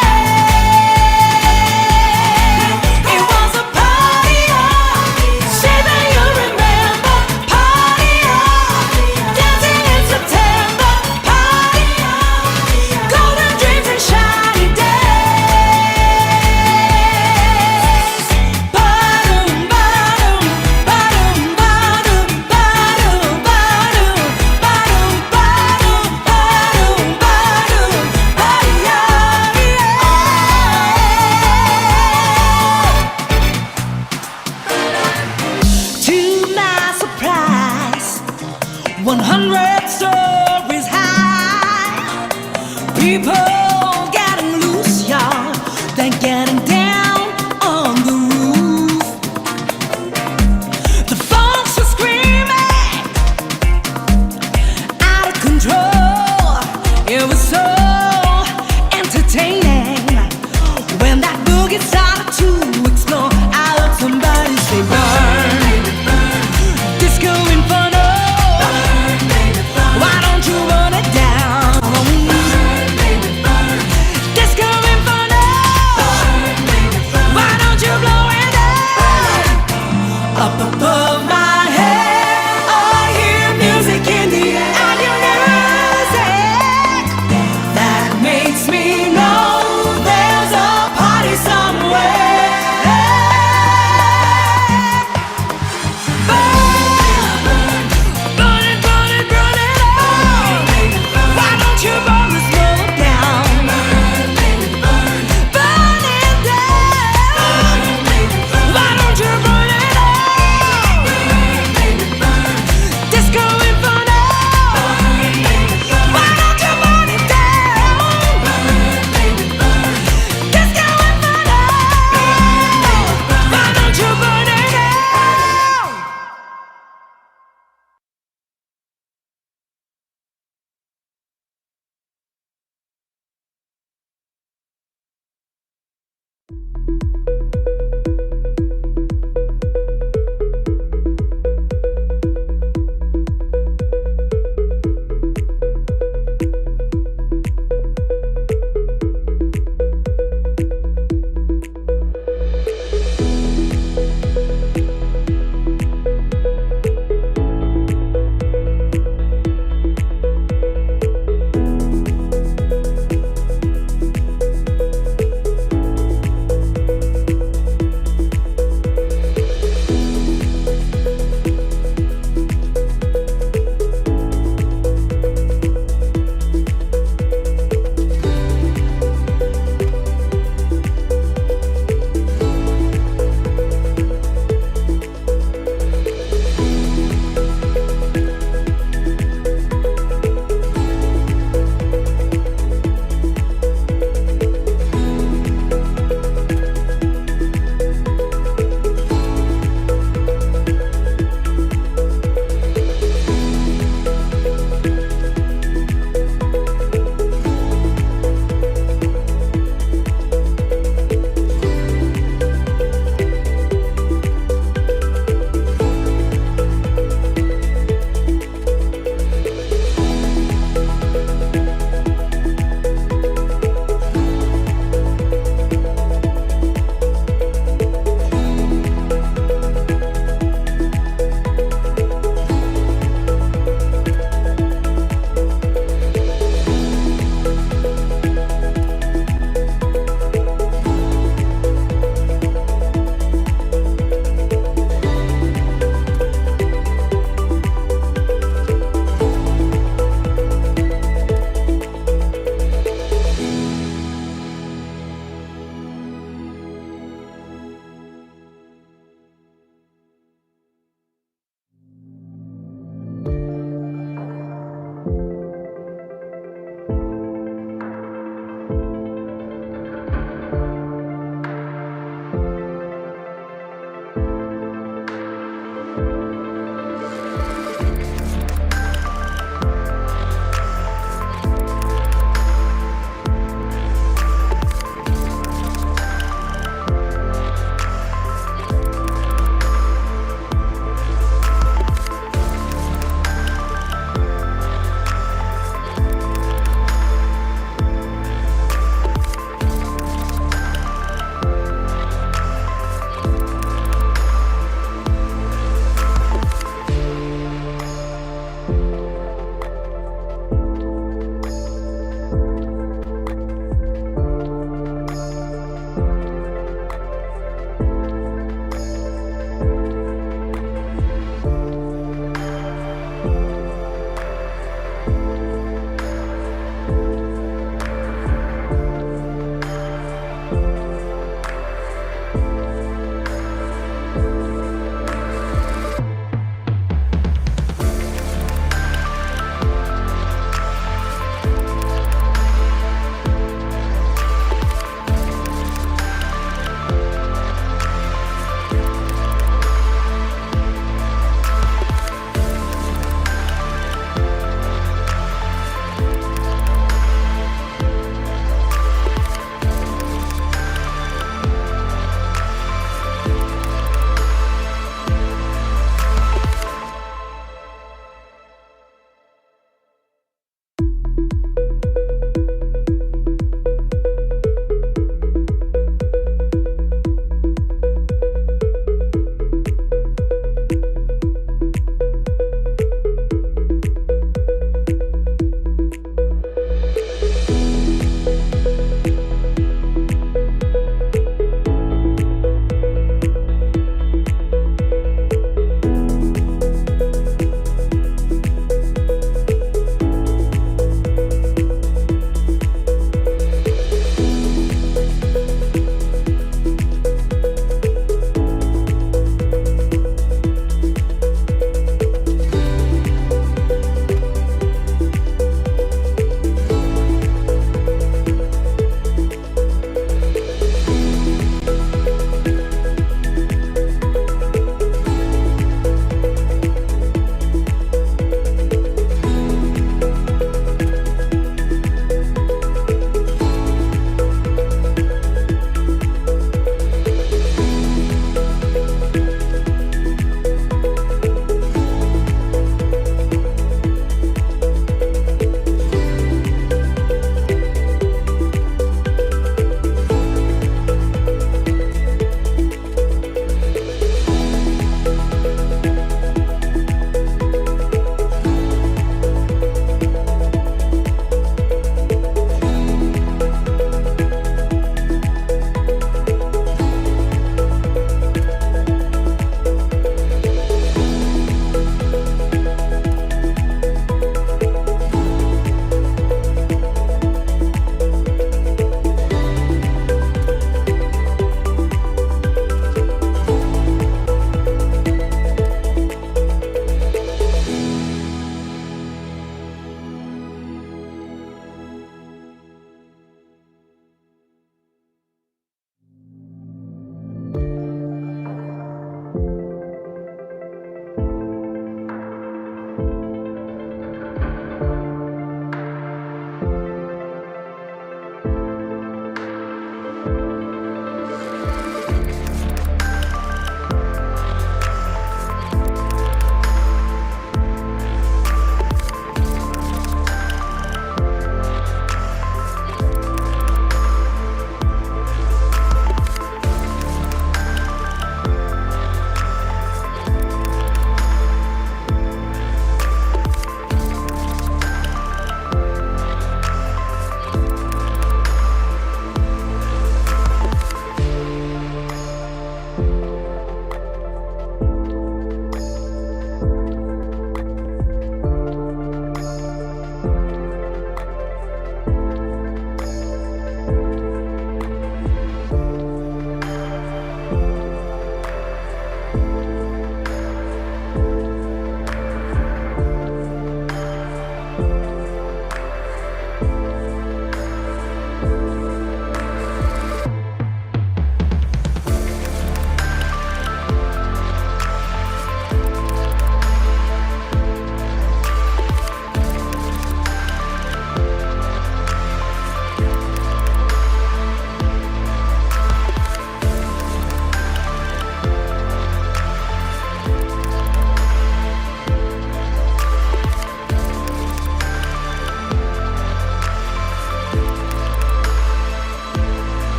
[SPEAKER 10] It was a party on, say that you remember. Party on, dancing in September. Party on, golden dreams and shiny days. Ba-dum, ba-dum, ba-dum, ba-dum, ba-dum, ba-dum, ba-dum, ba-dum, ba-dum, ba-dum, to my surprise, 100 stories high, people getting loose, y'all. They're getting down on the roof. The folks are screaming out of control. It was so entertaining when that boogie started to explode. I heard somebody say burn, disco inferno. Why don't you run it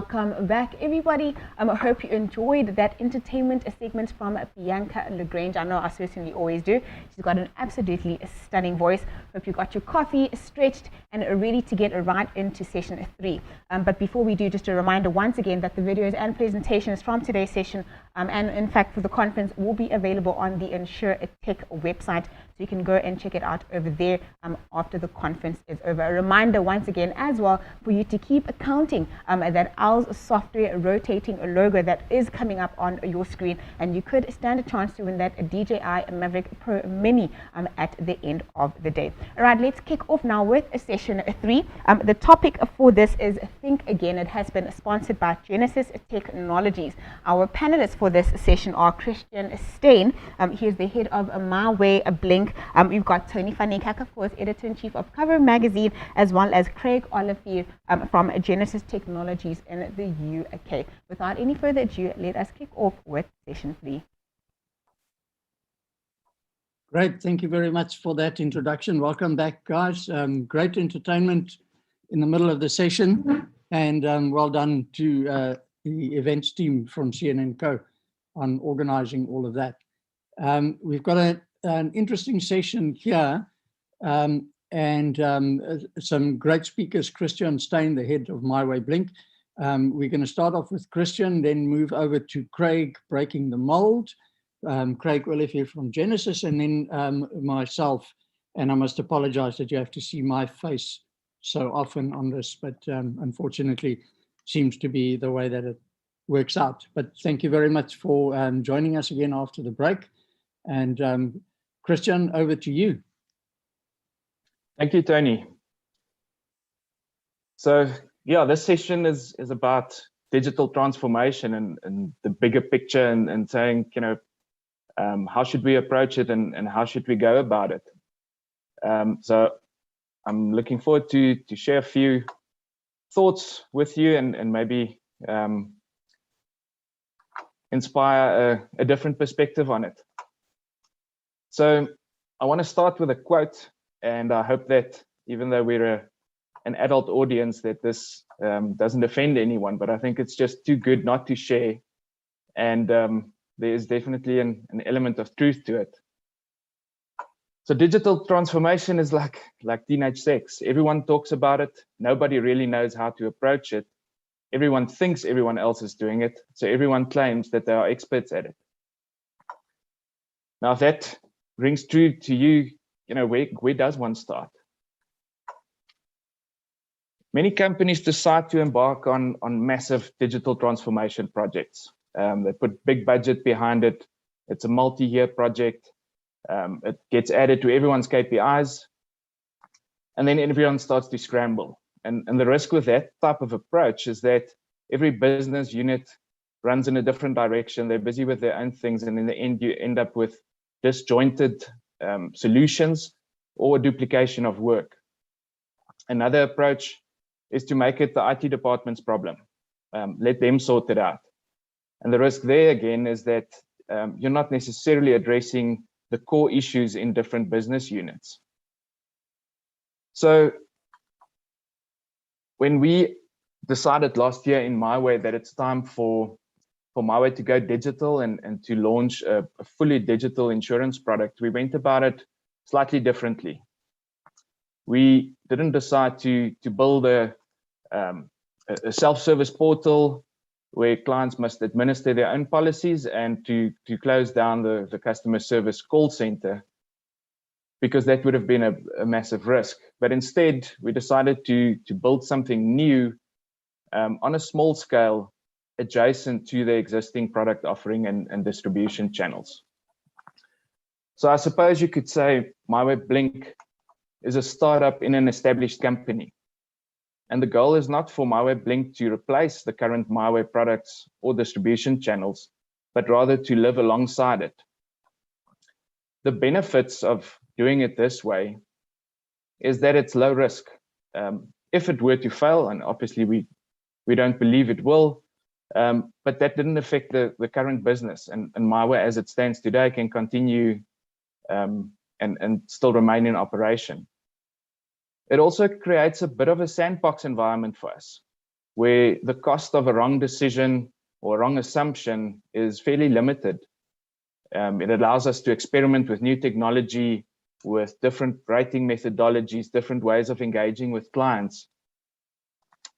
[SPEAKER 1] welcome back, everybody. I hope you enjoyed that entertainment segment from Bianca LaGrange. I know I certainly always do. She's got an absolutely stunning voice. Hope you got your coffee stretched and ready to get right into session 3. But before we do, just a reminder once again that the videos and presentations from today's session and in fact for the conference will be available on the InsureTech website. So you can go and check it out over there after the conference is over. A reminder once again as well for you to keep accounting that Owl's software rotating logo that is coming up on your screen, and you could stand a chance to win that DJI Maverick Pro Mini at the end of the day. All right, let's kick off now with session 3. The topic for this is Think Again. It has been sponsored by Genesis Technologies. Our panelists for this session are Christian Steyn. He is the head of My Way Blink. We've got Tony Fanekaka, of course, editor-in-chief of Cover Magazine, as well as Craig Olivier from Genesis Technologies in the UK. Without any further ado, let us kick off with session 3.
[SPEAKER 2] Great, thank you very much for that introduction. Welcome back, guys. Great entertainment in the middle of the session, and well done to the events team from CN&CO on organizing all of that. We've got an interesting session here, and some great speakers. Christian Steyn, the head of My Way Blink. We're going to start off with Christian, then move over to Craig, Breaking the Mold, Craig Olivier from Genesis, and then myself. And I must apologize that you have to see my face so often on this, but unfortunately seems to be the way that it works out. But thank you very much for joining us again after the break. And Christian, over to you.
[SPEAKER 11] Thank you, Tony. So yeah, this session is about digital transformation and the bigger picture, and saying, you know, how should we approach it, and how should we go about it? So I'm looking forward to share a few thoughts with you, and maybe inspire a different perspective on it. So I want to start with a quote, and I hope that even though we're an adult audience, that this doesn't offend anyone, but I think it's just too good not to share. And there's definitely an element of truth to it. So digital transformation is like teenage sex. Everyone talks about it. Nobody really knows how to approach it. Everyone thinks everyone else is doing it. So everyone claims that they are experts at it. Now, if that rings true to you, you know, where does one start? Many companies decide to embark on massive digital transformation projects. They put big budget behind it. It's a multi-year project. It gets added to everyone's KPIs, and then everyone starts to scramble. And the risk with that type of approach is that every business unit runs in a different direction. They're busy with their own things, and in the end, you end up with disjointed solutions or duplication of work. Another approach is to make it the IT department's problem. Let them sort it out. And the risk there again is that you're not necessarily addressing the core issues in different business units. So when we decided last year in My Way that it's time for My Way to go digital and to launch a fully digital insurance product, we went about it slightly differently. We didn't decide to build a self-service portal where clients must administer their own policies and to close down the customer service call center, because that would have been a massive risk. But instead, we decided to build something new on a small scale, adjacent to the existing product offering and distribution channels. So I suppose you could say My Way Blink is a startup in an established company. And the goal is not for My Way Blink to replace the current My Way products or distribution channels, but rather to live alongside it. The benefits of doing it this way is that it's low risk. If it were to fail, and obviously we don't believe it will, but that didn't affect the current business, and My Way as it stands today can continue and still remain in operation. It also creates a bit of a sandbox environment for us, where the cost of a wrong decision or a wrong assumption is fairly limited. It allows us to experiment with new technology, with different rating methodologies, different ways of engaging with clients.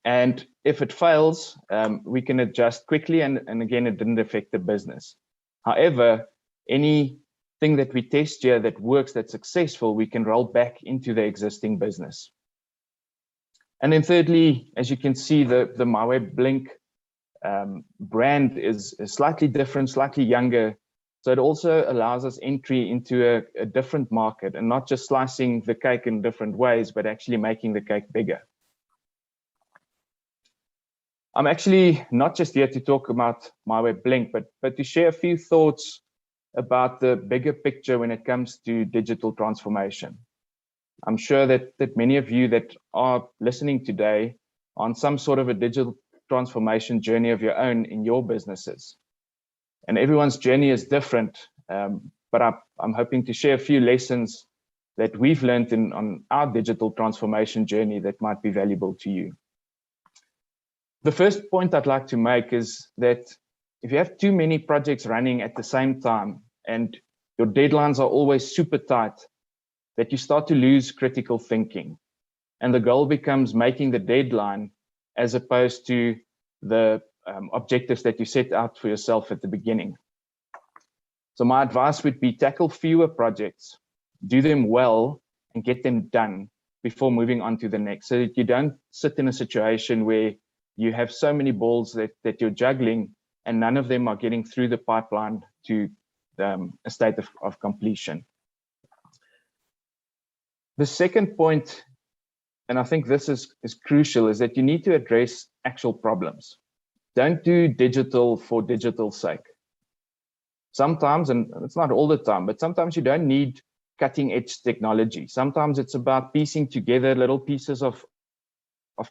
[SPEAKER 11] And if it fails, we can adjust quickly, and again, it didn't affect the business. However, anything that we test here that works, that's successful, we can roll back into the existing business. And then thirdly, as you can see, the MyWeb Blink brand is slightly different, slightly younger. So it also allows us entry into a different market, and not just slicing the cake in different ways, but actually making the cake bigger. I'm actually not just here to talk about MyWeb Blink, but to share a few thoughts about the bigger picture when it comes to digital transformation. I'm sure that many of you that are listening today are on some sort of a digital transformation journey of your own in your businesses. And everyone's journey is different, but I'm hoping to share a few lessons that we've learned on our digital transformation journey that might be valuable to you. The first point I'd like to make is that if you have too many projects running at the same time and your deadlines are always super tight, that you start to lose critical thinking. And the goal becomes making the deadline as opposed to the objectives that you set out for yourself at the beginning. So my advice would be tackle fewer projects, do them well, and get them done before moving on to the next, so that you don't sit in a situation where you have so many balls that you're juggling and none of them are getting through the pipeline to a state of completion. The second point, and I think this is crucial, is that you need to address actual problems. Don't do digital for digital's sake. Sometimes, and it's not all the time, but sometimes you don't need cutting edge technology. Sometimes it's about piecing together little pieces of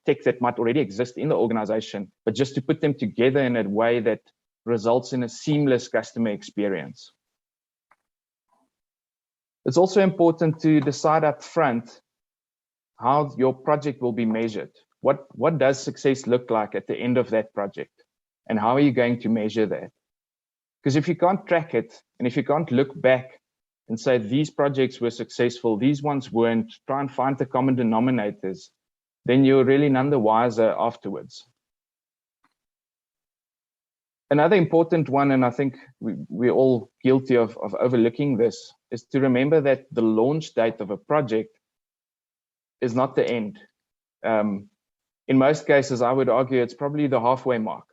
[SPEAKER 11] tech that might already exist in the organization, but just to put them together in a way that results in a seamless customer experience. It's also important to decide up front how your project will be measured. What does success look like at the end of that project? And how are you going to measure that? Because if you can't track it, and if you can't look back and say these projects were successful, these ones weren't, try and find the common denominators, then you're really none the wiser afterwards. Another important one, and I think we're all guilty of overlooking this, is to remember that the launch date of a project is not the end. In most cases, I would argue it's probably the halfway mark.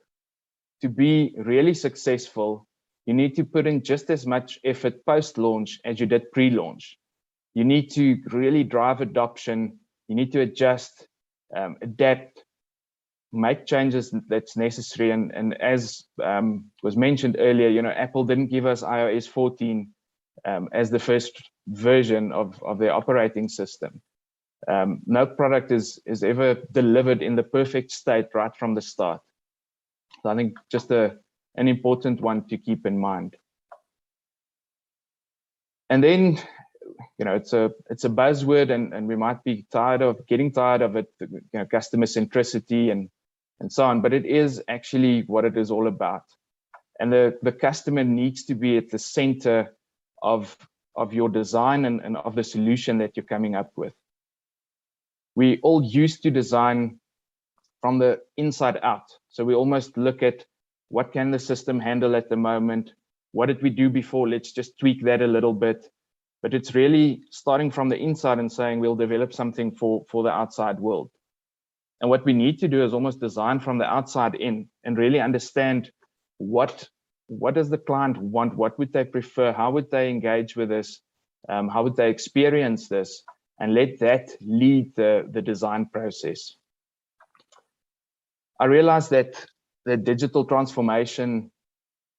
[SPEAKER 11] To be really successful, you need to put in just as much effort post-launch as you did pre-launch. You need to really drive adoption. You need to adjust, adapt, make changes that's necessary. And as was mentioned earlier, you know, Apple didn't give us iOS 14 as the first version of their operating system. No product is ever delivered in the perfect state right from the start. So I think just an important one to keep in mind. And then, you know, it's a buzzword, and we might be getting tired of it, you know, customer centricity and so on, but it is actually what it is all about. And the customer needs to be at the center of your design and of the solution that you're coming up with. We all used to design from the inside out. So we almost look at what can the system handle at the moment? What did we do before? Let's just tweak that a little bit. But it's really starting from the inside and saying we'll develop something for the outside world. And what we need to do is almost design from the outside in and really understand what does the client want? What would they prefer? How would they engage with this? How would they experience this? And let that lead the design process. I realize that the digital transformation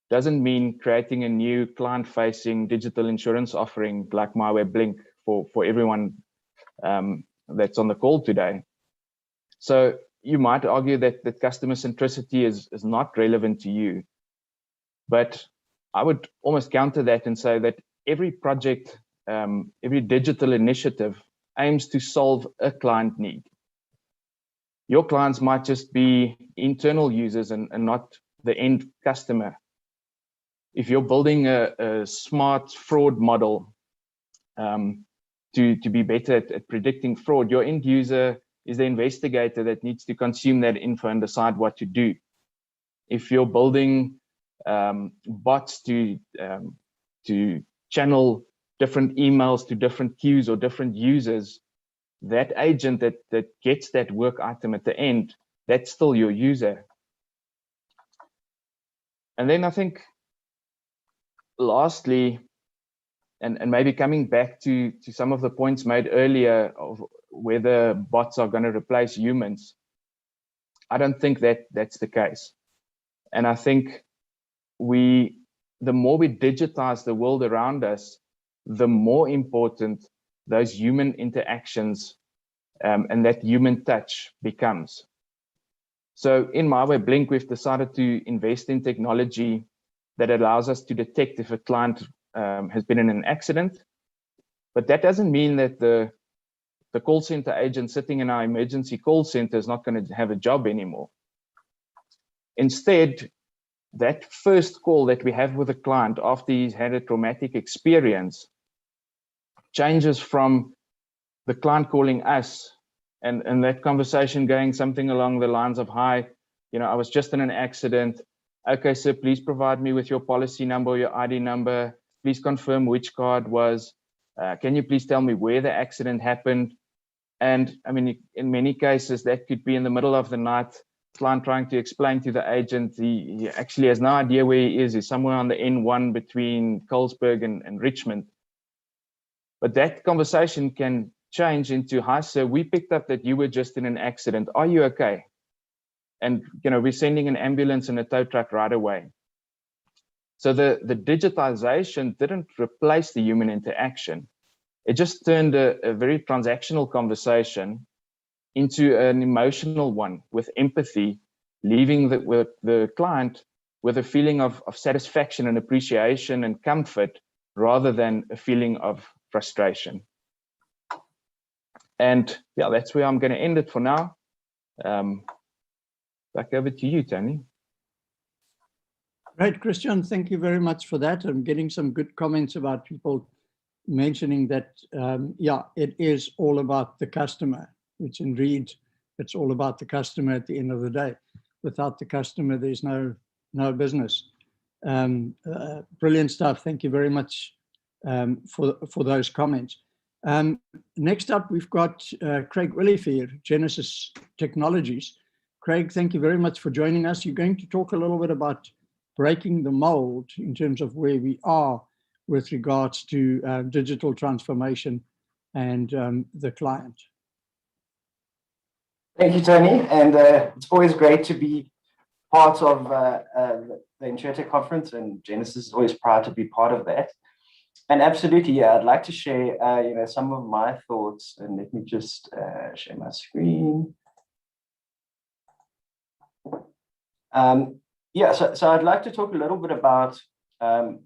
[SPEAKER 11] doesn't mean creating a new client-facing digital insurance offering like MyWeb Blink for everyone that's on the call today. So you might argue that customer centricity is not relevant to you. But I would almost counter that and say that every project, every digital initiative aims to solve a client need. your clients might just be internal users and not the end customer. If you're building a smart fraud model to be better at predicting fraud, your end user is the investigator that needs to consume that info and decide what to do. If you're building bots to channel different emails to different queues or different users, that agent that gets that work item at the end, that's still your user. And then I think, lastly, and maybe coming back to some of the points made earlier of whether bots are going to replace humans, I don't think that's the case. And I think the more we digitize the world around us, the more important those human interactions and that human touch becomes. So in MyWayBlink, we've decided to invest in technology that allows us to detect if a client has been in an accident. But that doesn't mean that the call center agent sitting in our emergency call center is not going to have a job anymore. Instead, that first call that we have with a client after he's had a traumatic experience changes from the client calling us and that conversation going something along the lines of, hi, I was just in an accident. Okay, sir, please provide me with your policy number or your ID number. Please confirm which car it was. Can you please tell me where the accident happened? And I mean, in many cases, that could be in the middle of the night, client trying to explain to the agent he actually has no idea where he is. He's somewhere on the N1 between Colesberg and Richmond. But that conversation can change into, hi, sir, we picked up that you were just in an accident. Are you okay? And we're sending an ambulance and a tow truck right away. So the digitization didn't replace the human interaction. It just turned a very transactional conversation into an emotional one with empathy, leaving the client with a feeling of satisfaction and appreciation and comfort rather than a feeling of frustration. And yeah, that's where I'm going to end it for now. Back over to you, Tony.
[SPEAKER 2] Great, Christian. Thank you very much for that. I'm getting some good comments about people mentioning that, yeah, it is all about the customer, which indeed, it's all about the customer at the end of the day. Without the customer, there's no business. Brilliant stuff. Thank you very much for those comments. Next up, we've got Craig Willifeer, Genesis Technologies. Craig, thank you very much for joining us. You're going to talk a little bit about breaking the mold in terms of where we are with regards to digital transformation and the client.
[SPEAKER 12] Thank you, Tony. And it's always great to be part of the InsureTech conference, and Genesis is always proud to be part of that. And absolutely, yeah, I'd like to share, some of my thoughts. And let me just share my screen. Yeah, so I'd like to talk a little bit about, I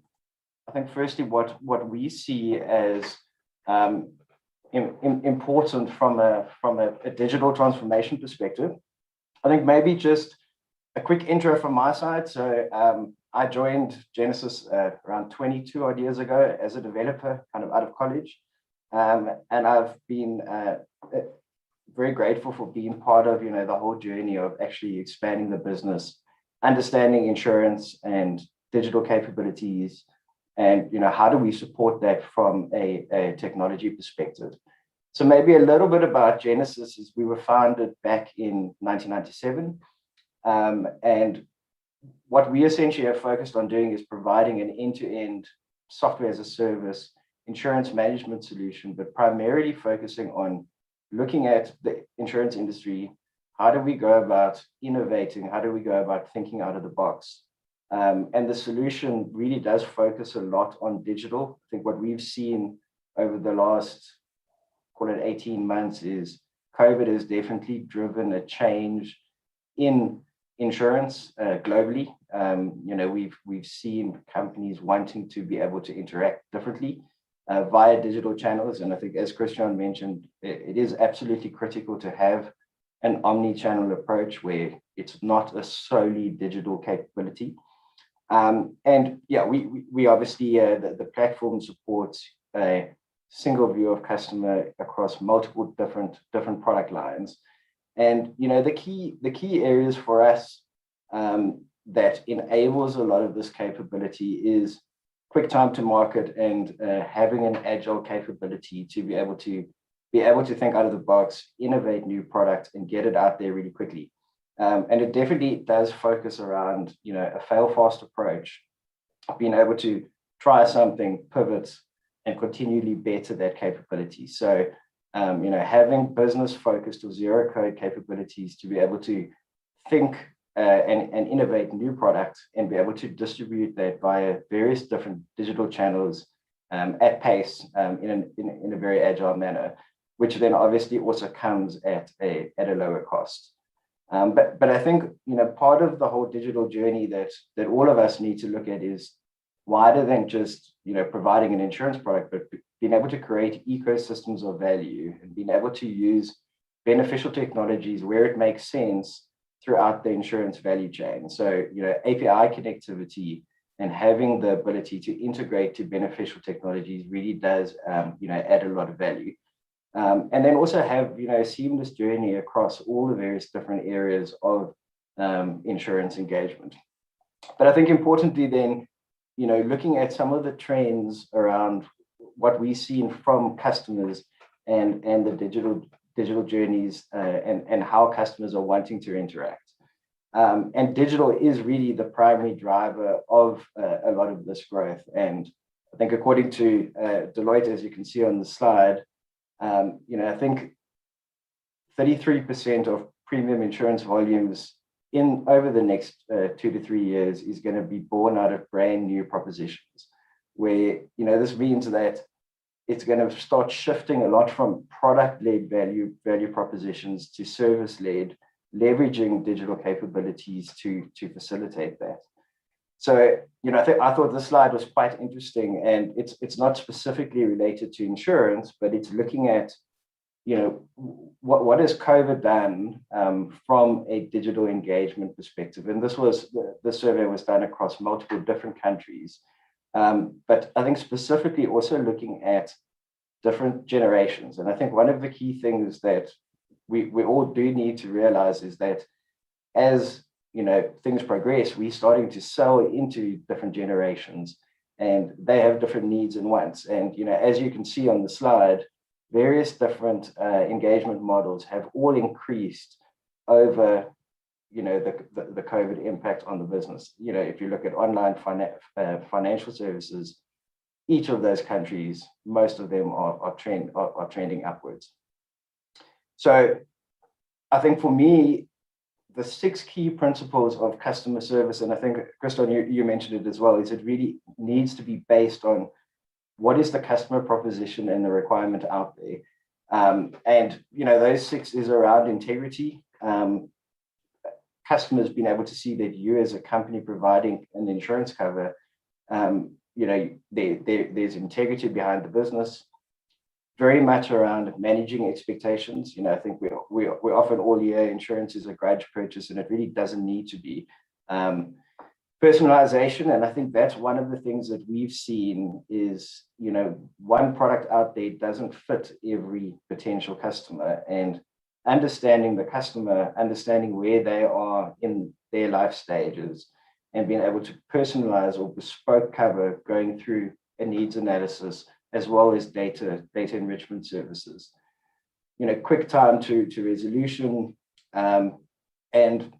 [SPEAKER 12] think, firstly, what we see as important from a digital transformation perspective. I think maybe just a quick intro from my side. So I joined Genesis around 22 odd years ago as a developer, kind of out of college. And I've been very grateful for being part of, the whole journey of actually expanding the business, understanding insurance and digital capabilities, and how do we support that from a technology perspective. So maybe a little bit about Genesis is we were founded back in 1997. And what we essentially have focused on doing is providing an end-to-end software as a service insurance management solution, but primarily focusing on looking at the insurance industry. How do we go about innovating? How do we go about thinking out of the box? And the solution really does focus a lot on digital. I think what we've seen over the last, call it 18 months, is COVID has definitely driven a change in insurance globally. We've seen companies wanting to be able to interact differently via digital channels. And I think, as Christian mentioned, it is absolutely critical to have an omni-channel approach where it's not a solely digital capability. And yeah, we obviously, the platform supports a single view of customer across multiple different product lines. And, you know, the key areas for us that enables a lot of this capability is quick time to market and having an agile capability to be able to think out of the box, innovate new products, and get it out there really quickly. And it definitely does focus around, you know, a fail-fast approach, being able to try something, pivot, and continually better that capability. So, you know, having business-focused or zero-code capabilities to be able to think and innovate new products and be able to distribute that via various different digital channels at pace in a very agile manner, which then obviously also comes at a lower cost. But I think, you know, part of the whole digital journey that all of us need to look at is wider than just, you know, providing an insurance product, but being able to create ecosystems of value and being able to use beneficial technologies where it makes sense throughout the insurance value chain. So, you know, API connectivity and having the ability to integrate to beneficial technologies really does, you know, add a lot of value. And then also have, you know, a seamless journey across all the various different areas of insurance engagement. But I think importantly then, you know, looking at some of the trends around what we've seen from customers and the digital journeys and how customers are wanting to interact. And digital is really the primary driver of a lot of this growth. And I think according to Deloitte, as you can see on the slide, you know, I think 33% of premium insurance volumes over the next 2 to 3 years is going to be born out of brand new propositions, where, you know, this means that it's going to start shifting a lot from product-led value propositions to service-led, leveraging digital capabilities to facilitate that. So, you know, I thought this slide was quite interesting, and it's not specifically related to insurance, but it's looking at, you know, what has COVID done from a digital engagement perspective. And this survey was done across multiple different countries. But I think specifically also looking at different generations. And I think one of the key things that we all do need to realize is that as, you know, things progress, we're starting to sell into different generations, and they have different needs and wants. And, you know, as you can see on the slide, various different engagement models have all increased over, you know, the COVID impact on the business. You know, if you look at online financial services, each of those countries, most of them are trending upwards. So I think for me, the 6 key principles of customer service, and I think, Christian, you mentioned it as well, is it really needs to be based on what is the customer proposition and the requirement out there. And, you know, those 6 is around integrity. Customers being able to see that you as a company providing an insurance cover, you know, there's integrity behind the business. Very much around managing expectations. You know, I think we often all hear insurance is a grudge purchase, and it really doesn't need to be. Personalization, and I think that's one of the things that we've seen is, you know, one product out there doesn't fit every potential customer, and understanding the customer, understanding where they are in their life stages, and being able to personalize or bespoke cover going through a needs analysis, as well as data enrichment services. You know, quick time to resolution, and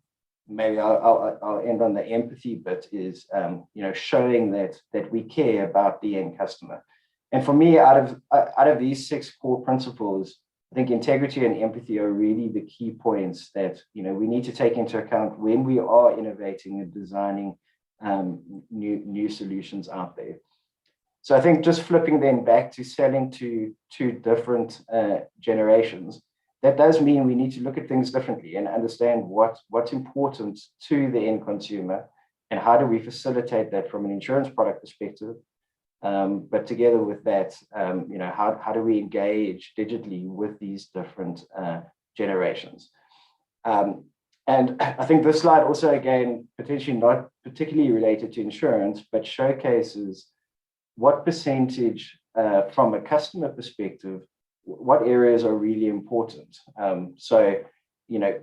[SPEAKER 12] maybe I'll end on the empathy bit is, you know, showing that we care about the end customer. And for me, out of these 6 core principles, I think integrity and empathy are really the key points that, you know, we need to take into account when we are innovating and designing new solutions out there. So I think just flipping then back to selling to 2 different generations, that does mean we need to look at things differently and understand what's important to the end consumer and how do we facilitate that from an insurance product perspective. But together with that, you know, how do we engage digitally with these different generations? And I think this slide also, again, potentially not particularly related to insurance, but showcases what percentage from a customer perspective, what areas are really important. So, you know,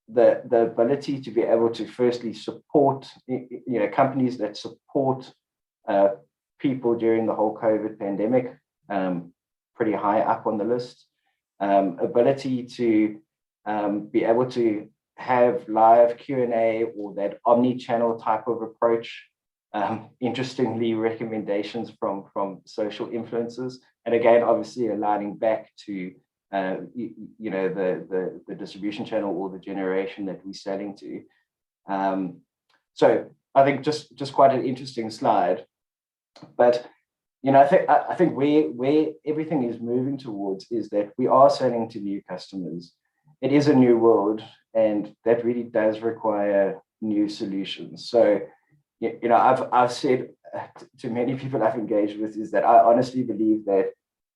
[SPEAKER 12] the ability to be able to firstly support, you know, companies that support people during the whole COVID pandemic, pretty high up on the list. Ability to be able to have live Q&A or that omni-channel type of approach. Interestingly, recommendations from social influencers, and again, obviously aligning back to you know, the distribution channel or the generation that we're selling to. So I think just quite an interesting slide. But you know, I think where everything is moving towards is that we are selling to new customers. It is a new world, and that really does require new solutions. So, you know, I've said to many people I've engaged with is that I honestly believe that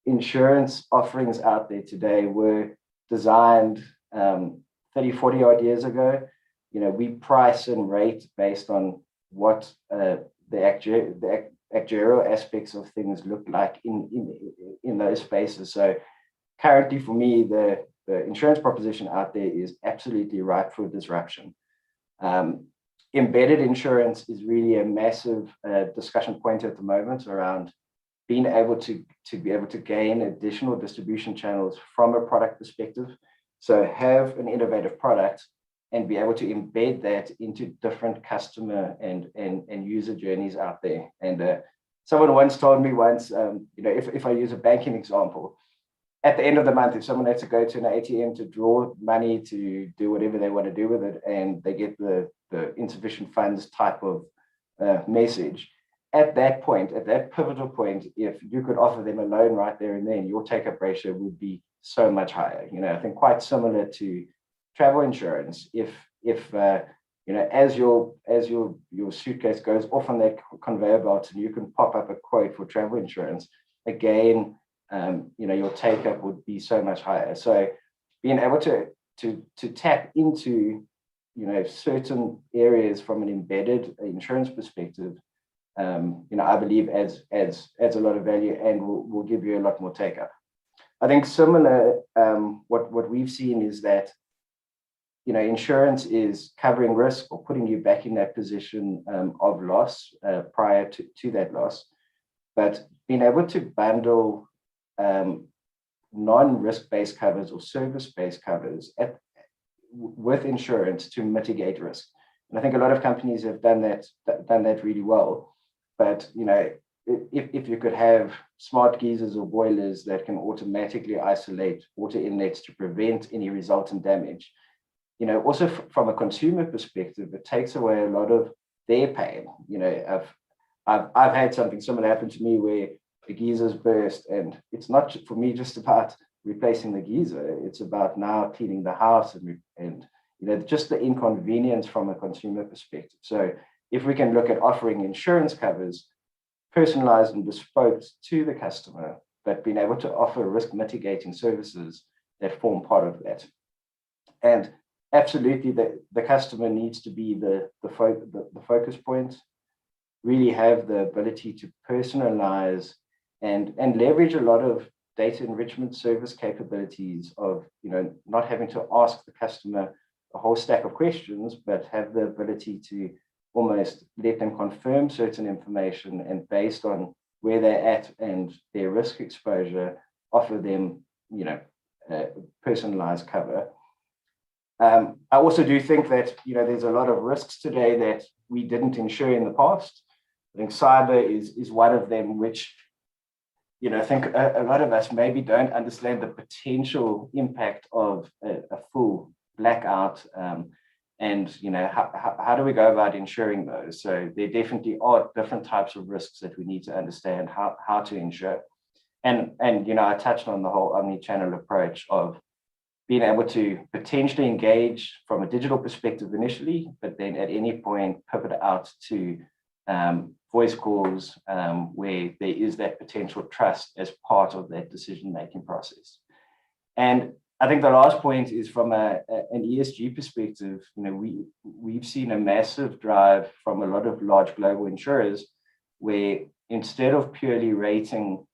[SPEAKER 12] insurance offerings out there today were designed 30, 40 odd years ago. You know, we price and rate based on what the actuarial aspects of things look like in those spaces. So currently for me, the insurance proposition out there is absolutely ripe for disruption. Embedded insurance is really a massive discussion point at the moment around being able to be able to gain additional distribution channels from a product perspective. So have an innovative product and be able to embed that into different customer and user journeys out there. And someone once told me you know, if I use a banking example, at the end of the month, if someone had to go to an ATM to draw money to do whatever they want to do with it, and they get the insufficient funds type of message, at that point, at that pivotal point, if you could offer them a loan right there and then, your take-up ratio would be so much higher. You know, I think quite similar to travel insurance. If you know, as your suitcase goes off on that conveyor belt and you can pop up a quote for travel insurance, again, you know, your take-up would be so much higher. So being able to tap into, you know, certain areas from an embedded insurance perspective, you know, I believe adds a lot of value and will give you a lot more take-up. I think similar, what we've seen is that, you know, insurance is covering risk or putting you back in that position of loss prior to that loss, but being able to bundle non-risk-based covers or service-based covers with insurance to mitigate risk. And I think a lot of companies have done that really well. But you know, if you could have smart geysers or boilers that can automatically isolate water inlets to prevent any resultant damage, you know, also from a consumer perspective, it takes away a lot of their pain. You know, I've had something similar happen to me where the geysers burst, and it's not for me just about replacing the geyser. It's about now cleaning the house and you know, just the inconvenience from a consumer perspective. So if we can look at offering insurance covers personalized and bespoke to the customer, but being able to offer risk mitigating services that form part of that. And absolutely, the customer needs to be the focus point, really have the ability to personalize and leverage a lot of data enrichment service capabilities of, you know, not having to ask the customer a whole stack of questions, but have the ability to almost let them confirm certain information, and based on where they're at and their risk exposure, offer them, you know, personalized cover. I also do think that, you know, there's a lot of risks today that we didn't insure in the past. I think cyber is one of them, which, you know, I think a lot of us maybe don't understand the potential impact of a full blackout. And, you know, how do we go about ensuring those? So there definitely are different types of risks that we need to understand how to insure. And, you know, I touched on the whole omni-channel approach of being able to potentially engage from a digital perspective initially, but then at any point pivot out to voice calls where there is that potential trust as part of that decision-making process. And I think the last point is from an ESG perspective. We've seen a massive drive from a lot of large global insurers, where instead of purely rating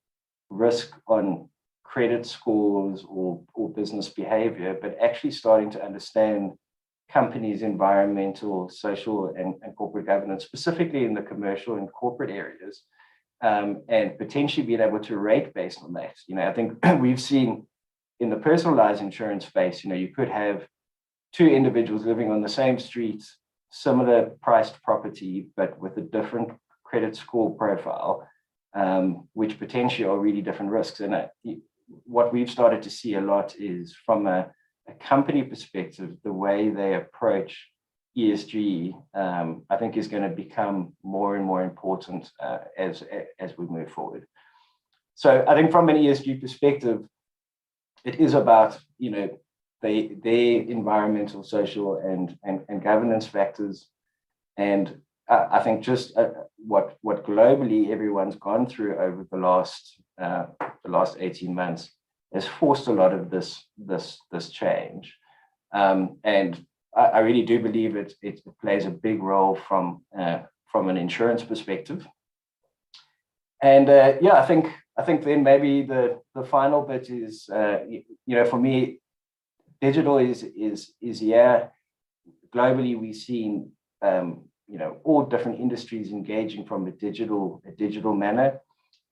[SPEAKER 12] risk on credit scores or business behavior, but actually starting to understand companies' environmental, social, and corporate governance, specifically in the commercial and corporate areas, and potentially being able to rate based on that. I think we've seen in the personalized insurance space, you could have two individuals living on the same street, similar priced property, but with a different credit score profile, which potentially are really different risks. And what we've started to see a lot is from a company perspective, the way they approach ESG, I think is going to become more and more important as we move forward. So I think from an ESG perspective, it is about, their environmental, social, and governance factors. And I think just what globally everyone's gone through over the last 18 months has forced a lot of this change. And I really do believe it plays a big role from an insurance perspective. And I think then maybe the final bit is, for me, digital is globally we've seen, all different industries engaging from a digital manner,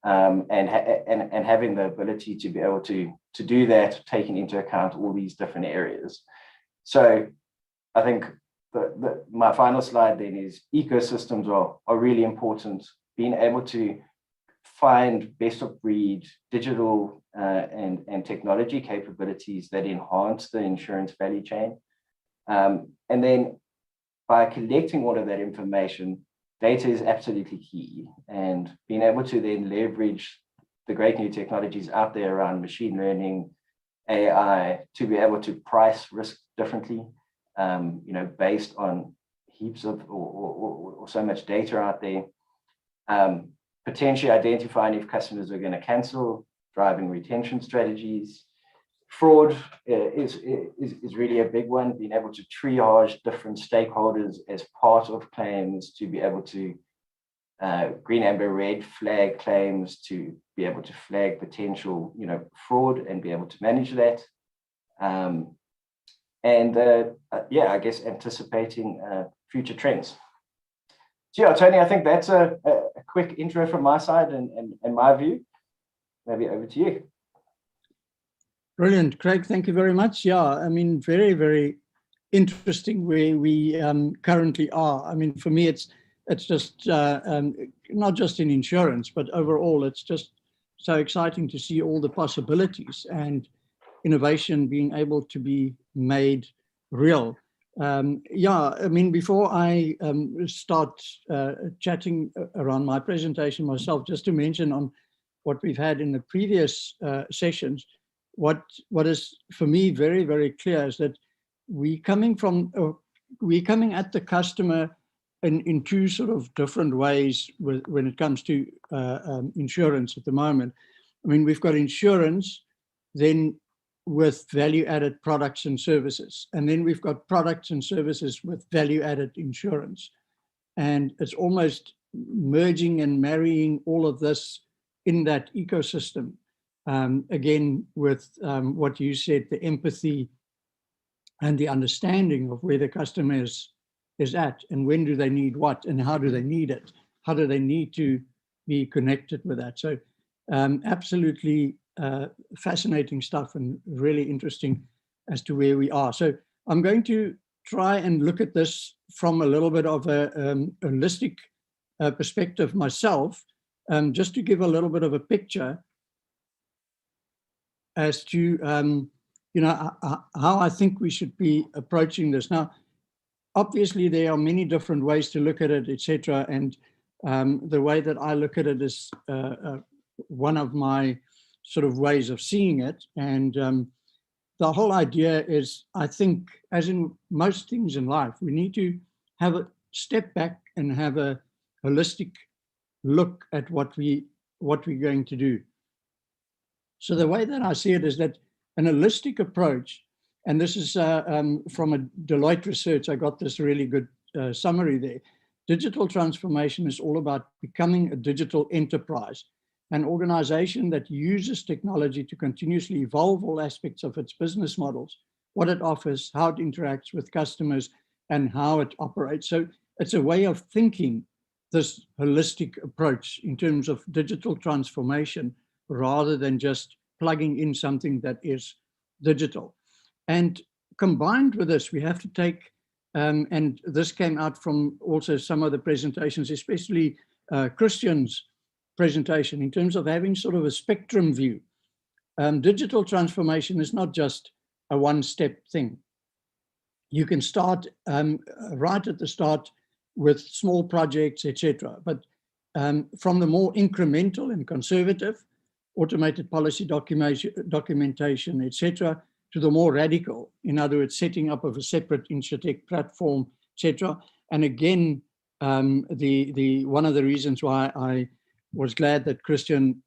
[SPEAKER 12] and having the ability to be able to do that, taking into account all these different areas. So I think my final slide then is ecosystems are really important. Being able to find best of breed digital and technology capabilities that enhance the insurance value chain. And then by collecting all of that information, data is absolutely key. And being able to then leverage the great new technologies out there around machine learning, AI, to be able to price risk differently, based on heaps of or so much data out there. Potentially identifying if customers are going to cancel, driving retention strategies. Fraud is really a big one, being able to triage different stakeholders as part of claims to be able to green, amber, red flag claims, to be able to flag potential, fraud and be able to manage that. I guess anticipating future trends. So yeah, Tony, I think that's a quick intro from my side and my view. Maybe over to you.
[SPEAKER 2] Brilliant, Craig. Thank you very much. Yeah, I mean, very, very interesting where we currently are. I mean, for me, it's just not just in insurance, but overall, it's just so exciting to see all the possibilities and innovation being able to be made real. I mean, before I start chatting around my presentation myself, just to mention on what we've had in the previous sessions, what is for me very, very clear is that we're coming at the customer in two sort of different ways when it comes to insurance at the moment. I mean, we've got insurance, then with value-added products and services. And then we've got products and services with value-added insurance. And it's almost merging and marrying all of this in that ecosystem. Again, with what you said, the empathy and the understanding of where the customer is at and when do they need what and how do they need it? How do they need to be connected with that? So absolutely fascinating stuff and really interesting as to where we are. So I'm going to try and look at this from a little bit of a holistic perspective myself, just to give a little bit of a picture as to how I think we should be approaching this. Now, obviously, there are many different ways to look at it, etc. And the way that I look at it is one of my sort of ways of seeing it. And the whole idea is, I think, as in most things in life, we need to have a step back and have a holistic look at what we're going to do. So the way that I see it is that an holistic approach, and this is from a Deloitte research, I got this really good summary there. Digital transformation is all about becoming a digital enterprise, an organization that uses technology to continuously evolve all aspects of its business models, what it offers, how it interacts with customers, and how it operates. So it's a way of thinking this holistic approach in terms of digital transformation rather than just plugging in something that is digital. And combined with this, we have to take, and this came out from also some of the presentations, especially Christian's presentation, in terms of having sort of a spectrum view. Digital transformation is not just a one-step thing. You can start right at the start with small projects, etc. But from the more incremental and conservative, automated policy documentation, etc., to the more radical, in other words, setting up of a separate InsureTech platform, etc. And again, one of the reasons why I was glad that Christian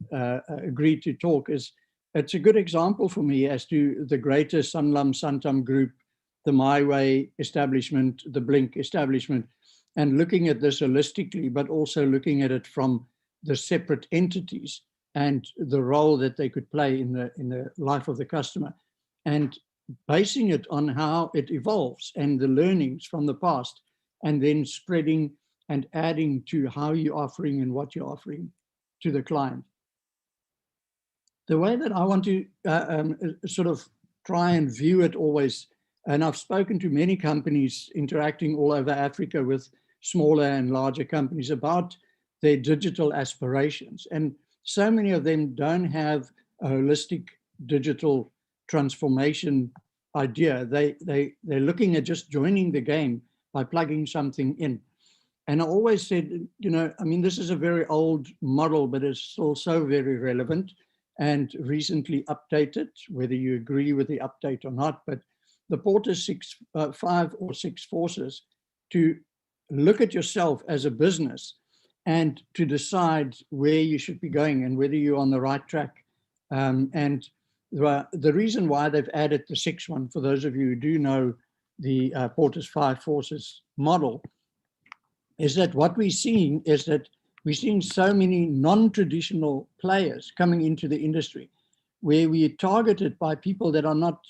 [SPEAKER 2] agreed to talk is it's a good example for me as to the greater Sanlam Santam group, the My Way establishment, the Blink establishment, and looking at this holistically, but also looking at it from the separate entities and the role that they could play in the life of the customer, and basing it on how it evolves and the learnings from the past, and then spreading and adding to how you're offering and what you're offering to the client. The way that I want to sort of try and view it always, and I've spoken to many companies interacting all over Africa with smaller and larger companies about their digital aspirations. And so many of them don't have a holistic digital transformation idea. They're looking at just joining the game by plugging something in. And I always said, you know, I mean, this is a very old model, but it's still so very relevant and recently updated, whether you agree with the update or not. But the Porter's 5 or 6 forces to look at yourself as a business and to decide where you should be going and whether you're on the right track. And the reason why they've added the 6th one, for those of you who do know the Porter's 5 forces model, is that what we're seeing is that we're seeing so many non-traditional players coming into the industry where we are targeted by people that are not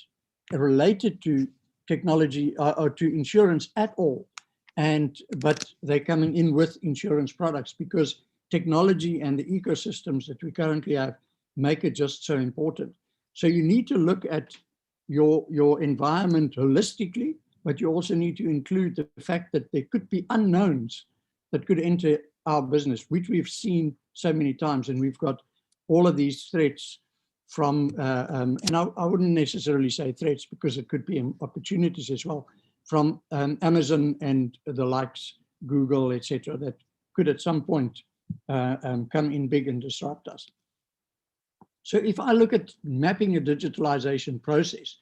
[SPEAKER 2] related to technology or to insurance at all. But they're coming in with insurance products because technology and the ecosystems that we currently have make it just so important. So you need to look at your environment holistically, but you also need to include the fact that there could be unknowns that could enter our business, which we've seen so many times. And we've got all of these threats from, and I wouldn't necessarily say threats because it could be opportunities as well, from Amazon and the likes, Google, etc., that could at some point come in big and disrupt us. So if I look at mapping a digitalization process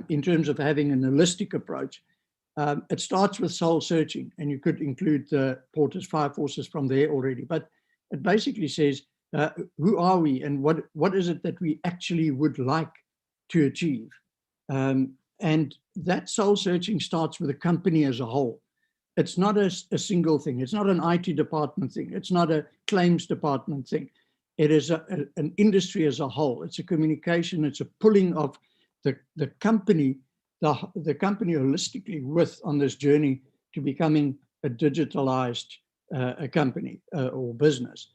[SPEAKER 2] in terms of having an holistic approach, it starts with soul searching, and you could include the Porter's 5 forces from there already. But it basically says, who are we and what is it that we actually would like to achieve? And that soul searching starts with a company as a whole. It's not a single thing. It's not an IT department thing. It's not a claims department thing. It is an industry as a whole. It's a communication. It's a pulling of the company holistically on this journey to becoming a digitalized a company or business.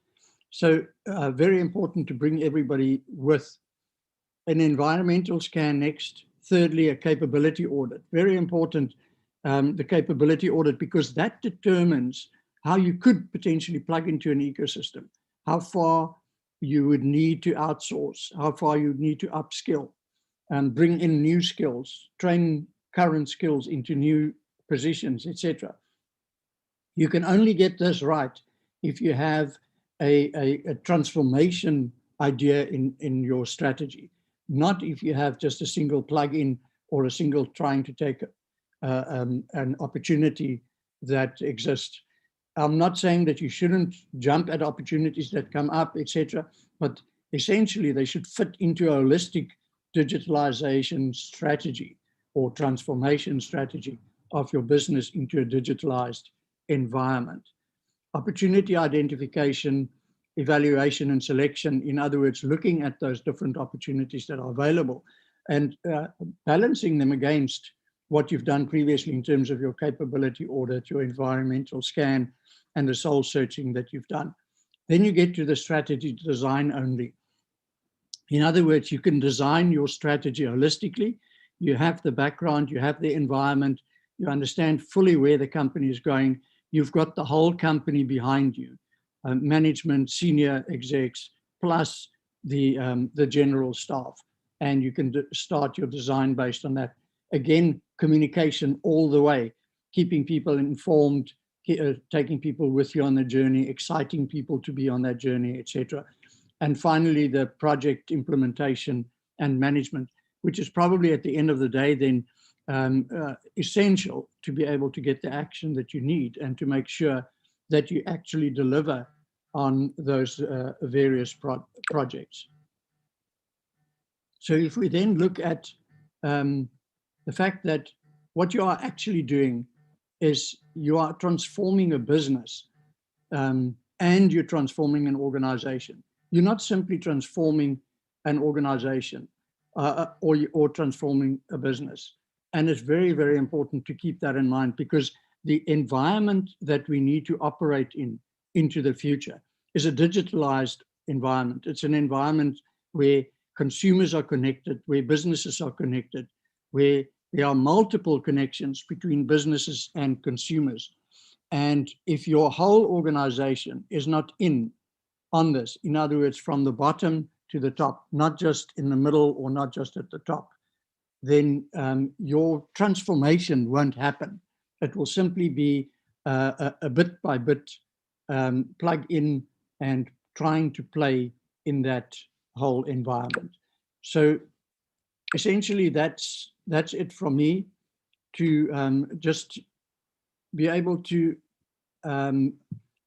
[SPEAKER 2] So very important to bring everybody with an environmental scan next. Thirdly, a capability audit. Very important, the capability audit, because that determines how you could potentially plug into an ecosystem, how far you would need to outsource, how far you would need to upskill, and bring in new skills, train current skills into new positions, etc. You can only get this right if you have a transformation idea in your strategy, not if you have just a single plug-in or a single trying to take an opportunity that exists. I'm not saying that you shouldn't jump at opportunities that come up, etc., but essentially they should fit into a holistic digitalization strategy or transformation strategy of your business into a digitalized environment. Opportunity identification, evaluation and selection, in other words, looking at those different opportunities that are available and balancing them against what you've done previously in terms of your capability audit, your environmental scan, and the soul searching that you've done. Then you get to the strategy design only. In other words, you can design your strategy holistically. You have the background, you have the environment, you understand fully where the company is going. You've got the whole company behind you, management, senior execs, plus the general staff. And you can start your design based on that. Again, communication all the way, keeping people informed, taking people with you on the journey, exciting people to be on that journey, etc. And finally, the project implementation and management, which is probably at the end of the day then essential to be able to get the action that you need and to make sure that you actually deliver on those various projects. So if we then look at the fact that what you are actually doing is you are transforming a business and you're transforming an organization. You're not simply transforming an organization or transforming a business. And it's very, very important to keep that in mind, because the environment that we need to operate into the future is a digitalized environment. It's an environment where consumers are connected, where businesses are connected, where there are multiple connections between businesses and consumers. And if your whole organization is not on this, in other words, from the bottom to the top, not just in the middle or not just at the top, then your transformation won't happen. It will simply be a bit by bit plug in and trying to play in that whole environment. So essentially that's it from me, to just be able to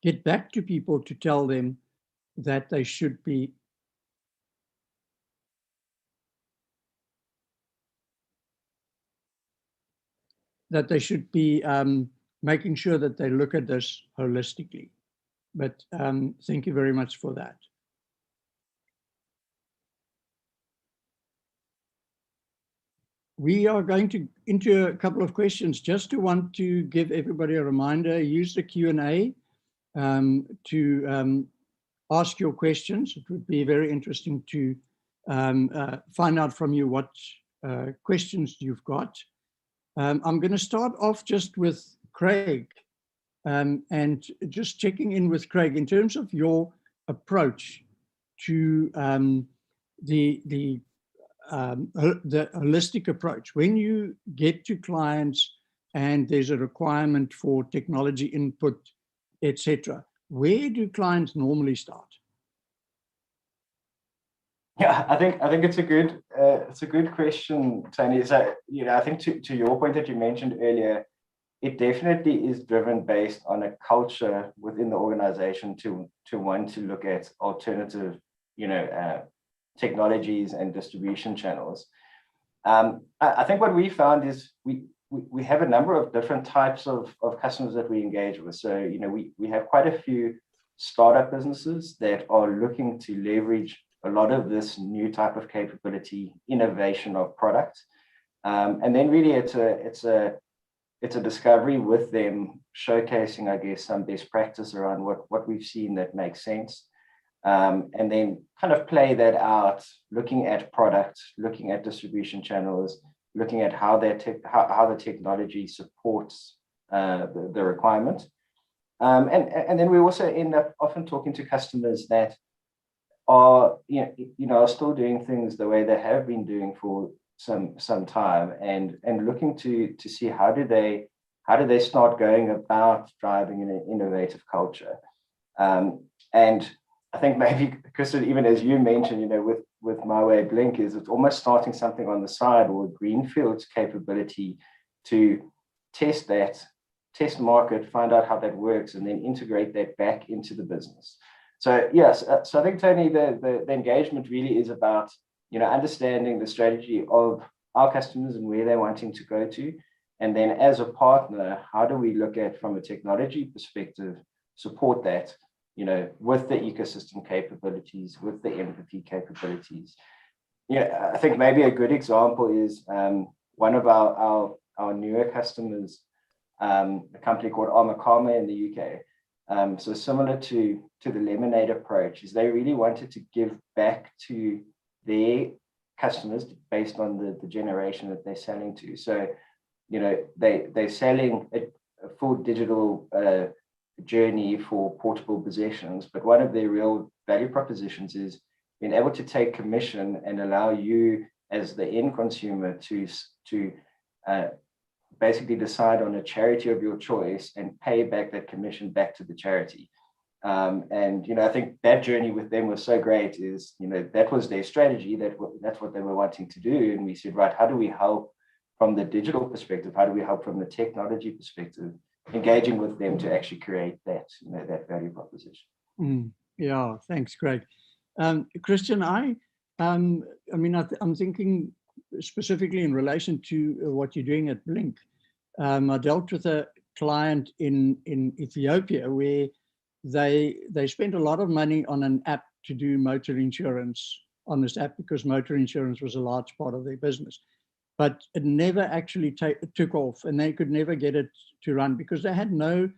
[SPEAKER 2] get back to people to tell them that they should be making sure that they look at this holistically. But thank you very much for that. We are going into a couple of questions. Just to want to give everybody a reminder, use the Q&A to ask your questions. It would be very interesting to find out from you what questions you've got. I'm going to start off just with Craig and just checking in with Craig in terms of your approach to the holistic approach. When you get to clients and there's a requirement for technology input, etc., where do clients normally start?
[SPEAKER 12] Yeah, I think it's a good question, Tony. So, I think to your point that you mentioned earlier, it definitely is driven based on a culture within the organization to want to look at alternative, technologies and distribution channels. I think what we found is we have a number of different types of customers that we engage with. So, we have quite a few startup businesses that are looking to leverage a lot of this new type of capability, innovation of product. And then really it's a discovery with them, showcasing, I guess, some best practice around what we've seen that makes sense. And then kind of play that out, looking at product, looking at distribution channels, looking at how the technology supports the requirement. And then we also end up often talking to customers that are are still doing things the way they have been doing for some time, and looking to see how do they start going about driving an innovative culture. And I think maybe, Kristen, even as you mentioned, with My Way Blink, is it's almost starting something on the side, or a greenfield capability to test market, find out how that works, and then integrate that back into the business. So yes, so I think, Tony, the engagement really is about, understanding the strategy of our customers and where they're wanting to go to. And then as a partner, how do we look at, from a technology perspective, support that, with the ecosystem capabilities, with the empathy capabilities. I think maybe a good example is one of our newer customers, a company called Amakama in the UK. So similar to the Lemonade approach, is they really wanted to give back to their customers based on the generation that they're selling to. So, they're selling a full digital journey for portable possessions, but one of their real value propositions is being able to take commission and allow you as the end consumer to basically decide on a charity of your choice and pay back that commission back to the charity. And I think that journey with them was so great. Is that was their strategy, that's what they were wanting to do, and we said, right, how do we help from the digital perspective? How do we help from the technology perspective, engaging with them to actually create that that value proposition?
[SPEAKER 2] Yeah, thanks, Greg. Christian, I'm thinking specifically in relation to what you're doing at Blink. I dealt with a client in Ethiopia where they spent a lot of money on an app to do motor insurance on this app, because motor insurance was a large part of their business. But it never actually took off, and they could never get it to run because they had no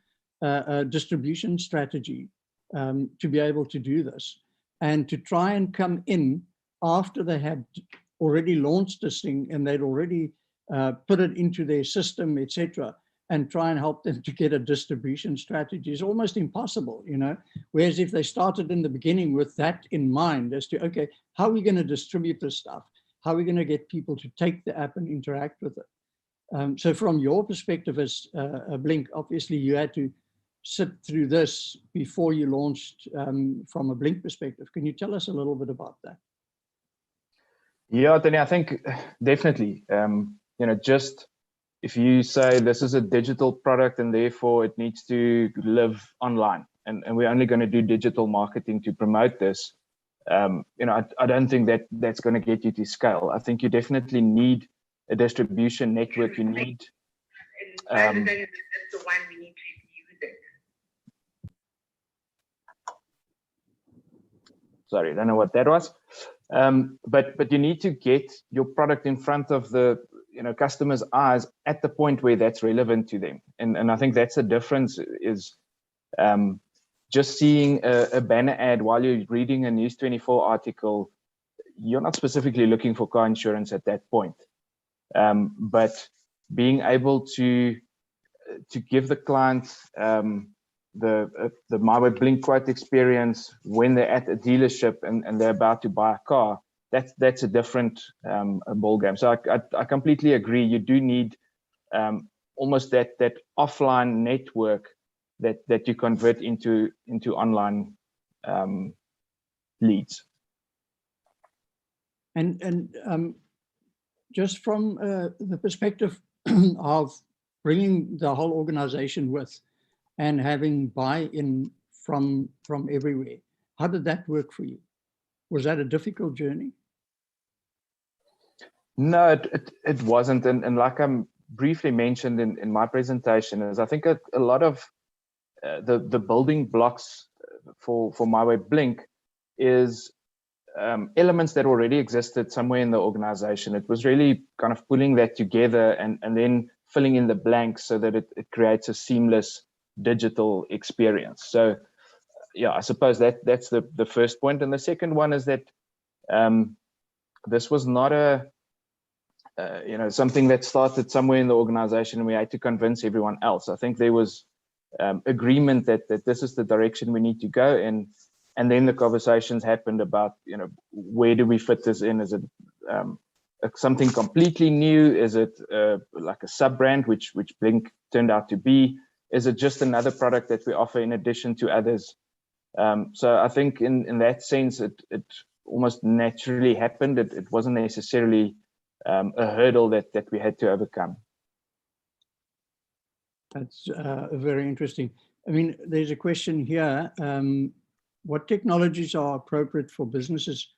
[SPEAKER 2] distribution strategy to be able to do this. And to try and come in after they had already launched this thing and they'd already put it into their system, etc., and try and help them to get a distribution strategy is almost impossible, Whereas if they started in the beginning with that in mind as to, okay, how are we going to distribute this stuff? How are we going to get people to take the app and interact with it? So from your perspective as a Blink, obviously you had to sit through this before you launched from a Blink perspective. Can you tell us a little bit about that?
[SPEAKER 11] Yeah, Danny, I think definitely, just if you say this is a digital product and therefore it needs to live online, and we're only going to do digital marketing to promote this, I don't think that's going to get you to scale. I think you definitely need a distribution network. You need sorry, I don't know what that was. But you need to get your product in front of the customers' eyes at the point where that's relevant to them. And I think that's the difference, is just seeing a banner ad while you're reading a News 24 article. You're not specifically looking for car insurance at that point. But being able to give the client the MyWay Blink quote experience when they're at a dealership and they're about to buy a car, that's a different ball game. So I completely agree. You do need almost that offline network that you convert into online leads.
[SPEAKER 2] And just from the perspective of bringing the whole organization with and having buy-in from everywhere, how did that work for you? Was that a difficult journey?
[SPEAKER 11] No, it wasn't. And like I briefly mentioned in my presentation, is I think a lot of the building blocks for MyWay Blink is elements that already existed somewhere in the organization. It was really kind of pulling that together and then filling in the blanks so that it creates a seamless digital experience. So yeah, I suppose that's the first point. And the second one is that this was not something that started somewhere in the organization and we had to convince everyone else. I think there was agreement that this is the direction we need to go in. And then the conversations happened about, where do we fit this in? Is it something completely new? Is it like a sub-brand, which Blink turned out to be? Is it just another product that we offer in addition to others? So I think in that sense, it almost naturally happened. It wasn't necessarily a hurdle that we had to overcome.
[SPEAKER 2] That's very interesting. I mean, there's a question here. What technologies are appropriate for businesses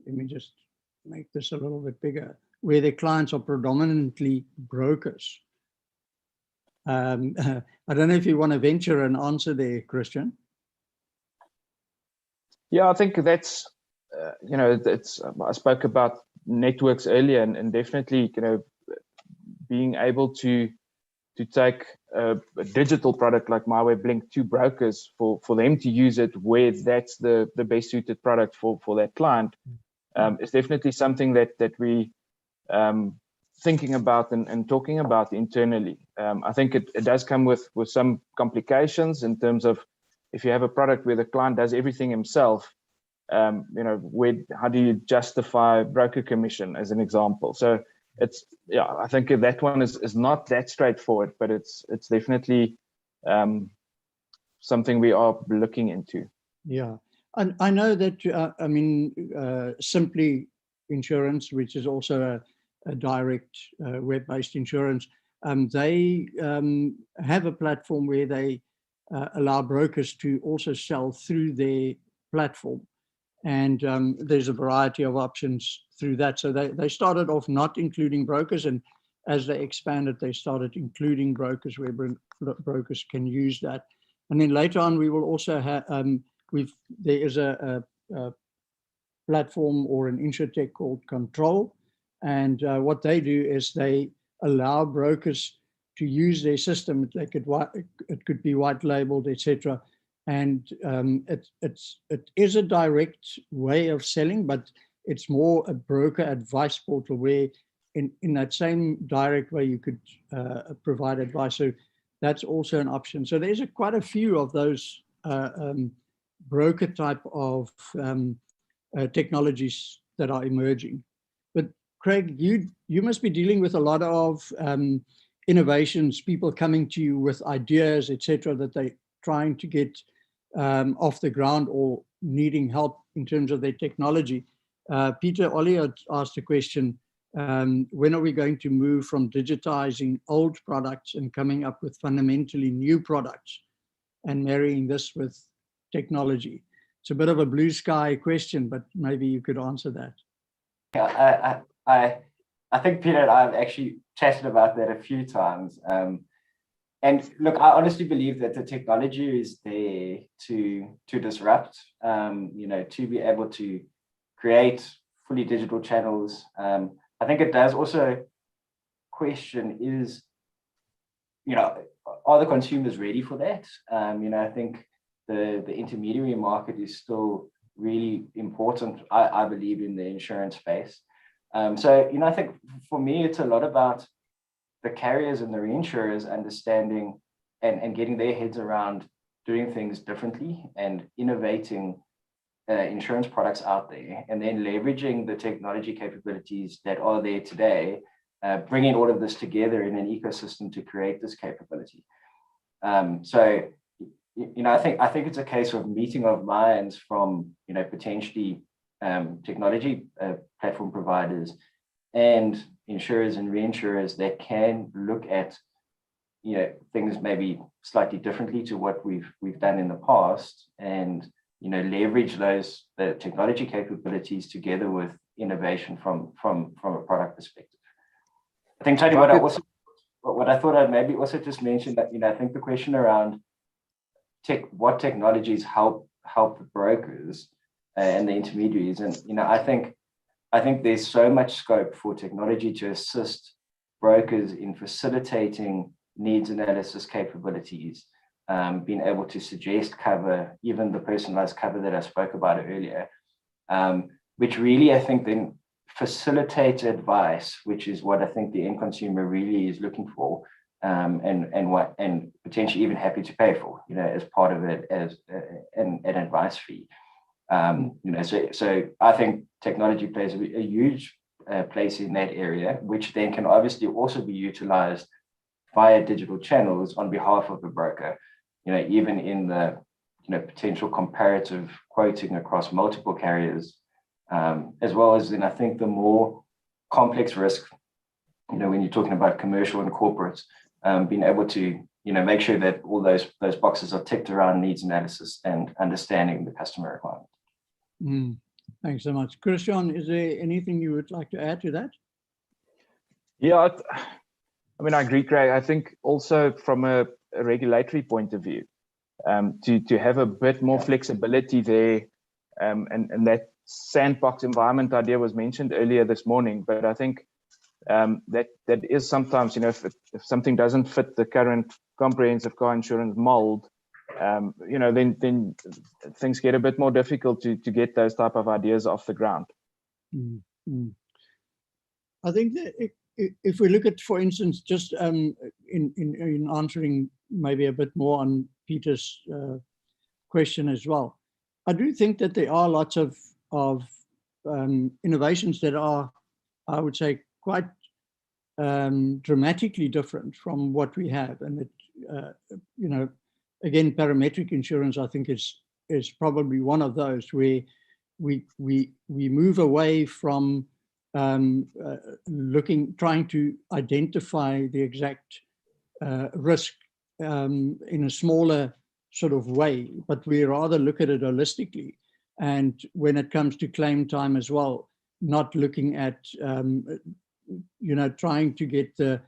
[SPEAKER 2] let me just make this a little bit bigger, where their clients are predominantly brokers. I don't know if you want to venture an answer there, Christian.
[SPEAKER 11] Yeah, I think that's, I spoke about networks earlier, and definitely, being able to take a digital product like MyWebLink to brokers for them to use it where that's the best suited product for that client is definitely something that we thinking about and talking about internally. I think it does come with some complications in terms of if you have a product where the client does everything himself, how do you justify broker commission as an example? So I think that one is not that straightforward, but it's definitely something we are looking into.
[SPEAKER 2] Yeah, and I know that Simply Insurance, which is also a direct web-based insurance, they have a platform where they allow brokers to also sell through their platform. And there's a variety of options through that. So they started off not including brokers, and as they expanded, they started including brokers where brokers can use that. And then later on, we will also have, there is a platform or an InsureTech called Control. And what they do is they allow brokers to use their system. It could be white labeled, etc. And it is a direct way of selling, but it's more a broker advice portal where in that same direct way you could provide advice. So that's also an option. So there's quite a few of those broker type of technologies that are emerging. But Craig, you must be dealing with a lot of innovations, people coming to you with ideas, etc., that they're trying to get off the ground or needing help in terms of their technology. Peter Ollier asked a question, when are we going to move from digitizing old products and coming up with fundamentally new products and marrying this with technology? It's a bit of a blue sky question, but maybe you could answer that.
[SPEAKER 12] Yeah, I think Peter and I have actually chatted about that a few times. And look, I honestly believe that the technology is there to disrupt, to be able to create fully digital channels. I think it does also question is, are the consumers ready for that? I think the intermediary market is still really important, I believe, in the insurance space. So, I think for me, it's a lot about the carriers and the reinsurers understanding and getting their heads around doing things differently and innovating insurance products out there, and then leveraging the technology capabilities that are there today, bringing all of this together in an ecosystem to create this capability. So, I think it's a case of meeting of minds from, potentially technology platform providers and insurers and reinsurers that can look at, things maybe slightly differently to what we've done in the past, and leverage the technology capabilities together with innovation from a product perspective. I think, Tony, what I thought I'd maybe also just mention that, I think the question around what technologies help the brokers and the intermediaries, and I think there's so much scope for technology to assist brokers in facilitating needs analysis capabilities, being able to suggest cover, even the personalized cover that I spoke about earlier, which really, I think, then facilitates advice, which is what I think the end consumer really is looking for, and potentially even happy to pay for, as part of it as an advice fee. So I think technology plays a huge place in that area, which then can obviously also be utilized via digital channels on behalf of the broker, even in the potential comparative quoting across multiple carriers, as well as then I think the more complex risk, when you're talking about commercial and corporates, being able to make sure that all those boxes are ticked around needs analysis and understanding the customer requirement.
[SPEAKER 2] Thanks so much. Christian, is there anything you would like to add to that?
[SPEAKER 11] Yeah, I mean, I agree, Craig. I think also from a regulatory point of view, to have a bit more flexibility there, and that sandbox environment idea was mentioned earlier this morning, but I think that is sometimes, if something doesn't fit the current comprehensive car insurance mold, then things get a bit more difficult to get those type of ideas off the ground.
[SPEAKER 2] Mm-hmm. I think that if we look at, for instance, just in answering maybe a bit more on Peter's question as well, I do think that there are lots of innovations that are, I would say, quite dramatically different from what we have. And it, again, parametric insurance, I think, is probably one of those where we move away from trying to identify the exact risk in a smaller sort of way, but we rather look at it holistically. And when it comes to claim time as well, not looking at, trying to get the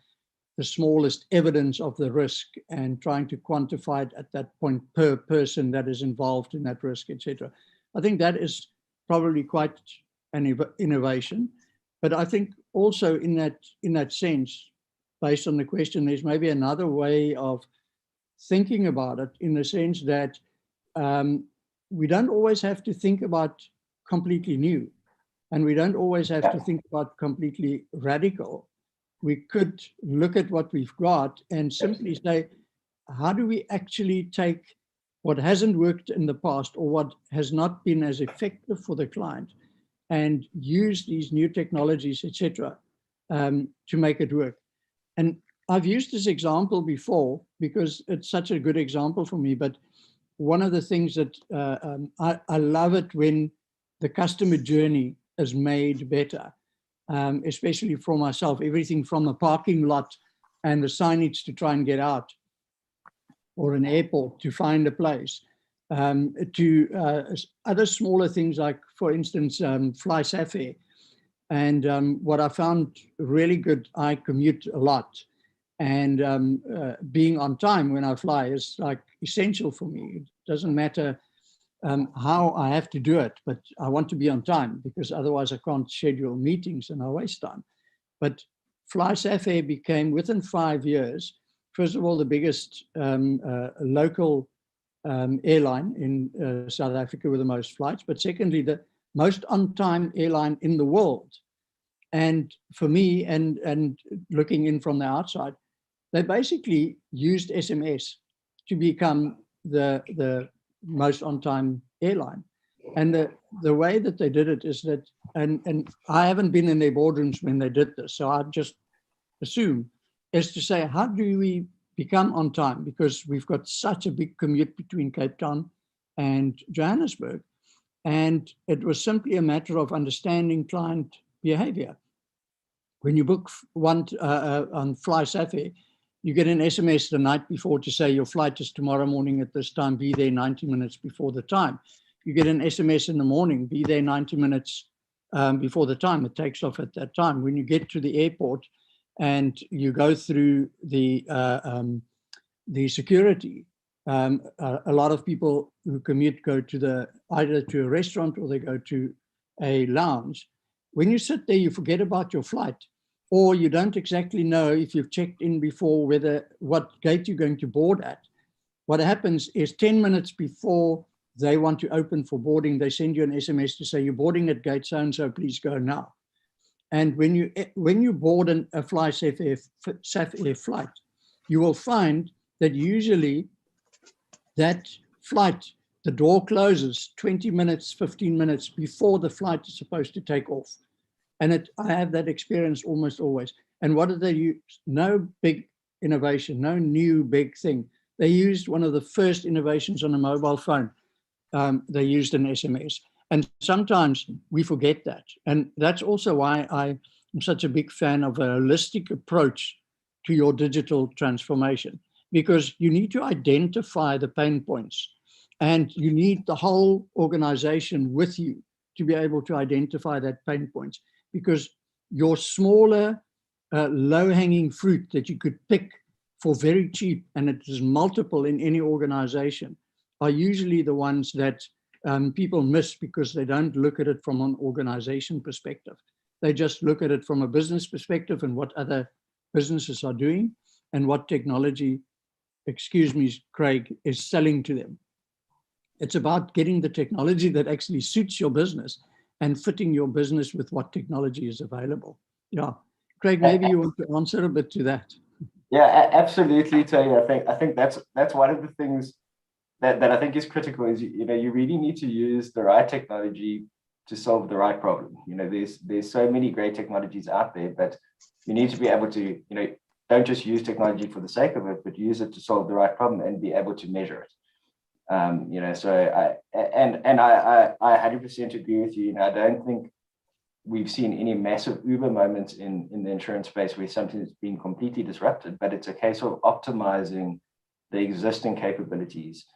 [SPEAKER 2] smallest evidence of the risk and trying to quantify it at that point per person that is involved in that risk, etc. I think that is probably quite an innovation. But I think also in that sense, based on the question, there's maybe another way of thinking about it, in the sense that we don't always have to think about completely new, and we don't always have to think about completely radical. We could look at what we've got and simply say, how do we actually take what hasn't worked in the past or what has not been as effective for the client and use these new technologies, etc., to make it work. And I've used this example before because it's such a good example for me, but one of the things that I love it when the customer journey is made better, especially for myself, everything from the parking lot and the signage to try and get out, or an airport to find a place, to other smaller things like, for instance, Fly Safair. And what I found really good, I commute a lot, and being on time when I fly is like essential for me. It doesn't matter how I have to do it, but I want to be on time, because otherwise I can't schedule meetings and I waste time. But Fly Safair became, within 5 years, first of all, the biggest local airline in South Africa with the most flights, but secondly, the most on-time airline in the world. And for me, and looking in from the outside, they basically used SMS to become the most on-time airline. And the way that they did it is that, and I haven't been in their boardrooms when they did this, so I just assume, is to say, how do we become on time? Because we've got such a big commute between Cape Town and Johannesburg. And it was simply a matter of understanding client behavior. When you book one on Fly Safair, you get an SMS the night before to say your flight is tomorrow morning at this time, be there 90 minutes before the time. You get an SMS in the morning, be there 90 minutes before the time. It takes off at that time. When you get to the airport and you go through the security, a lot of people who commute go to either to a restaurant or they go to a lounge. When you sit there, you forget about your flight, or you don't exactly know if you've checked in before what gate you're going to board at. What happens is 10 minutes before they want to open for boarding, they send you an SMS to say, you're boarding at gate so-and-so, please go now. And when you board a Fly Safair flight, you will find that usually that flight, the door closes 20 minutes, 15 minutes before the flight is supposed to take off. And I have that experience almost always. And what did they use? No big innovation, no new big thing. They used one of the first innovations on a mobile phone. They used an SMS. And sometimes we forget that. And that's also why I'm such a big fan of a holistic approach to your digital transformation, because you need to identify the pain points and you need the whole organization with you to be able to identify that pain points, because your smaller, low-hanging fruit that you could pick for very cheap, and it is multiple in any organization, are usually the ones that people miss because they don't look at it from an organization perspective. They just look at it from a business perspective and what other businesses are doing and what technology, excuse me, Craig, is selling to them. It's about getting the technology that actually suits your business and fitting your business with what technology is available. Yeah, Craig, maybe you want to answer a bit to that.
[SPEAKER 12] Yeah, absolutely, Tony. I think that's one of the things that I think is critical is, you really need to use the right technology to solve the right problem. There's so many great technologies out there, but you need to be able to, don't just use technology for the sake of it, but use it to solve the right problem and be able to measure it. So I 100% agree with you. I don't think we've seen any massive Uber moments in the insurance space where something's been completely disrupted, but it's a case of optimizing the existing capabilities,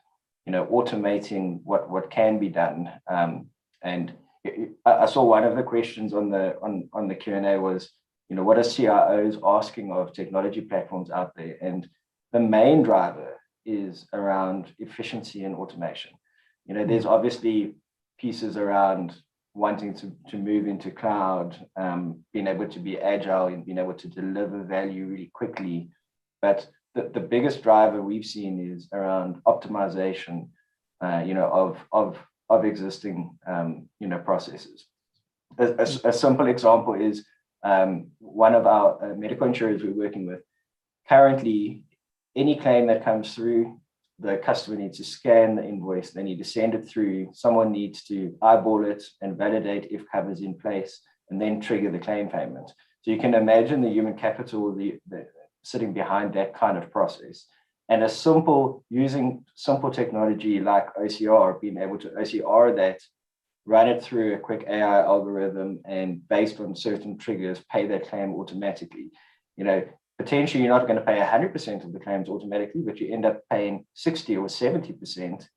[SPEAKER 12] automating what can be done. And I saw one of the questions on the Q&A was, what are CIOs asking of technology platforms out there? And the main driver is around efficiency and automation. There's obviously pieces around wanting to move into cloud, being able to be agile and being able to deliver value really quickly. But the biggest driver we've seen is around optimization, of existing, processes. A simple example is one of our medical insurers we're working with. Currently, any claim that comes through, the customer needs to scan the invoice, they need to send it through, someone needs to eyeball it and validate if cover's in place, and then trigger the claim payment. So you can imagine the human capital sitting behind that kind of process. And using simple technology like OCR, being able to OCR that, run it through a quick AI algorithm, and based on certain triggers, pay that claim automatically. Potentially you're not going to pay 100% of the claims automatically, but you end up paying 60 or 70%.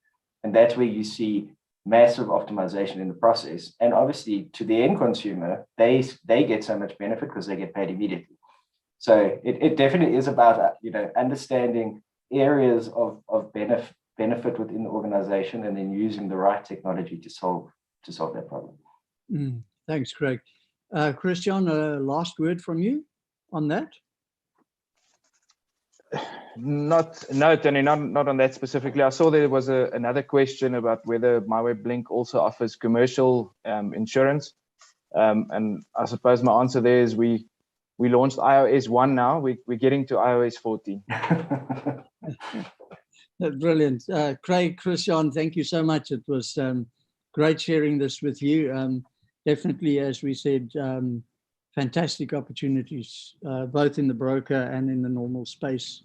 [SPEAKER 12] And that's where you see massive optimization in the process. And obviously to the end consumer, they get so much benefit because they get paid immediately. So it definitely is about, understanding areas of benefit within the organization and then using the right technology to solve that problem.
[SPEAKER 2] Thanks, Craig. Christian, a last word from you on that?
[SPEAKER 11] No, Tony, not on that specifically. I saw there was another question about whether MyWebLink also offers commercial insurance. And I suppose my answer there is we launched iOS 1 now. We're getting to iOS 14.
[SPEAKER 2] Brilliant. Craig, Christian, thank you so much. It was great sharing this with you. Definitely, as we said, fantastic opportunities, both in the broker and in the normal space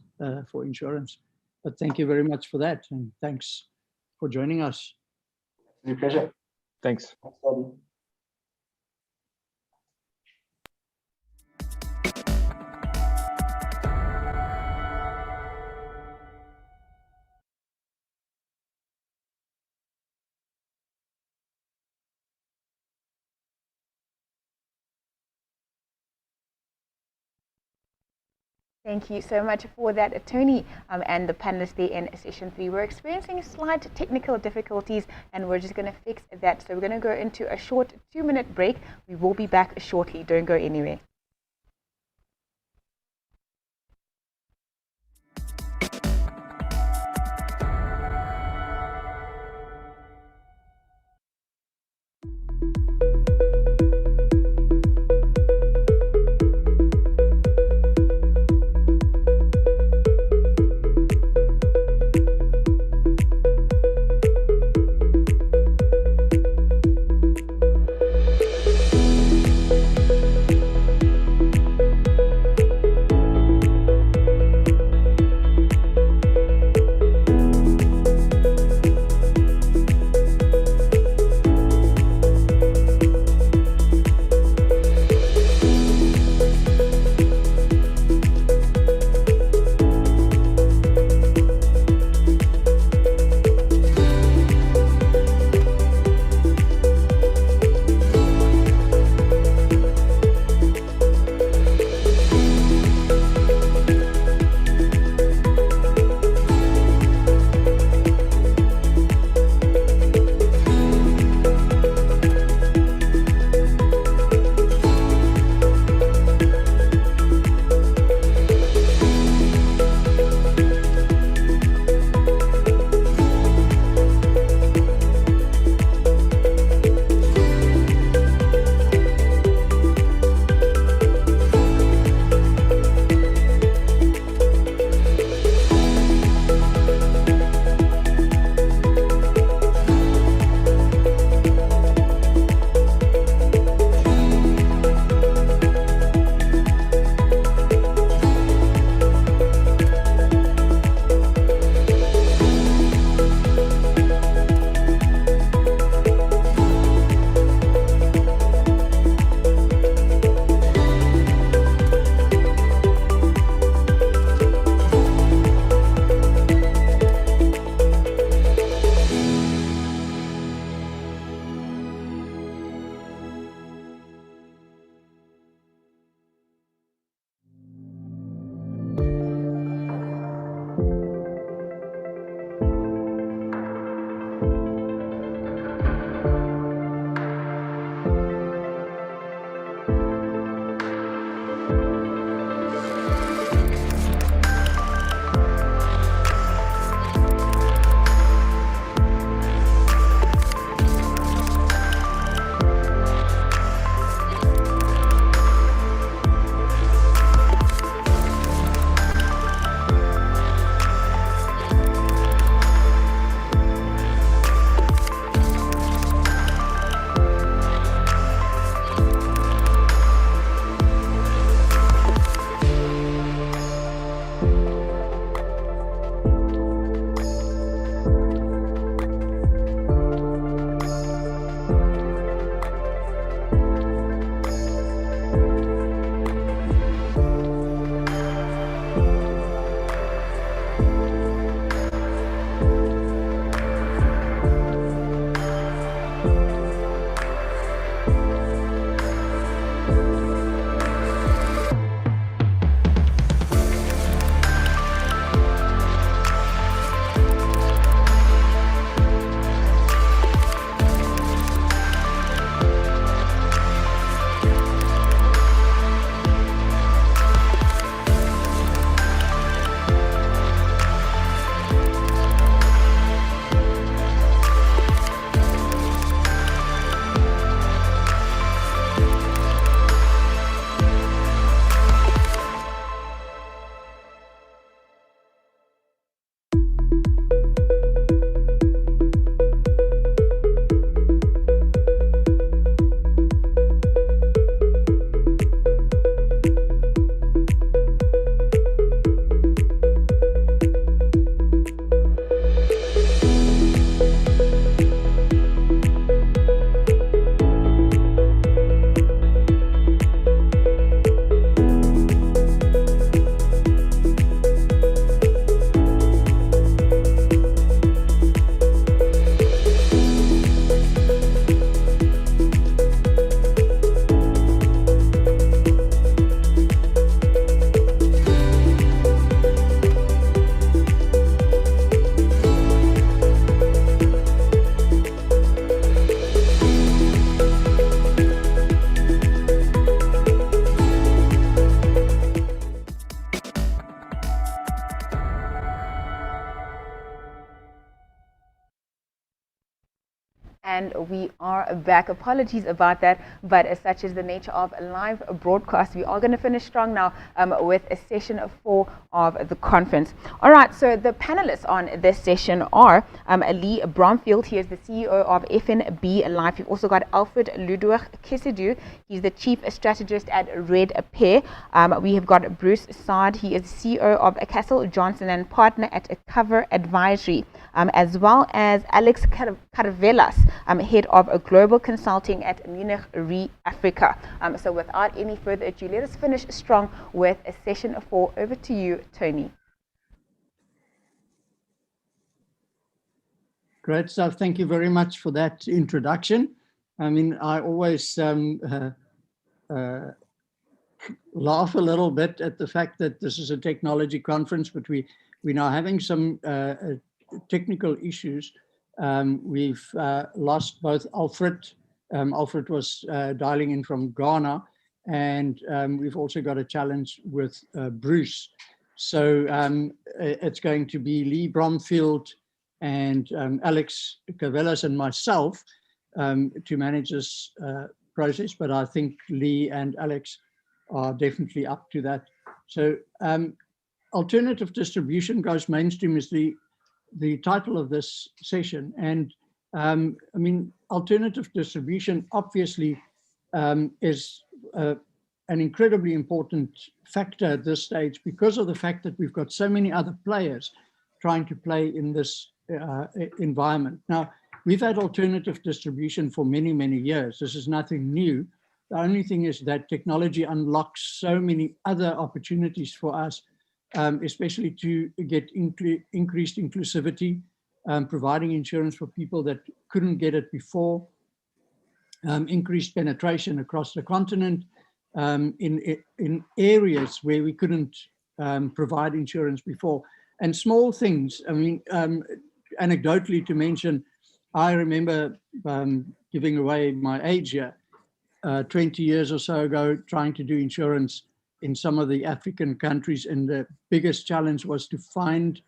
[SPEAKER 2] for insurance. But thank you very much for that. And thanks for joining us.
[SPEAKER 12] It's a pleasure.
[SPEAKER 11] Thanks.
[SPEAKER 12] Thanks, Bobby.
[SPEAKER 1] Thank you so much for that, Tony, and the panelists there in session 3. We're experiencing slight technical difficulties and we're just going to fix that. So we're going to go into a short 2-minute break. We will be back shortly. Don't go anywhere. And we are back. Apologies about that, but as such is the nature of a live broadcast. We are going to finish strong now with a session 4 of the conference. All right, so the panelists on this session are Lee Bromfield. He is the CEO of FNB Life. We've also got Alfred Ludwig Kisidou. He's the Chief Strategist at Red Pair. We have got Bruce Saad. He is CEO of Castle Johnson and partner at Cover Advisory, as well as Alex Carvelas, head of global consulting at Munich Re Africa. So without any further ado, let us finish strong with a session 4. Over to you, Tony.
[SPEAKER 2] Great stuff. Thank you very much for that introduction. I mean, I always laugh a little bit at the fact that this is a technology conference, but we're now having some technical issues. We've lost both Alfred. Alfred was dialing in from Ghana, and we've also got a challenge with Bruce. So it's going to be Lee Bromfield and Alex Carvelas and myself to manage this process, but I think Lee and Alex are definitely up to that. So alternative distribution goes mainstream is the title of this session. And I mean, alternative distribution obviously is an incredibly important factor at this stage because of the fact that we've got so many other players trying to play in this environment. Now, we've had alternative distribution for many, many years. This is nothing new. The only thing is that technology unlocks so many other opportunities for us, especially to get increased inclusivity, providing insurance for people that couldn't get it before, increased penetration across the continent in areas where we couldn't provide insurance before. And small things, I mean, anecdotally to mention, I remember giving away my age here, 20 years or so ago, trying to do insurance in some of the African countries, and the biggest challenge was to find,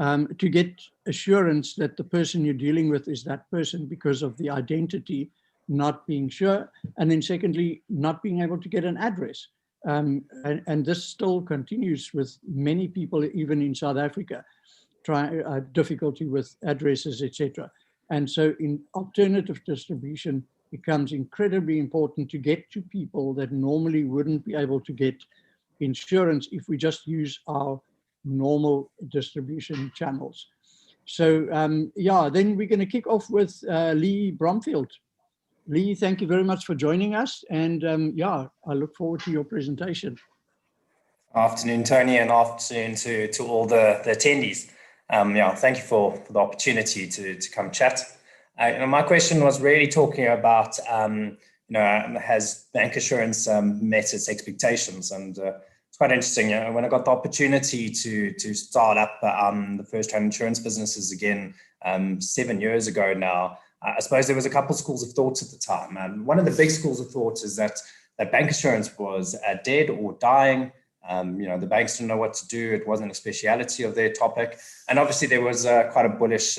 [SPEAKER 2] to get assurance that the person you're dealing with is that person because of the identity not being sure, and then secondly, not being able to get an address. And this still continues with many people, even in South Africa, difficulty with addresses, etc. And so in alternative distribution becomes incredibly important to get to people that normally wouldn't be able to get insurance if we just use our normal distribution channels. So yeah, then we're going to kick off with Lee Bromfield. Lee, thank you very much for joining us. And yeah, I look forward to your presentation.
[SPEAKER 13] Afternoon, Tony, and afternoon to all the attendees. Yeah, thank you for the opportunity to come chat. My question was really talking about, has bancassurance met its expectations? And it's quite interesting. When I got the opportunity to start up the first home insurance businesses again 7 years ago now, I suppose there was a couple of schools of thought at the time. One of the big schools of thought is that bancassurance was dead or dying. The banks didn't know what to do. It wasn't a speciality of their topic. And obviously there was quite a bullish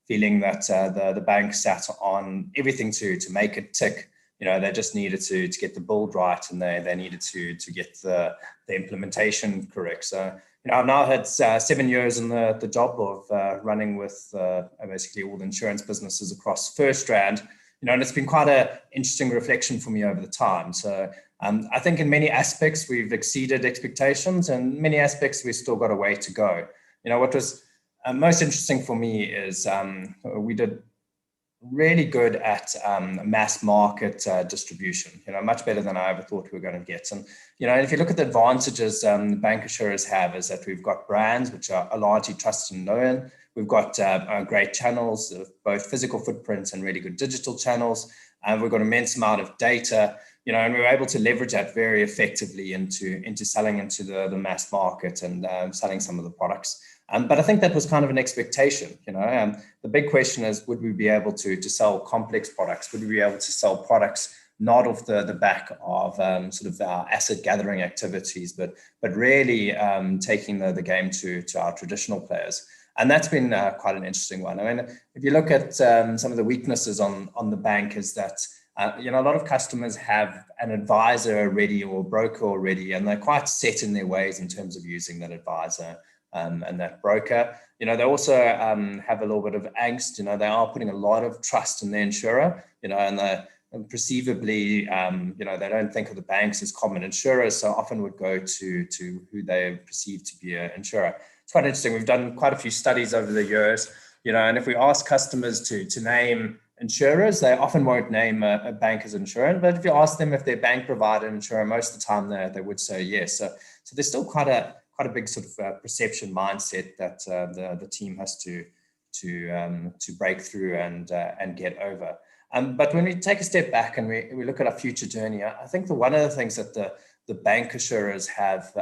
[SPEAKER 13] feeling that the bank sat on everything to make it tick. They just needed to get the build right, and they needed to get the implementation correct. So, I've now had 7 years in the job of running with basically all the insurance businesses across FirstRand, and it's been quite an interesting reflection for me over the time. So I think in many aspects we've exceeded expectations, and many aspects we've still got a way to go. What was most interesting for me is we did really good at mass market distribution, much better than I ever thought we were going to get. And, if you look at the advantages bancassurers have, is that we've got brands which are largely trusted and known. We've got great channels, both physical footprints and really good digital channels. And we've got an immense amount of data, and we were able to leverage that very effectively into selling into the mass market and selling some of the products. But I think that was kind of an expectation, the big question is, would we be able to sell complex products? Would we be able to sell products not off the back of sort of our asset gathering activities, but really taking the game to our traditional players? And that's been quite an interesting one. I mean, if you look at some of the weaknesses on the bank is that, a lot of customers have an advisor already or a broker already, and they're quite set in their ways in terms of using that advisor and that broker. They also have a little bit of angst. They are putting a lot of trust in their insurer, and perceivably, they don't think of the banks as common insurers, so often would go to who they perceive to be an insurer. It's quite interesting. We've done quite a few studies over the years, and if we ask customers to name insurers, they often won't name a bank as insurer, but if you ask them if their bank provided an insurer, most of the time they would say yes. So there's still quite a big sort of perception mindset that the team has to break through and get over. But when we take a step back and we look at our future journey, I think one of the things that the bank insurers have,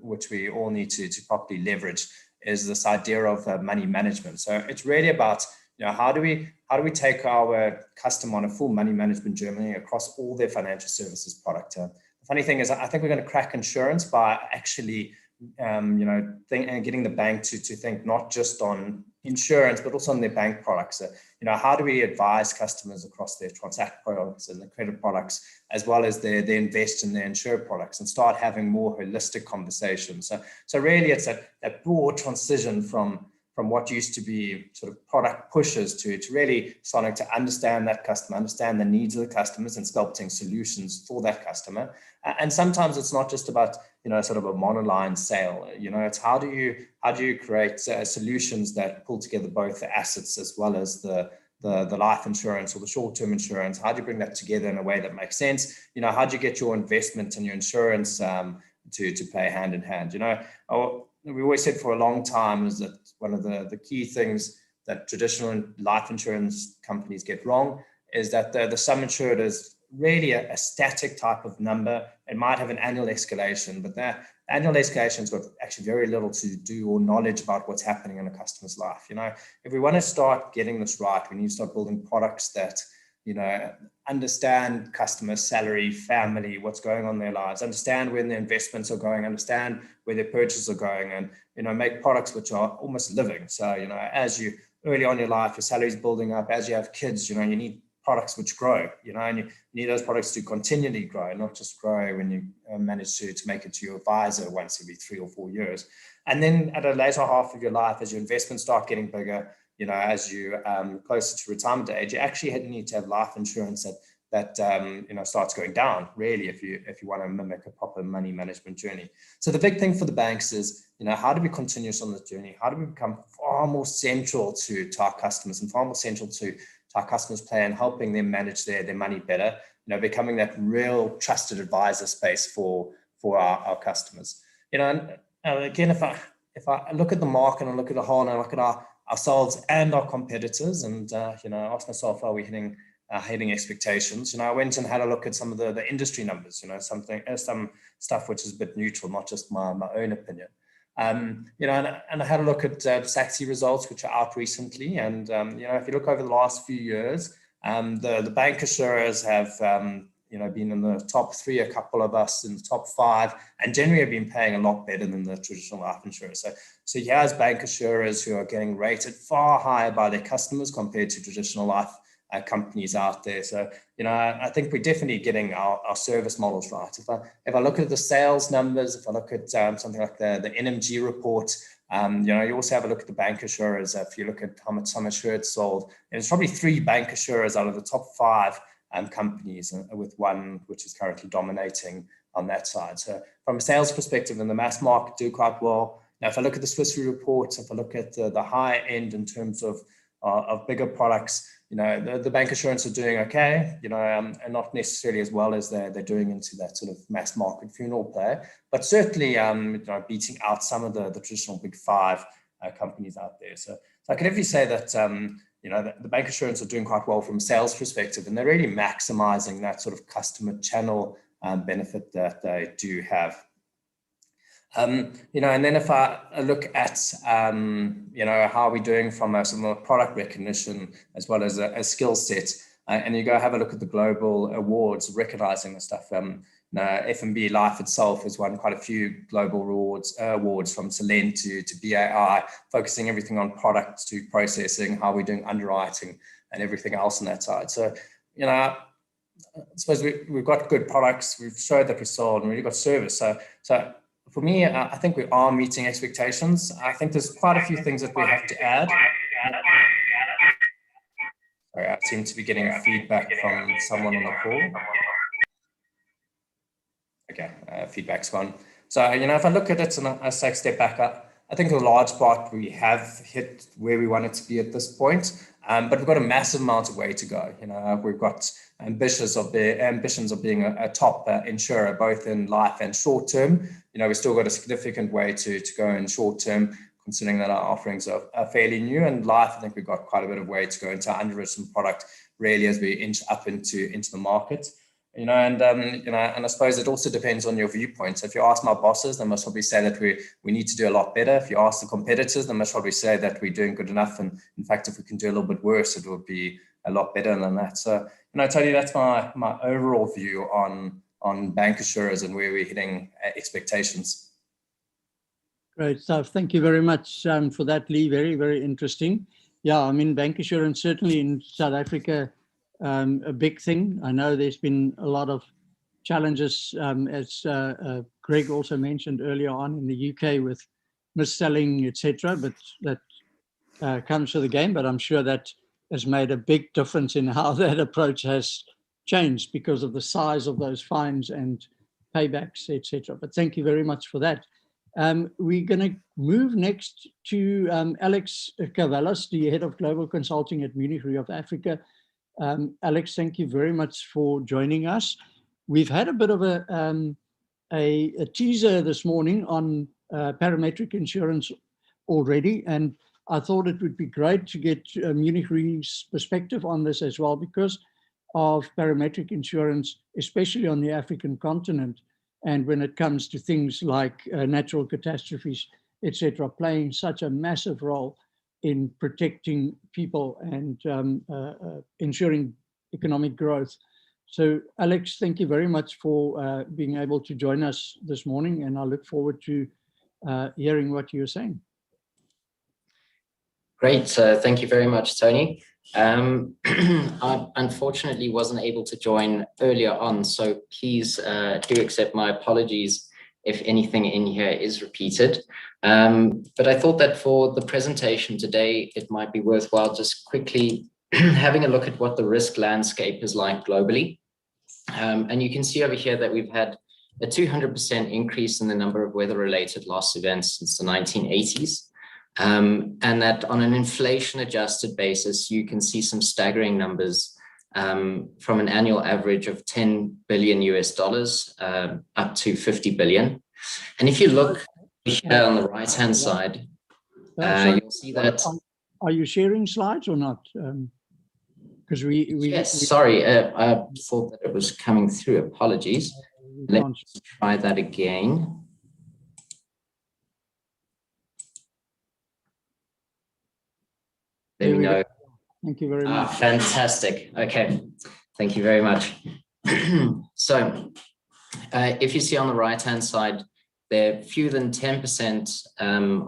[SPEAKER 13] which we all need to properly leverage, is this idea of money management. So it's really about how do we take our customer on a full money management journey across all their financial services product. The funny thing is, I think we're going to crack insurance by actually getting the bank to think not just on insurance, but also on their bank products. How do we advise customers across their transact products and the credit products, as well as their invest and their insure products, and start having more holistic conversations. So really it's a broad transition from what used to be sort of product pushes to really starting to understand that customer, understand the needs of the customers, and sculpting solutions for that customer. And sometimes it's not just about sort of a monoline sale. It's how do you create solutions that pull together both the assets as well as the life insurance or the short-term insurance. How do you bring that together in a way that makes sense? How do you get your investment and your insurance to play hand in hand? We always said for a long time is that one of the key things that traditional life insurance companies get wrong is that the sum insured is really a static type of number. It might have an annual escalation, but that annual escalation has got actually very little to do or knowledge about what's happening in a customer's life. If we want to start getting this right, we need to start building products that understand customer salary, family, what's going on in their lives, understand where their investments are going, understand where their purchases are going, and make products which are almost living. So, as you early on in your life, your salary is building up. As you have kids, you need products which grow, and you need those products to continually grow, not just grow when you manage to make it to your advisor once every 3 or 4 years. And then at a later half of your life, as your investments start getting bigger, as you closer to retirement age, you actually need to have life insurance that starts going down, really, if you want to mimic a proper money management journey. So the big thing for the banks is, how do we continue on this journey? How do we become far more central to our customers and far more central to our customers' play and helping them manage their money better, becoming that real trusted advisor space for our customers. And again, if I look at the market and look at the whole and I look at ourselves and our competitors and, ask myself, are we hitting expectations? I went and had a look at some of the industry numbers, some stuff which is a bit neutral, not just my own opinion. And I had a look at SACSI results, which are out recently. And, if you look over the last few years, the bank insurers have, been in the top 3, a couple of us in the top 5, and generally have been paying a lot better than the traditional life insurers. So here's bank insurers who are getting rated far higher by their customers compared to traditional life companies out there. So, I think we're definitely getting our service models right. If I look at the sales numbers, if I look at something like the NMG report, you also have a look at the bank insurers. If you look at how much sum insured sold, there's probably 3 bank insurers out of the top 5 companies, with one which is currently dominating on that side. So from a sales perspective, in the mass market do quite well. Now, if I look at the Swiss Re reports, if I look at the high end in terms of bigger products, the bank insurance are doing okay, and not necessarily as well as they're doing into that sort of mass market funeral play, but certainly beating out some of the traditional big 5 companies out there. So I can definitely say that the bank insurance are doing quite well from a sales perspective, and they're really maximizing that sort of customer channel benefit that they do have. And then if I look at, how are we doing from some product recognition as well as a skill set, and you go have a look at the global awards recognizing the stuff, F&B Life itself has won quite a few global awards from Celent to BAI, focusing everything on products to processing, how we're doing underwriting and everything else on that side. So, I suppose we've got good products, we've showed that we're sold, and we've got service. So for me, I think we are meeting expectations. I think there's quite a few things that we have to add. Sorry, I seem to be getting feedback from someone on the call. Okay, feedback's gone. So, if I look at it and I take a step back, I think a large part we have hit where we want it to be at this point, but we've got a massive amount of way to go. We've got ambitions of being a top insurer, both in life and short term. We've still got a significant way to go in short term, considering that our offerings are fairly new. And life, I think we've got quite a bit of way to go into our underwritten product, really, as we inch up into the market. And I suppose it also depends on your viewpoints. If you ask my bosses, they must probably say that we need to do a lot better. If you ask the competitors, they must probably say that we're doing good enough. And in fact, if we can do a little bit worse, it would be a lot better than that. So, Tony, that's my overall view on bank insurers and where we're hitting expectations.
[SPEAKER 2] Great stuff. Thank you very much for that, Lee. Very, very interesting. Yeah, I mean, bank insurance certainly in South Africa, a big thing. I know there's been a lot of challenges, as Greg also mentioned earlier on in the UK with mis-selling, etc. But that comes to the game. But I'm sure that has made a big difference in how that approach has changed because of the size of those fines and paybacks, etc. But thank you very much for that. We're going to move next to Alex Cavalas, the head of global consulting at Munich Re of Africa. Alex, thank you very much for joining us. We've had a bit of a teaser this morning on parametric insurance already, and I thought it would be great to get Munich Re's perspective on this as well, because of parametric insurance, especially on the African continent, and when it comes to things like natural catastrophes, etc., playing such a massive role in protecting people and ensuring economic growth. So, Alex, thank you very much for being able to join us this morning, and I look forward to hearing what you're saying.
[SPEAKER 14] Great. Thank you very much, Tony. I unfortunately wasn't able to join earlier on, so please do accept my apologies if anything in here is repeated. But I thought that for the presentation today, it might be worthwhile just quickly having a look at what the risk landscape is like globally. And you can see over here that we've had a 200% increase in the number of weather-related loss events since the 1980s. And that on an inflation-adjusted basis, you can see some staggering numbers from an annual average of $10 billion up to 50 billion. And if you look here on the right-hand side, you'll see that.
[SPEAKER 2] Are you sharing slides or not? Because
[SPEAKER 14] sorry, I thought that it was coming through. Apologies. Let's try that again. There we go.
[SPEAKER 2] Thank you very much.
[SPEAKER 14] Fantastic. Okay. Thank you very much. So if you see on the right-hand side, there fewer than 10%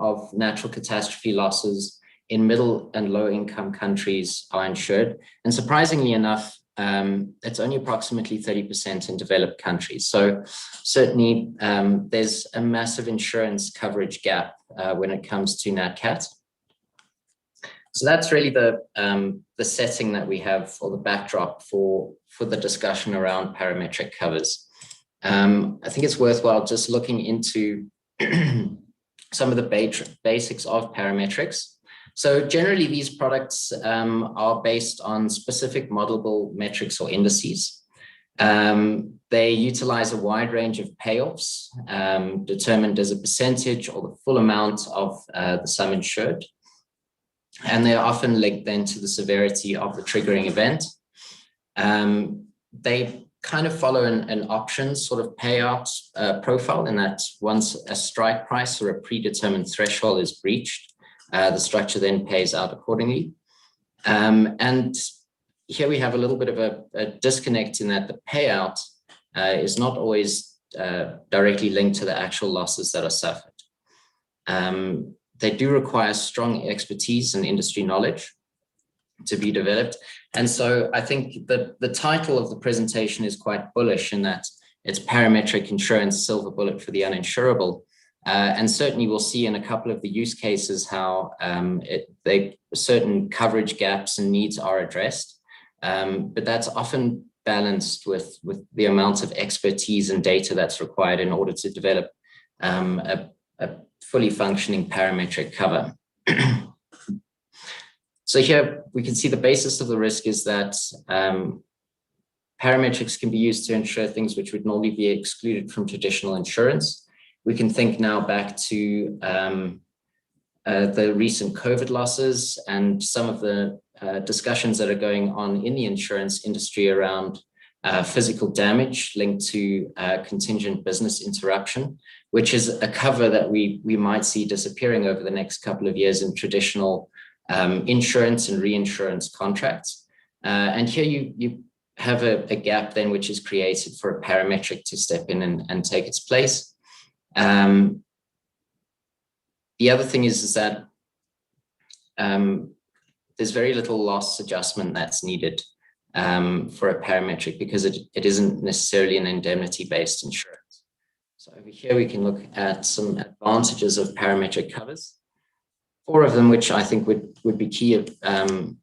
[SPEAKER 14] of natural catastrophe losses in middle and low income countries are insured. And surprisingly enough, it's only approximately 30% in developed countries. So certainly there's a massive insurance coverage gap when it comes to NatCat. So that's really the setting that we have, or the backdrop for the discussion around parametric covers. I think it's worthwhile just looking into some of the basics of parametrics. So generally, these products are based on specific modelable metrics or indices. They utilize a wide range of payoffs determined as a percentage or the full amount of the sum insured. And they're often linked then to the severity of the triggering event. They kind of follow an options sort of payout profile, in that once a strike price or a predetermined threshold is breached, the structure then pays out accordingly. And here we have a little bit of a disconnect in that the payout is not always directly linked to the actual losses that are suffered. They do require strong expertise and industry knowledge to be developed. And so I think that the title of the presentation is quite bullish in that it's Parametric Insurance Silver Bullet for the Uninsurable. And certainly we'll see in a couple of the use cases how certain coverage gaps and needs are addressed. But that's often balanced with the amount of expertise and data that's required in order to develop a fully functioning parametric cover. So here we can see the basis of the risk is that parametrics can be used to insure things which would normally be excluded from traditional insurance. We can think now back to the recent COVID losses and some of the discussions that are going on in the insurance industry around physical damage linked to contingent business interruption, which is a cover that we might see disappearing over the next couple of years in traditional insurance and reinsurance contracts. And here you have a gap then which is created for a parametric to step in and take its place. The other thing is that there's very little loss adjustment that's needed for a parametric because it isn't necessarily an indemnity-based insurance. So over here we can look at some advantages of parametric covers. 4 of them, which I think would be key in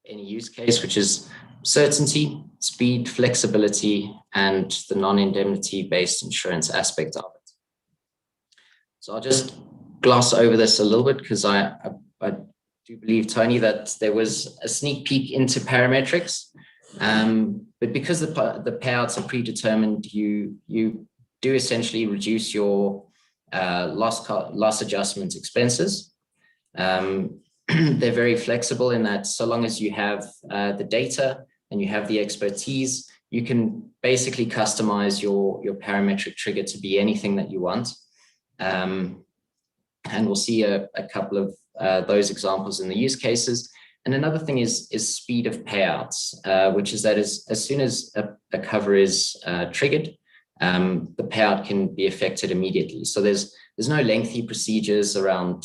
[SPEAKER 14] any use case, which is certainty, speed, flexibility, and the non-indemnity based insurance aspect of it. So I'll just gloss over this a little bit because I do believe, Tony, that there was a sneak peek into parametrics, but because the payouts are predetermined, you do essentially reduce your loss adjustment expenses. They're very flexible in that so long as you have the data and you have the expertise, you can basically customize your parametric trigger to be anything that you want. And we'll see a couple of those examples in the use cases. And another thing is speed of payouts, which is that as soon as a cover is triggered, the payout can be effected immediately. So there's no lengthy procedures around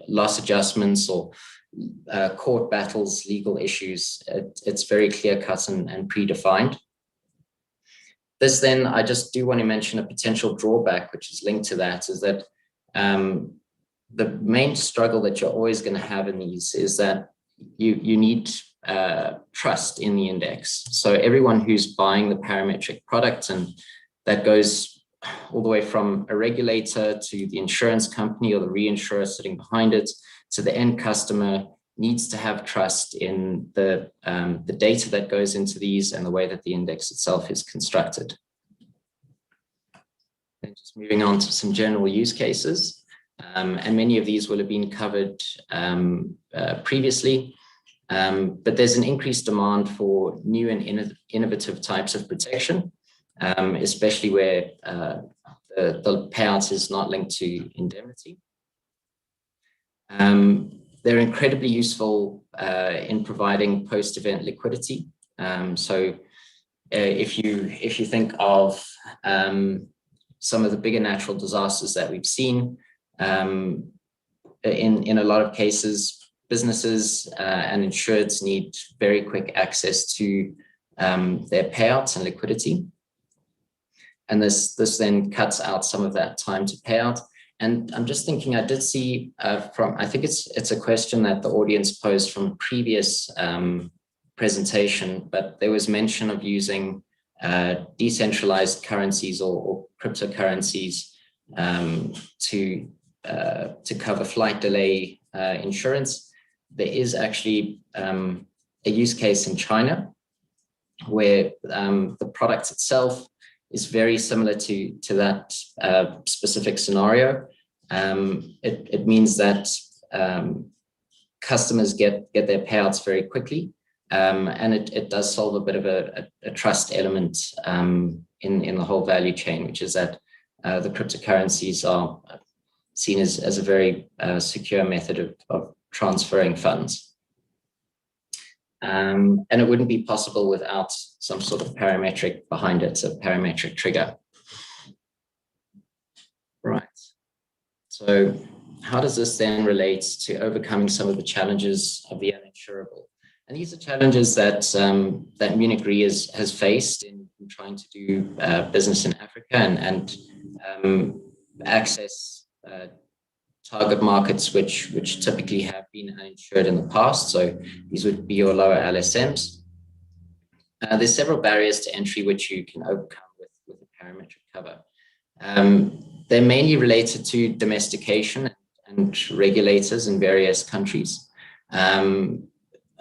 [SPEAKER 14] loss adjustments or court battles, legal issues. It's very clear cut and predefined. This then, I just do want to mention a potential drawback, which is linked to that, is that the main struggle that you're always going to have in these is that you need trust in the index. So everyone who's buying the parametric product, and that goes all the way from a regulator to the insurance company or the reinsurer sitting behind it to the end customer, needs to have trust in the data that goes into these and the way that the index itself is constructed. And just moving on to some general use cases, and many of these will have been covered previously, but there's an increased demand for new and innovative types of protection, especially where the payout is not linked to indemnity. They're incredibly useful in providing post-event liquidity. So if you think of some of the bigger natural disasters that we've seen, in a lot of cases, businesses and insureds need very quick access to their payouts and liquidity. And this then cuts out some of that time to payout. And I'm just thinking, I did see I think it's a question that the audience posed from a previous presentation, but there was mention of using decentralized currencies or cryptocurrencies to cover flight delay insurance. There is actually a use case in China where the product itself is very similar to that specific scenario. It means that customers get their payouts very quickly, and it does solve a bit of a trust element in the whole value chain, which is that the cryptocurrencies are seen as a very secure method of transferring funds. and it wouldn't be possible without some sort of parametric behind it, a parametric trigger. Right. So how does this then relate to overcoming some of the challenges of the uninsurable? And these are challenges that that Munich Re has faced in trying to do business in Africa and access target markets which typically have been uninsured in the past. So these would be your lower LSMs. There's several barriers to entry which you can overcome with a parametric cover. They're mainly related to domestication and regulators in various countries.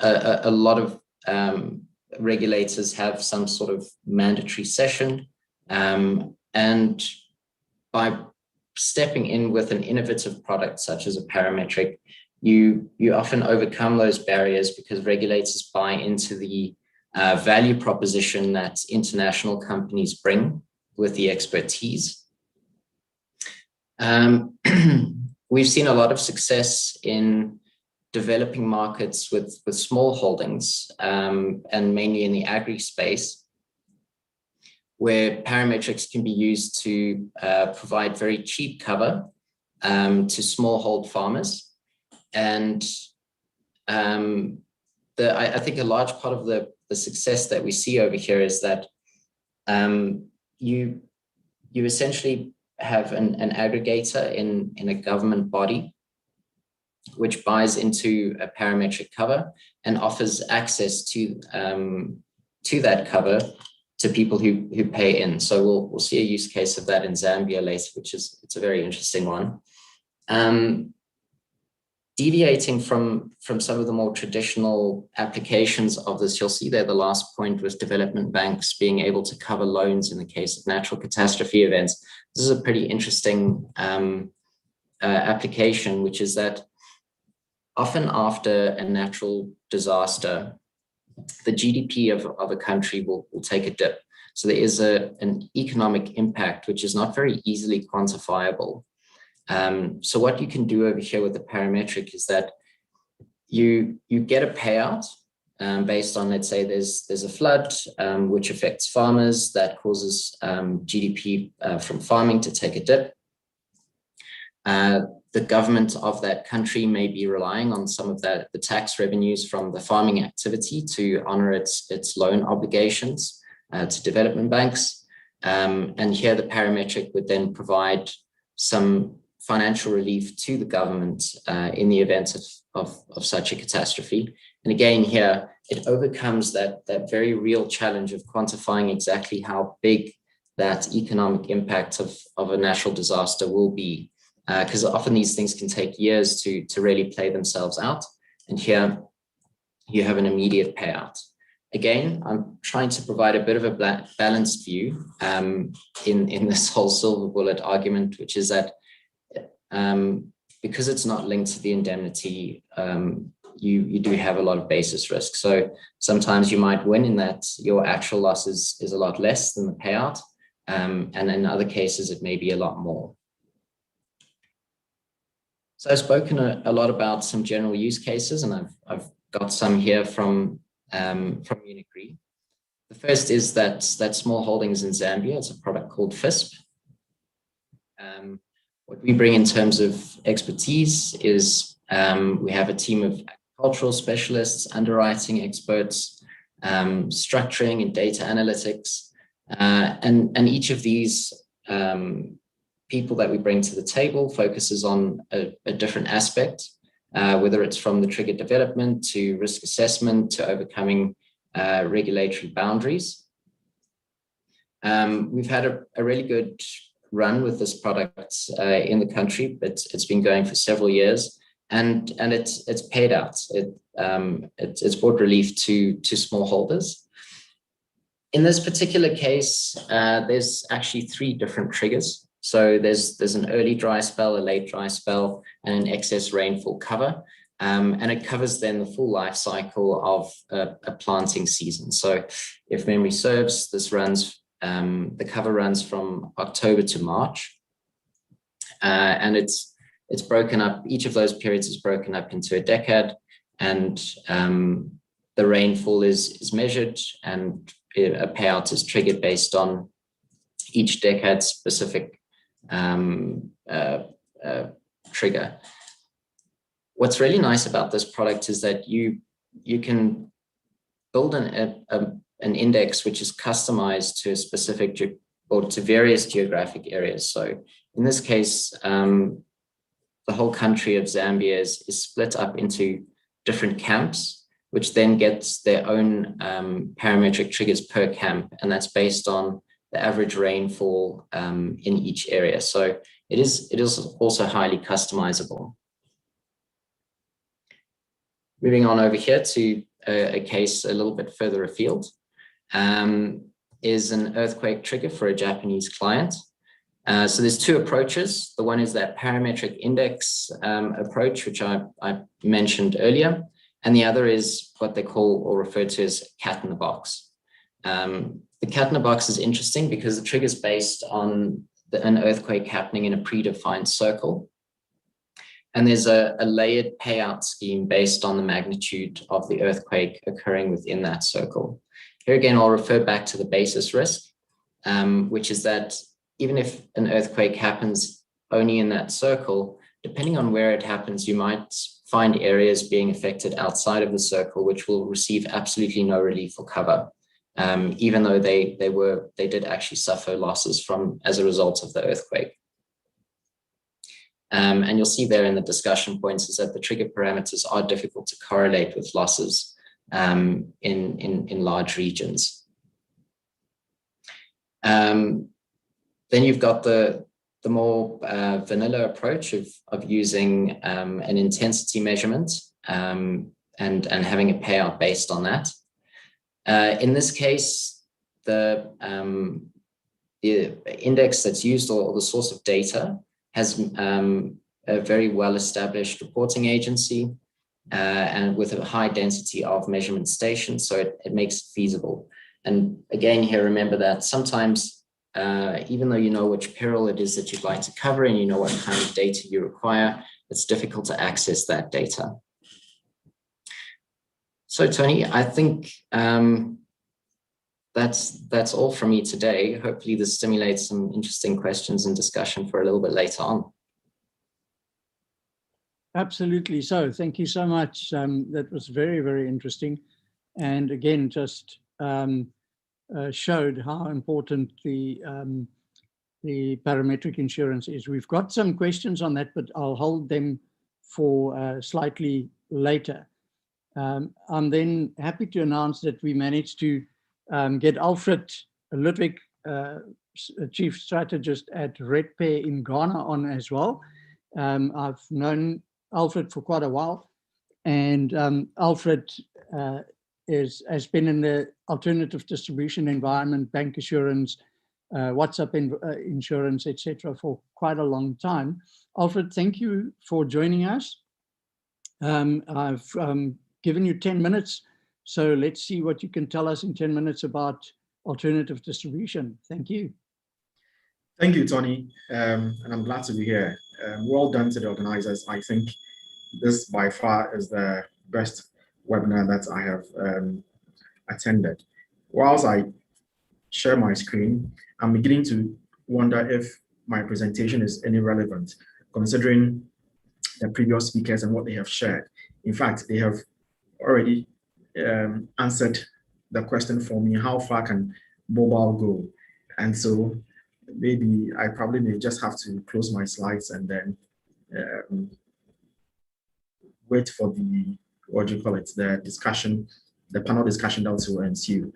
[SPEAKER 14] A lot of regulators have some sort of mandatory session, and by stepping in with an innovative product such as a parametric, you often overcome those barriers because regulators buy into the value proposition that international companies bring with the expertise. We've seen a lot of success in developing markets with small holdings, and mainly in the agri space, where parametrics can be used to provide very cheap cover to smallhold farmers. And I think a large part of the success that we see over here is that you essentially have an aggregator in a government body which buys into a parametric cover and offers access to that cover to people who pay in. So we'll see a use case of that in Zambia later, it's a very interesting one. Deviating from some of the more traditional applications of this, you'll see there the last point was development banks being able to cover loans in the case of natural catastrophe events. This is a pretty interesting application, which is that often after a natural disaster, the GDP of a country will take a dip. So there is an economic impact, which is not very easily quantifiable. So what you can do over here with the parametric is that you get a payout based on, let's say there's a flood which affects farmers that causes GDP from farming to take a dip. The government of that country may be relying on some of the tax revenues from the farming activity to honor its loan obligations to development banks. And here the parametric would then provide some financial relief to the government in the event of such a catastrophe. And again, here it overcomes that very real challenge of quantifying exactly how big that economic impact of a natural disaster will be. Because often these things can take years to really play themselves out. And here you have an immediate payout. Again, I'm trying to provide a bit of a balanced view in this whole silver bullet argument, which is that because it's not linked to the indemnity, you do have a lot of basis risk. So sometimes you might win in that your actual loss is a lot less than the payout. And in other cases, it may be a lot more. So I've spoken a lot about some general use cases, and I've got some here from Munich Re. The first is that small holdings in Zambia. It's a product called FISP. What we bring in terms of expertise is we have a team of agricultural specialists, underwriting experts, structuring and data analytics, and each of these people that we bring to the table focuses on a different aspect, whether it's from the trigger development to risk assessment to overcoming regulatory boundaries. We've had a really good run with this product in the country, but it's been going for several years, and it's paid out. It's brought relief to smallholders. In this particular case, there's actually 3 different triggers. So there's an early dry spell, a late dry spell, and an excess rainfall cover. And it covers then the full life cycle of a planting season. So if memory serves, this runs, the cover runs from October to March. And it's broken up, each of those periods is broken up into a decade. And the rainfall is measured, and a payout is triggered based on each decade's specific trigger. What's really nice about this product is that you can build an index which is customized to a specific or to various geographic areas. So in this case, the whole country of Zambia is split up into different camps, which then gets their own parametric triggers per camp, and that's based on the average rainfall in each area. So it is also highly customizable. Moving on over here to a case a little bit further afield, is an earthquake trigger for a Japanese client. So there's two approaches. The one is that parametric index approach, which I mentioned earlier, and the other is what they call or refer to as cat in the box. The cat in the box is interesting because the trigger is based on an earthquake happening in a predefined circle. And there's a layered payout scheme based on the magnitude of the earthquake occurring within that circle. Here again, I'll refer back to the basis risk, which is that even if an earthquake happens only in that circle, depending on where it happens, you might find areas being affected outside of the circle, which will receive absolutely no relief or cover, even though they did actually suffer losses as a result of the earthquake. And you'll see there in the discussion points is that the trigger parameters are difficult to correlate with losses in large regions. Then you've got the more vanilla approach of using an intensity measurement and having a payout based on that. In this case, the index that's used or the source of data has a very well-established reporting agency and with a high density of measurement stations, so it makes it feasible. And again, here, remember that sometimes, even though you know which peril it is that you'd like to cover and you know what kind of data you require, it's difficult to access that data. So Tony, I think that's all from me today. Hopefully this stimulates some interesting questions and discussion for a little bit later on.
[SPEAKER 2] Absolutely. So thank you so much. That was very, very interesting. And again, just showed how important the parametric insurance is. We've got some questions on that, but I'll hold them for slightly later. I'm then happy to announce that we managed to get Alfred Ludwig, Chief Strategist at RedPair in Ghana, on as well. I've known Alfred for quite a while, and Alfred has been in the alternative distribution environment, bank assurance, WhatsApp insurance, etc., for quite a long time. Alfred, thank you for joining us. I've given you 10 minutes, so let's see what you can tell us in 10 minutes about alternative distribution. Thank you.
[SPEAKER 15] Thank you, Tony, and I'm glad to be here. Well done to the organizers. I think this by far is the best webinar that I have attended. Whilst I share my screen, I'm beginning to wonder if my presentation is any relevant, considering the previous speakers and what they have shared. In fact, they have already answered the question for me, how far can mobile go? And so maybe I probably may just have to close my slides and then wait for the, what do you call it, the discussion, the panel discussion that will ensue.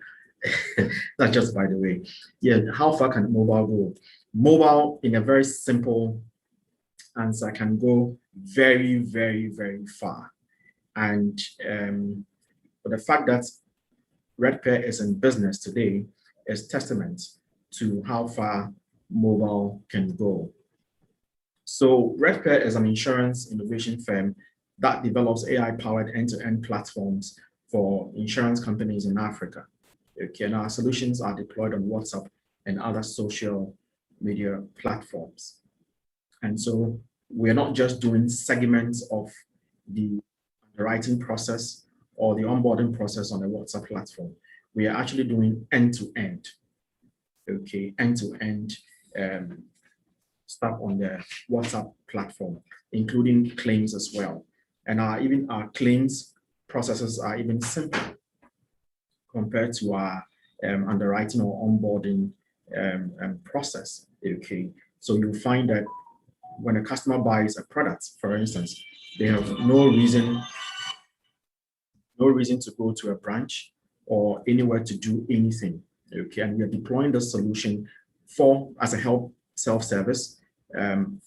[SPEAKER 15] That's just by the way. Yeah, how far can mobile go? Mobile, in a very simple answer, can go very, very, very far. And but the fact that RedPair is in business today is testament to how far mobile can go. So RedPair is an insurance innovation firm that develops AI-powered end-to-end platforms for insurance companies in Africa. Okay, and our solutions are deployed on WhatsApp and other social media platforms. And so we're not just doing segments of the underwriting process or the onboarding process on the WhatsApp platform. We are actually doing end-to-end, okay, end-to-end stuff on the WhatsApp platform, including claims as well. And even our claims processes are even simpler compared to our underwriting or onboarding process, okay? So you'll find that when a customer buys a product, for instance, they have no reason to go to a branch or anywhere to do anything, okay? And we are deploying the solution as a help self-service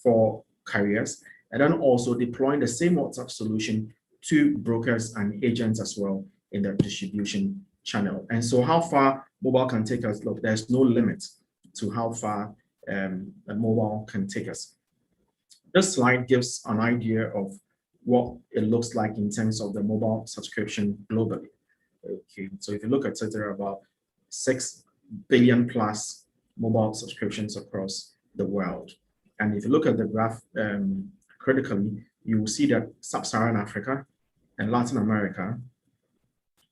[SPEAKER 15] for carriers, and then also deploying the same WhatsApp solution to brokers and agents as well in the distribution channel. And so how far mobile can take us, look, there's no limit to how far a mobile can take us. This slide gives an idea of what it looks like in terms of the mobile subscription globally. Okay, so if you look at it, there are about 6 billion plus mobile subscriptions across the world. And if you look at the graph critically, you will see that Sub-Saharan Africa and Latin America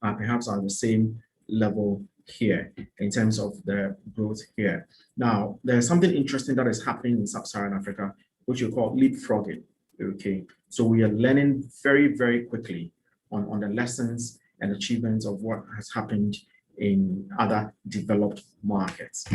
[SPEAKER 15] perhaps are the same level here in terms of the growth here. Now, there's something interesting that is happening in Sub-Saharan Africa, which you call leapfrogging, okay? So we are learning very, very quickly on the lessons and achievements of what has happened in other developed markets,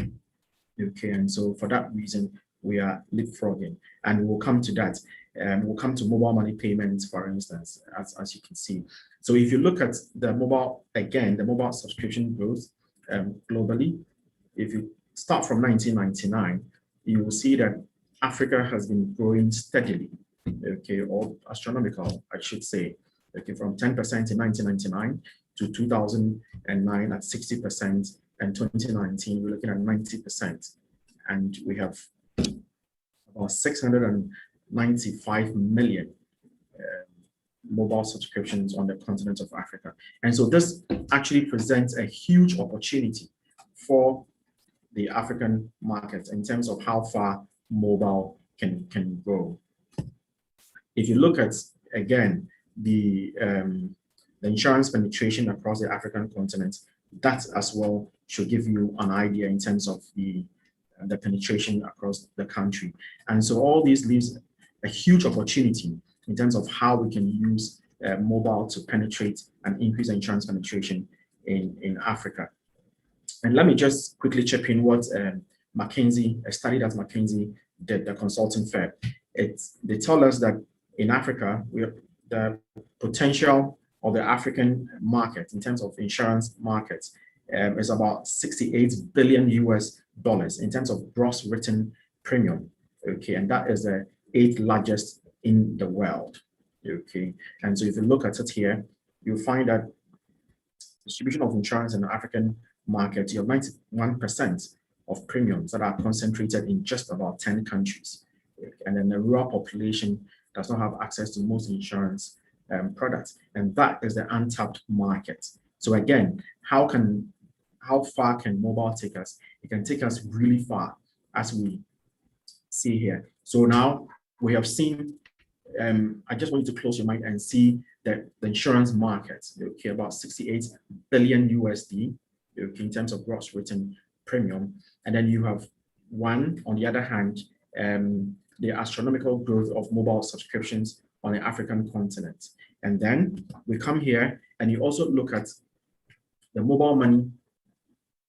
[SPEAKER 15] okay? And so for that reason, we are leapfrogging, and we'll come to that. We'll come to mobile money payments, for instance, as you can see. So if you look at the mobile, again, the mobile subscription growth globally, if you start from 1999, you will see that Africa has been growing steadily, okay, or astronomical, I should say, okay, from 10% in 1999 to 2009 at 60%, and 2019, we're looking at 90%. And we have about 695 million mobile subscriptions on the continent of Africa. And so this actually presents a huge opportunity for the African market in terms of how far mobile can go. If you look at, again, the insurance penetration across the African continent, that as well should give you an idea in terms of the penetration across the country. And so all this leaves a huge opportunity in terms of how we can use mobile to penetrate and increase insurance penetration in Africa. And let me just quickly chip in what McKinsey, a study that McKinsey did, the consulting firm. They tell us that in Africa, the potential of the African market in terms of insurance markets is about $68 billion in terms of gross written premium, okay, and that is the 8th largest in the world, okay. And so if you look at it here, you'll find that distribution of insurance in the African market, you have 91% of premiums that are concentrated in just about 10 countries, and then the rural population does not have access to most insurance products, and that is the untapped market. So again, how far can mobile take us? It can take us really far, as we see here. So now we have seen, I just want you to close your mind and see that the insurance market, okay, about 68 billion USD, okay, in terms of gross written premium. And then you have one, on the other hand, the astronomical growth of mobile subscriptions on the African continent. And then we come here and you also look at the mobile money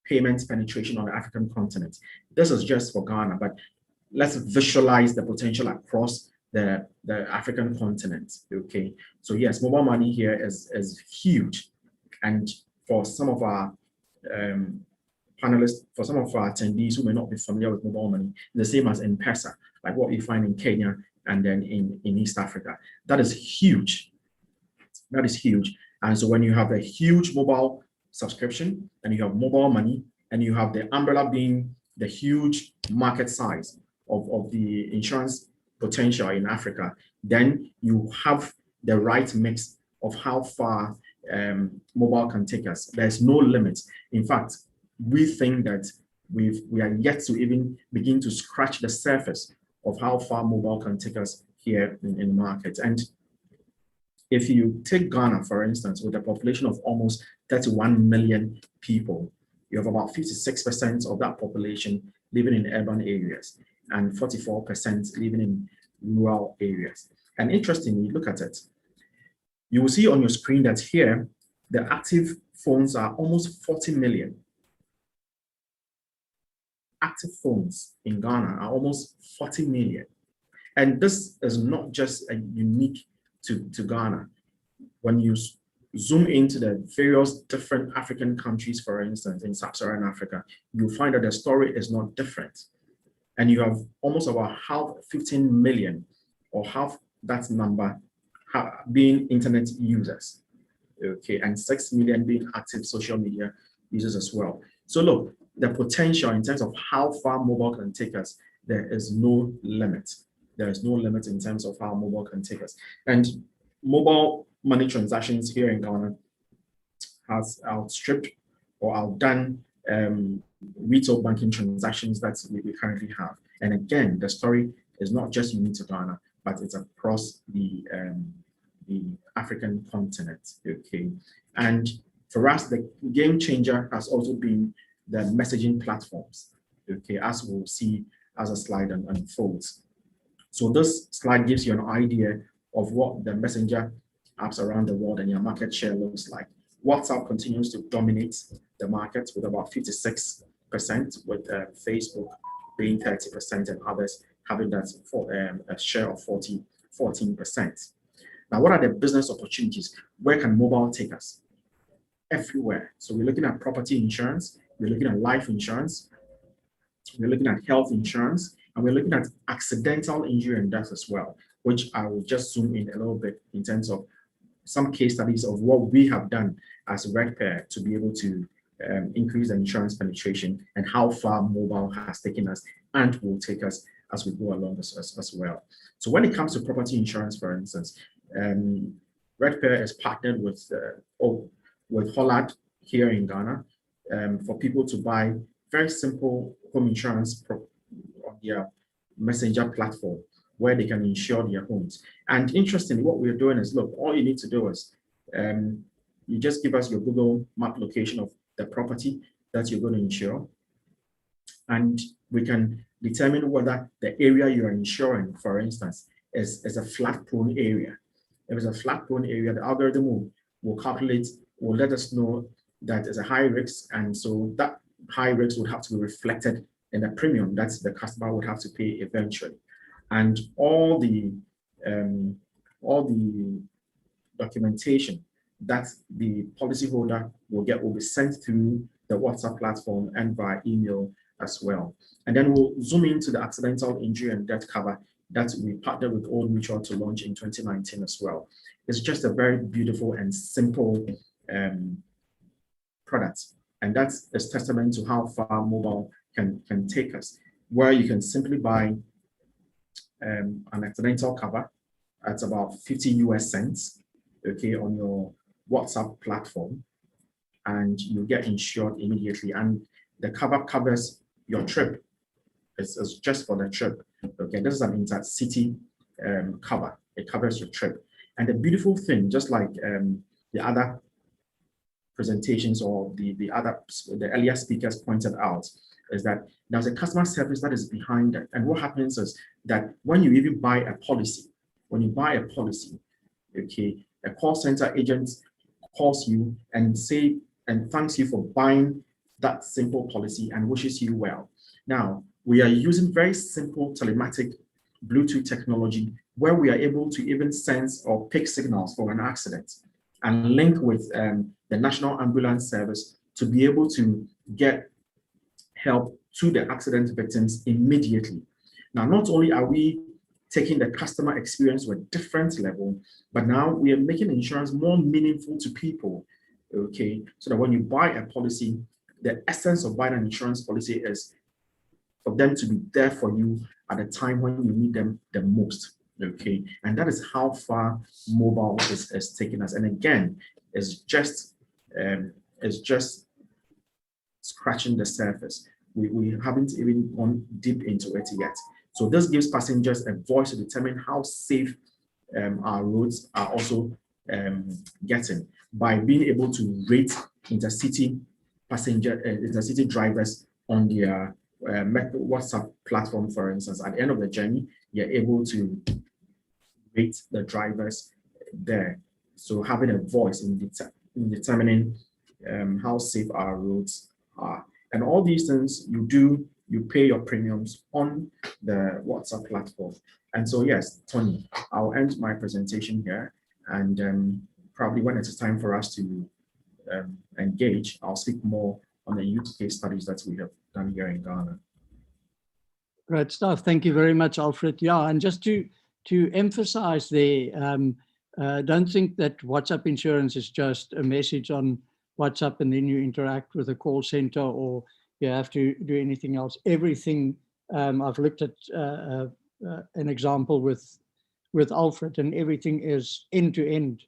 [SPEAKER 15] payments penetration on the African continent. This is just for Ghana, but let's visualize the potential across the African continent, okay? So yes, mobile money here is huge. And for some of our panelists, for some of our attendees who may not be familiar with mobile money, the same as M-Pesa, like what you find in Kenya and then in East Africa. That is huge. That is huge. And so when you have a huge mobile subscription and you have mobile money and you have the umbrella being the huge market size of the insurance potential in Africa, then you have the right mix of how far mobile can take us. There's no limit. In fact, we think that we are yet to even begin to scratch the surface of how far mobile can take us here in the market. And if you take Ghana, for instance, with a population of almost 31 million people, you have about 56% of that population living in urban areas and 44% living in rural areas. And interestingly, look at it. You will see on your screen that here, the active phones are almost 40 million. Active phones in Ghana are almost 40 million. And this is not just unique to Ghana. When you zoom into the various different African countries, for instance, in sub-Saharan Africa, you'll find that the story is not different. And you have almost about half, 15 million, or half that number being internet users, okay, and 6 million being active social media users as well. So look, the potential in terms of how far mobile can take us, there is no limit. There is no limit in terms of how mobile can take us. And mobile money transactions here in Ghana has outstripped or outdone retail banking transactions that we currently have. And again, the story is not just unique to Ghana, but it's across the African continent, okay? And for us, the game changer has also been the messaging platforms, okay, as we'll see as a slide unfolds. So this slide gives you an idea of what the messenger apps around the world and your market share looks like. WhatsApp continues to dominate the market with about 56%, with Facebook being 30% and others having that for a share of 14%. Now, what are the business opportunities? Where can mobile take us? Everywhere. So we're looking at property insurance, we're looking at life insurance, we're looking at health insurance, and we're looking at accidental injury and death as well, which I will just zoom in a little bit in terms of some case studies of what we have done as Red Pair to be able to increase the insurance penetration and how far mobile has taken us and will take us as we go along as well. So when it comes to property insurance, for instance, Red Pair is partnered with Hollard here in Ghana for people to buy very simple home insurance on their messenger platform where they can insure their homes. And interestingly, what we're doing is, look, all you need to do is you just give us your Google map location of the property that you're going to insure, and we can determine whether the area you're insuring, for instance, is a flood-prone area. If it's a flood-prone area, the algorithm will calculate, will let us know that it's a high risk, and so that high risk would have to be reflected in the premium that the customer would have to pay eventually. And all the documentation that the policyholder will get will be sent through the WhatsApp platform and via email as well. And then we'll zoom into the accidental injury and death cover that we partnered with Old Mutual to launch in 2019 as well. It's just a very beautiful and simple product. And that's a testament to how far mobile can take us, where you can simply buy an accidental cover at about 50 US cents, okay, on your WhatsApp platform, and you get insured immediately. And the cover covers your trip. It's just for the trip. Okay, this is an intercity cover. It covers your trip. And the beautiful thing, just like the other presentations or the earlier speakers pointed out, is that there's a customer service that is behind it. And what happens is that when you even buy a policy, okay, a call center agent calls you and thanks you for buying that simple policy and wishes you well. Now, we are using very simple telematic Bluetooth technology where we are able to even sense or pick signals for an accident and link with the National Ambulance Service to be able to get help to the accident victims immediately. Now, not only are we taking the customer experience to a different level, but now we are making insurance more meaningful to people, okay? So that when you buy a policy, the essence of buying an insurance policy is for them to be there for you at a time when you need them the most, okay? And that is how far mobile is taking us. And again, it's just scratching the surface. We haven't even gone deep into it yet. So this gives passengers a voice to determine how safe our roads are also getting by being able to rate intercity drivers on their WhatsApp platform, for instance. At the end of the journey, you're able to rate the drivers there. So having a voice in determining how safe our roads are. And all these things you pay your premiums on the WhatsApp platform. And so, yes, Tony, I'll end my presentation here. And probably when it's time for us to engage, I'll speak more on the youth case studies that we have done here in Ghana.
[SPEAKER 2] Great stuff. Thank you very much, Alfred. Yeah, and just to emphasize there, don't think that WhatsApp insurance is just a message on WhatsApp and then you interact with a call center or you have to do anything else. Everything, I've looked at an example with Alfred, and everything is end-to-end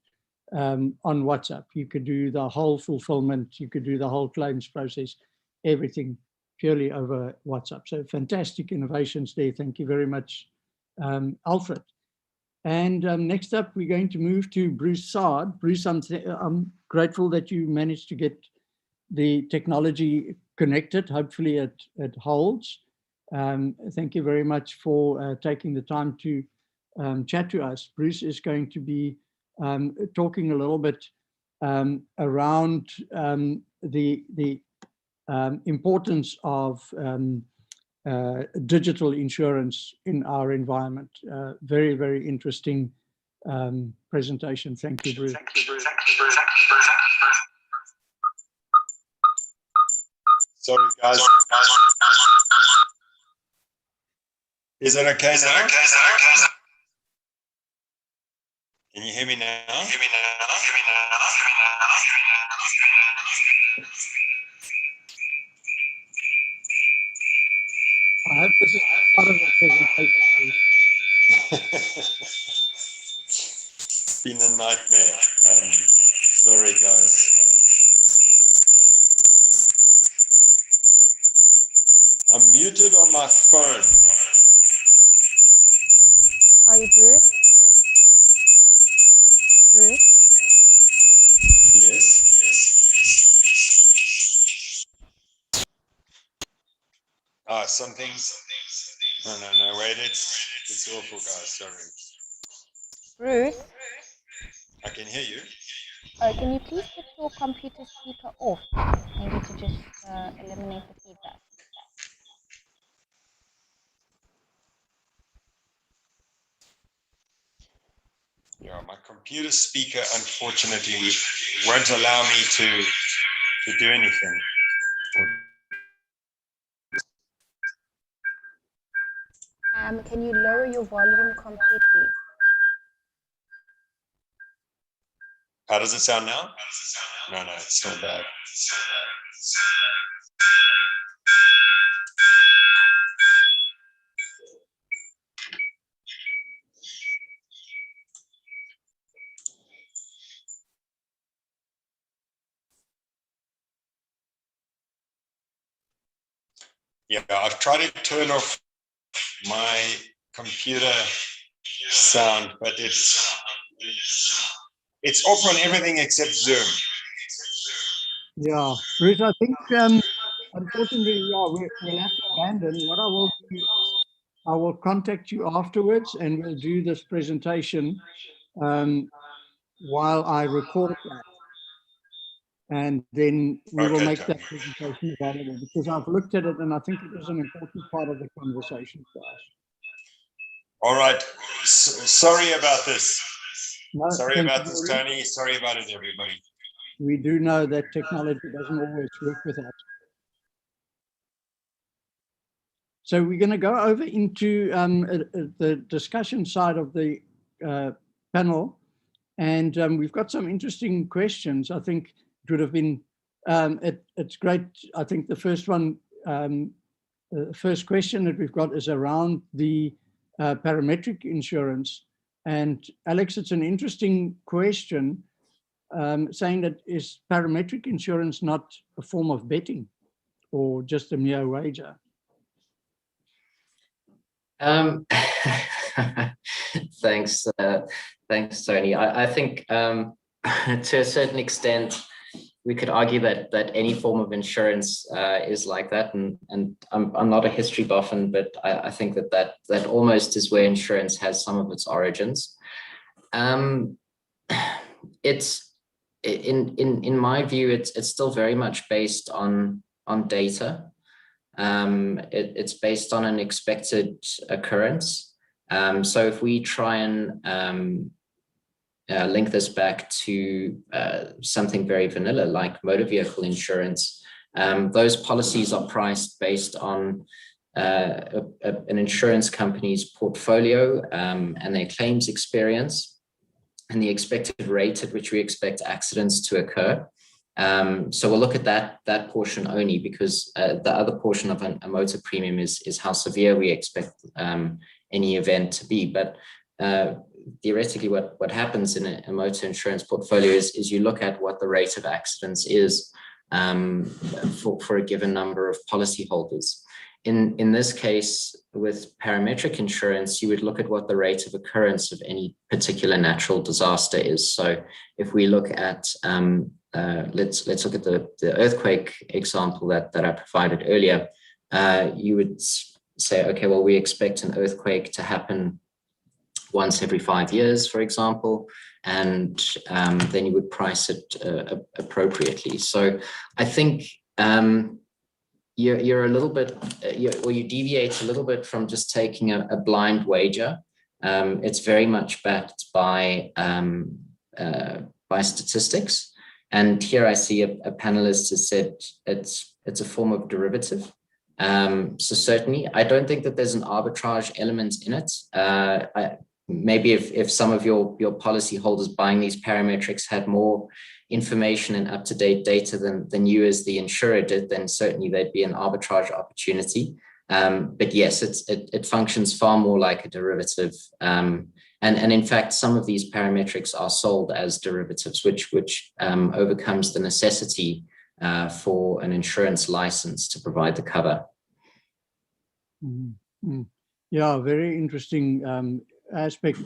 [SPEAKER 2] on WhatsApp. You could do the whole fulfillment, you could do the whole claims process, everything purely over WhatsApp. So fantastic innovations there. Thank you very much, Alfred. And next up, we're going to move to Bruce Saad. Bruce, I'm grateful that you managed to get the technology connected. Hopefully it holds. Thank you very much for taking the time to chat to us. Bruce is going to be talking a little bit around the importance of digital insurance in our environment. Very, very interesting presentation. Thank you, Bruce.
[SPEAKER 16] Sorry, guys. Is it okay now? Can you hear me now?
[SPEAKER 2] I hope this is part of the presentation.
[SPEAKER 16] It's been a nightmare. Sorry, guys. I'm muted on my phone.
[SPEAKER 1] Sorry, Bruce. Bruce?
[SPEAKER 16] Yes. Something's. No, wait, it's awful, guys, sorry.
[SPEAKER 1] Bruce?
[SPEAKER 16] I can hear you.
[SPEAKER 1] Can you please put your computer speaker off? Maybe to just eliminate the feedback.
[SPEAKER 16] Yeah, my computer speaker unfortunately won't allow me to do anything.
[SPEAKER 1] Can you lower your volume completely?
[SPEAKER 16] How does it sound now? No, it's still bad. Yeah, I've tried to turn off my computer sound, but it's off on everything except Zoom.
[SPEAKER 2] Yeah, Bruce, I think unfortunately, yeah, we'll have to abandon. What I will do, I will contact you afterwards and we'll do this presentation while I record that. And then we will make that presentation available because I've looked at it and I think it is an important part of the conversation for us.
[SPEAKER 16] All right. Sorry about this.
[SPEAKER 2] No,
[SPEAKER 16] sorry about this, Tony. Sorry about it, everybody.
[SPEAKER 2] We do know that technology doesn't always work with us. So we're going to go over into the discussion side of the panel. And we've got some interesting questions. I think it would have been, it's great. I think the first one, first question that we've got is around the parametric insurance. And Alex, it's an interesting question saying that is parametric insurance not a form of betting or just a mere wager?
[SPEAKER 14] Thanks, thanks, Tony. I think to a certain extent, we could argue that any form of insurance is like that, and I'm not a history buff, but I think that almost is where insurance has some of its origins. It's in my view, it's still very much based on data. It's based on an expected occurrence. So if we try and link this back to something very vanilla like motor vehicle insurance, those policies are priced based on an insurance company's portfolio and their claims experience and the expected rate at which we expect accidents to occur. So we'll look at that portion only, because the other portion of a motor premium is how severe we expect any event to be. But theoretically, what happens in a motor insurance portfolio is you look at what the rate of accidents is for a given number of policyholders. In this case, with parametric insurance, you would look at what the rate of occurrence of any particular natural disaster is. So if we look at let's look at the earthquake example that I provided earlier. You would say, okay, well, we expect an earthquake to happen once every 5 years, for example, and then you would price it appropriately. So I think you're a little bit, you deviate a little bit from just taking a blind wager. It's very much backed by statistics. And here I see a panelist has said it's a form of derivative. So certainly, I don't think that there's an arbitrage element in it. Maybe if some of your policyholders buying these parametrics had more information and up-to-date data than you as the insurer did, then certainly there'd be an arbitrage opportunity. But yes, it functions far more like a derivative. And in fact, some of these parametrics are sold as derivatives, which overcomes the necessity for an insurance license to provide the cover.
[SPEAKER 2] Mm-hmm. Yeah, very interesting aspect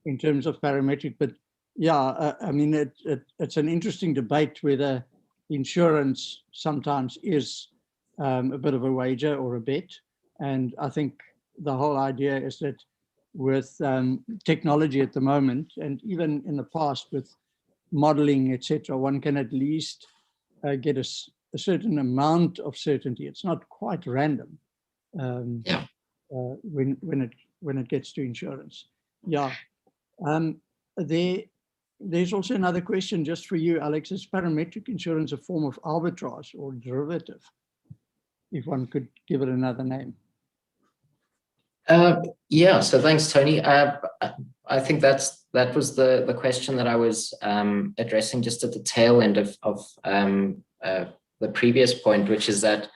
[SPEAKER 2] in terms of parametric. But yeah, I mean, it's an interesting debate whether insurance sometimes is a bit of a wager or a bet. And I think the whole idea is that with technology at the moment, and even in the past with modeling, etc., one can at least get a certain amount of certainty. It's not quite random when it gets to insurance. Yeah. There's also another question just for you, Alex. Is parametric insurance a form of arbitrage or derivative, if one could give it another name?
[SPEAKER 14] Yeah, so thanks, Tony. I think that was the question that I was addressing just at the tail end of the previous point, which is that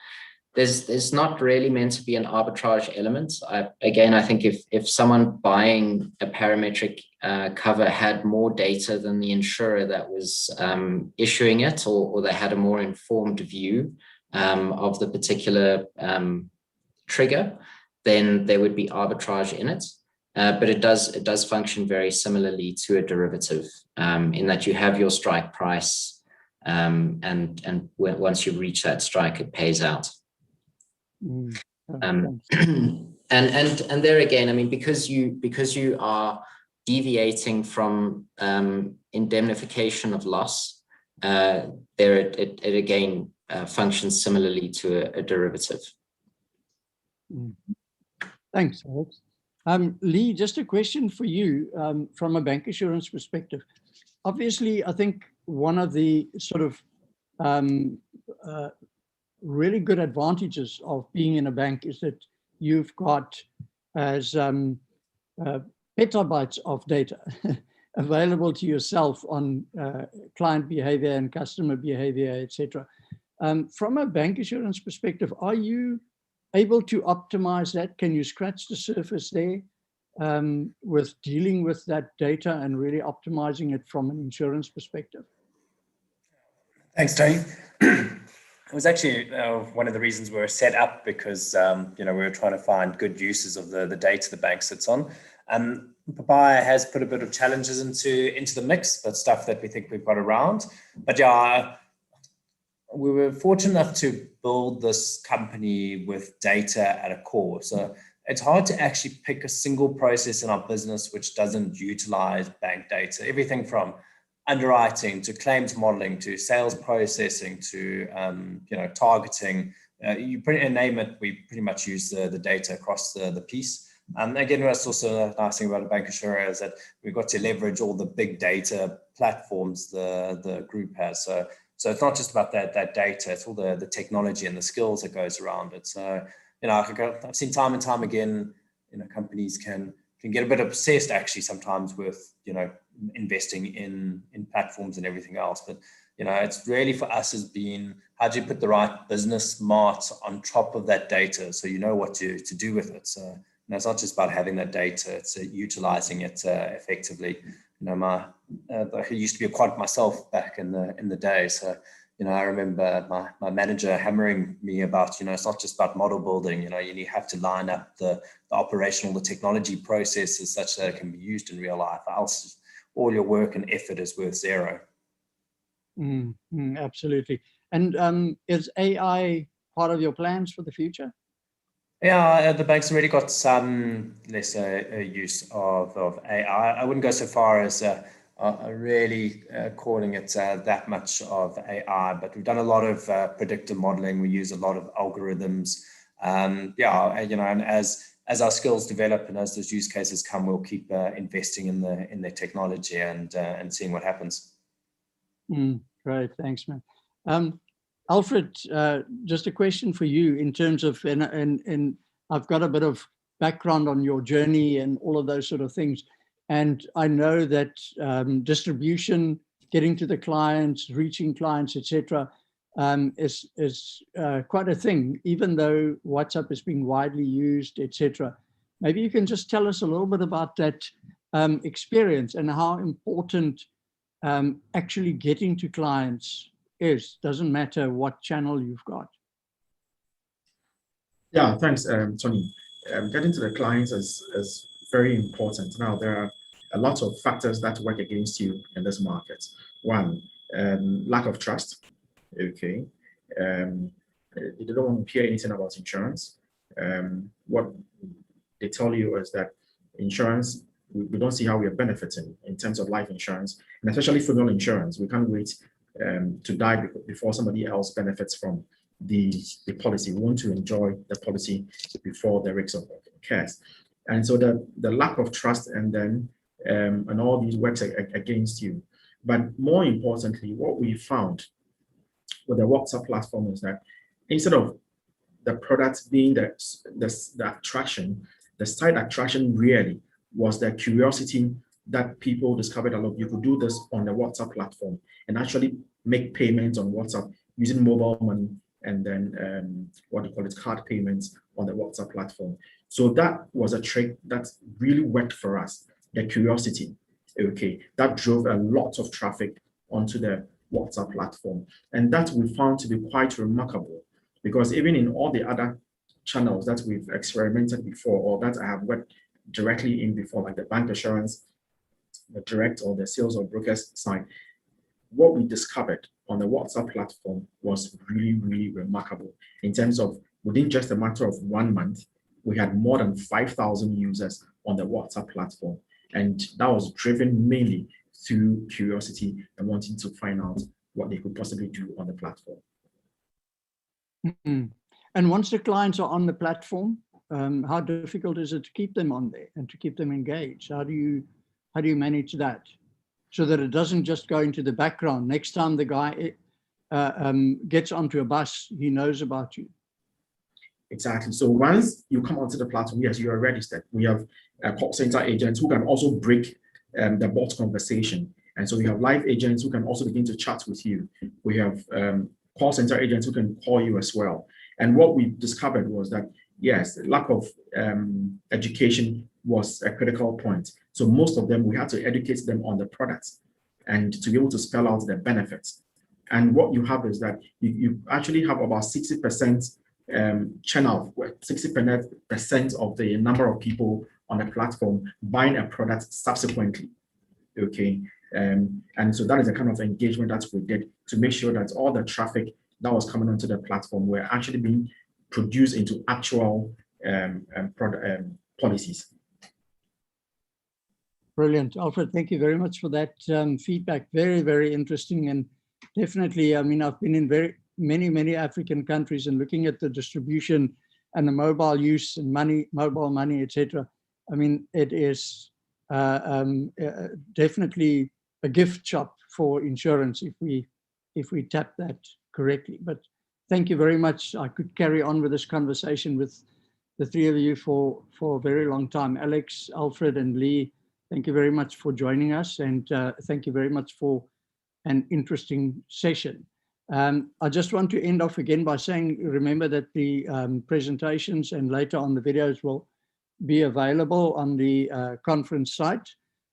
[SPEAKER 14] there's not really meant to be an arbitrage element. Again, I think if someone buying a parametric cover had more data than the insurer that was issuing it, or they had a more informed view of the particular trigger, then there would be arbitrage in it. But it does function very similarly to a derivative in that you have your strike price, and once you reach that strike, it pays out. And there again, I mean, because you are deviating from indemnification of loss, it again functions similarly to a derivative.
[SPEAKER 2] Thanks, Alex. Lee, just a question for you from a bank insurance perspective. Obviously, I think one of the sort of really good advantages of being in a bank is that you've got as petabytes of data available to yourself on client behavior and customer behavior, etc. From a bank insurance perspective, are you able to optimize that? Can you scratch the surface there with dealing with that data and really optimizing it from an insurance perspective?
[SPEAKER 17] Thanks, Tony.
[SPEAKER 13] it was actually one of the reasons we were set up, because we were trying to find good uses of the data the bank sits on. Papaya has put a bit of challenges into the mix, but stuff that we think we've got around. But yeah, we were fortunate enough to build this company with data at a core. So it's hard to actually pick a single process in our business which doesn't utilize bank data. Everything from underwriting to claims modeling to sales processing to targeting, you name it, we pretty much use the data across the piece. Again, what's also a nice thing about a bank insurer is that we've got to leverage all the big data platforms the group has. So it's not just about that data, it's all the technology and the skills that goes around it. So, I've seen time and time again, companies can get a bit obsessed actually sometimes with, investing in platforms and everything else. But, it's really for us has been, how do you put the right business smarts on top of that data so you know what to do with it? So, it's not just about having that data, it's utilizing it effectively. I used to be a quant myself back in the day. So, I remember my manager hammering me about, it's not just about model building, you have to line up the operational, the technology processes such that it can be used in real life. Else all your work and effort is worth zero.
[SPEAKER 2] Absolutely. And is AI part of your plans for the future?
[SPEAKER 13] Yeah, the bank's already got some lesser use of AI. I wouldn't go so far as really calling it that much of AI, but we've done a lot of predictive modeling. We use a lot of algorithms. And as our skills develop and as those use cases come, we'll keep investing in the technology and seeing what happens.
[SPEAKER 2] Great, thanks, man. Alfred, just a question for you in terms of, and I've got a bit of background on your journey and all of those sort of things. And I know that distribution, getting to the clients, reaching clients, etc., is quite a thing, even though WhatsApp is being widely used, etc. Maybe you can just tell us a little bit about that experience and how important actually getting to clients is. Doesn't matter what channel you've got.
[SPEAKER 15] Yeah, thanks, Tony. Getting to the clients is very important. Now, there are a lot of factors that work against you in this market. One, lack of trust. Okay. You don't want to hear anything about insurance. What they tell you is that insurance, we don't see how we are benefiting in terms of life insurance, and especially funeral insurance. We can't wait to die before somebody else benefits from the policy. We want to enjoy the policy before the risks of occurs. And so the lack of trust and then and all these works against you. But more importantly, what we found with the WhatsApp platform is that instead of the product being the attraction, the side attraction really was the curiosity that people discovered a lot. You could do this on the WhatsApp platform and actually make payments on WhatsApp using mobile money and then card payments on the WhatsApp platform. So that was a trick that really worked for us, the curiosity. Okay, that drove a lot of traffic onto the WhatsApp platform. And that we found to be quite remarkable, because even in all the other channels that we've experimented before, or that I have worked directly in before, like the bank assurance, the direct or the sales or brokers side, what we discovered on the WhatsApp platform was really, really remarkable in terms of within just a matter of 1 month, we had more than 5,000 users on the WhatsApp platform. And that was driven mainly through curiosity and wanting to find out what they could possibly do on the platform.
[SPEAKER 2] And once the clients are on the platform, how difficult is it to keep them on there and to keep them engaged? How do you manage that so that it doesn't just go into the background? Next time the guy gets onto a bus, he knows about you.
[SPEAKER 15] Exactly. So once you come onto the platform, yes, you are registered. We have call center agents who can also break the bot conversation. And so we have live agents who can also begin to chat with you. We have call center agents who can call you as well. And what we discovered was that, yes, lack of education was a critical point. So most of them, we had to educate them on the products and to be able to spell out the benefits And what you have is that you actually have about 60% channel, 60% of the number of people on the platform buying a product subsequently. Okay. And so that is the kind of engagement that we did to make sure that all the traffic that was coming onto the platform were actually being produced into actual policies.
[SPEAKER 2] Brilliant. Alfred, thank you very much for that feedback. Very, very interesting. And definitely, I mean, I've been in many African countries and looking at the distribution and the mobile use and mobile money, etc. I mean, it is definitely a gift shop for insurance if we tap that correctly. But thank you very much. I could carry on with this conversation with the three of you for a very long time. Alex, Alfred, and Lee, thank you very much for joining us, and thank you very much for an interesting session. I just want to end off again by saying, remember that the presentations and later on the videos will be available on the conference site.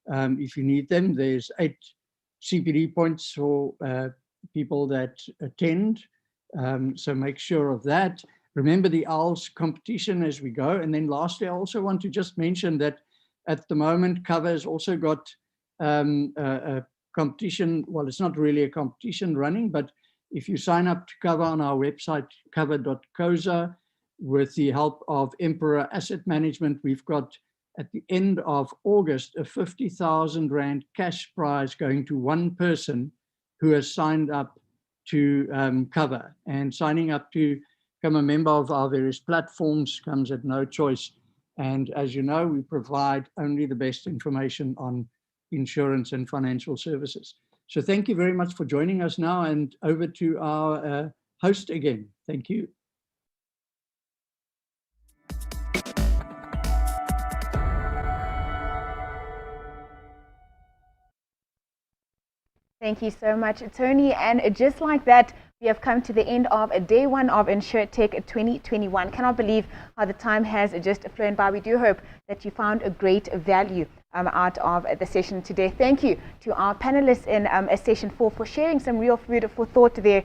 [SPEAKER 2] If you need them, there's 8 CPD points for people that attend. So make sure of that. Remember the OWLS competition as we go. And then lastly, I also want to just mention that at the moment, Cover has also got a competition. Well, it's not really a competition running, but if you sign up to Cover on our website, cover.coza, with the help of Emperor Asset Management, we've got at the end of August a 50,000 Rand cash prize going to one person who has signed up to Cover. And signing up to become a member of our various platforms comes at no choice. And as you know, we provide only the best information on insurance and financial services. So thank you very much for joining us now, and over to our host again. Thank you.
[SPEAKER 1] Thank you so much, Tony. And just like that, we have come to the end of day 1 of InsureTech 2021. Cannot believe how the time has just flown by. We do hope that you found a great value out of the session today. Thank you to our panelists in session 4 for sharing some real food for thought there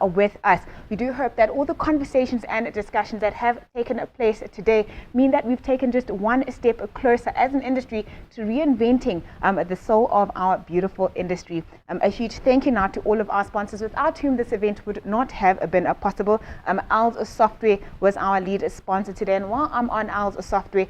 [SPEAKER 1] with us. We do hope that all the conversations and discussions that have taken place today mean that we've taken just one step closer as an industry to reinventing the soul of our beautiful industry. A huge thank you now to all of our sponsors, without whom this event would not have been possible. OWLS Software was our lead sponsor today, and while I'm on OWLS Software,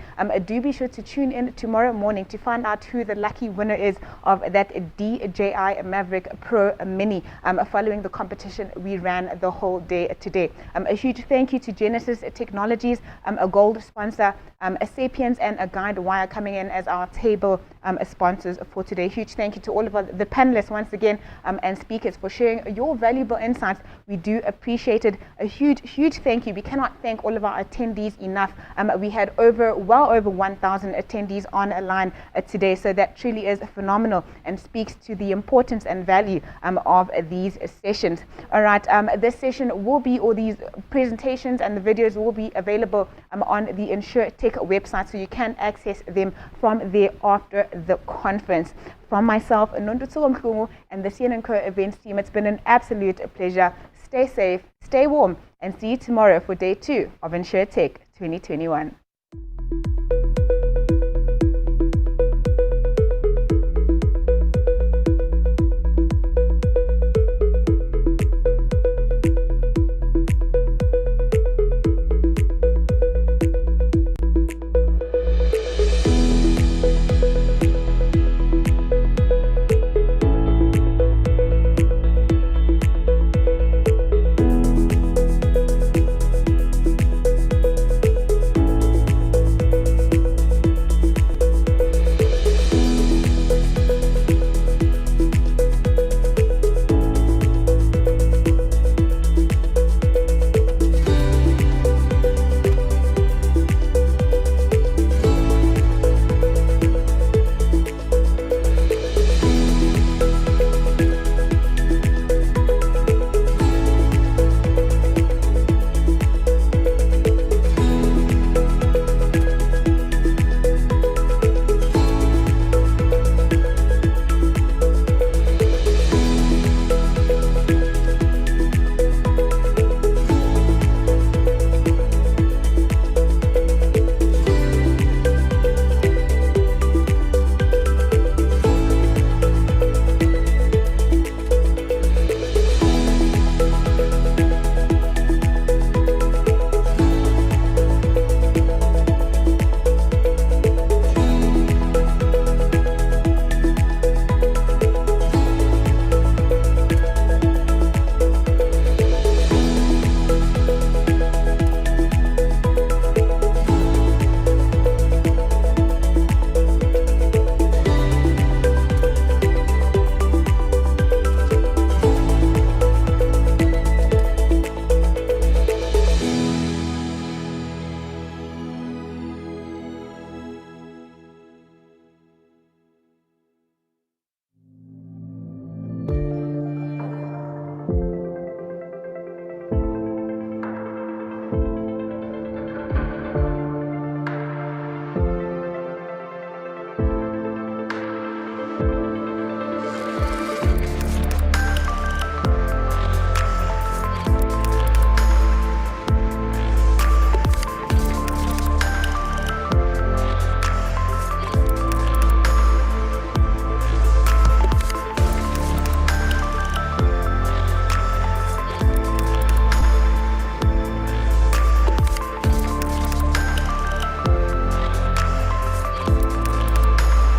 [SPEAKER 1] do be sure to tune in tomorrow morning to find out who the lucky winner is of that DJI Maverick Pro Mini following the competition we ran the whole day today. A huge thank you to Genesis Technologies, a gold sponsor, a Sapiens and a Guidewire coming in as our table sponsors for today. Huge thank you to all of the panelists once again and speakers for sharing your valuable insights. We do appreciate it. A huge thank you. We cannot thank all of our attendees enough. We had well over 1,000 attendees online today, so that truly is phenomenal and speaks to the importance and value of these sessions. All right, this session will be, or these presentations and the videos will be available on the InsureTech website, so you can access them from there after the conference. From myself, Nondutsuro Mhlungu, and the CN&CO events team, it's been an absolute pleasure. Stay safe, stay warm, and see you tomorrow for day 2 of InsureTech 2021.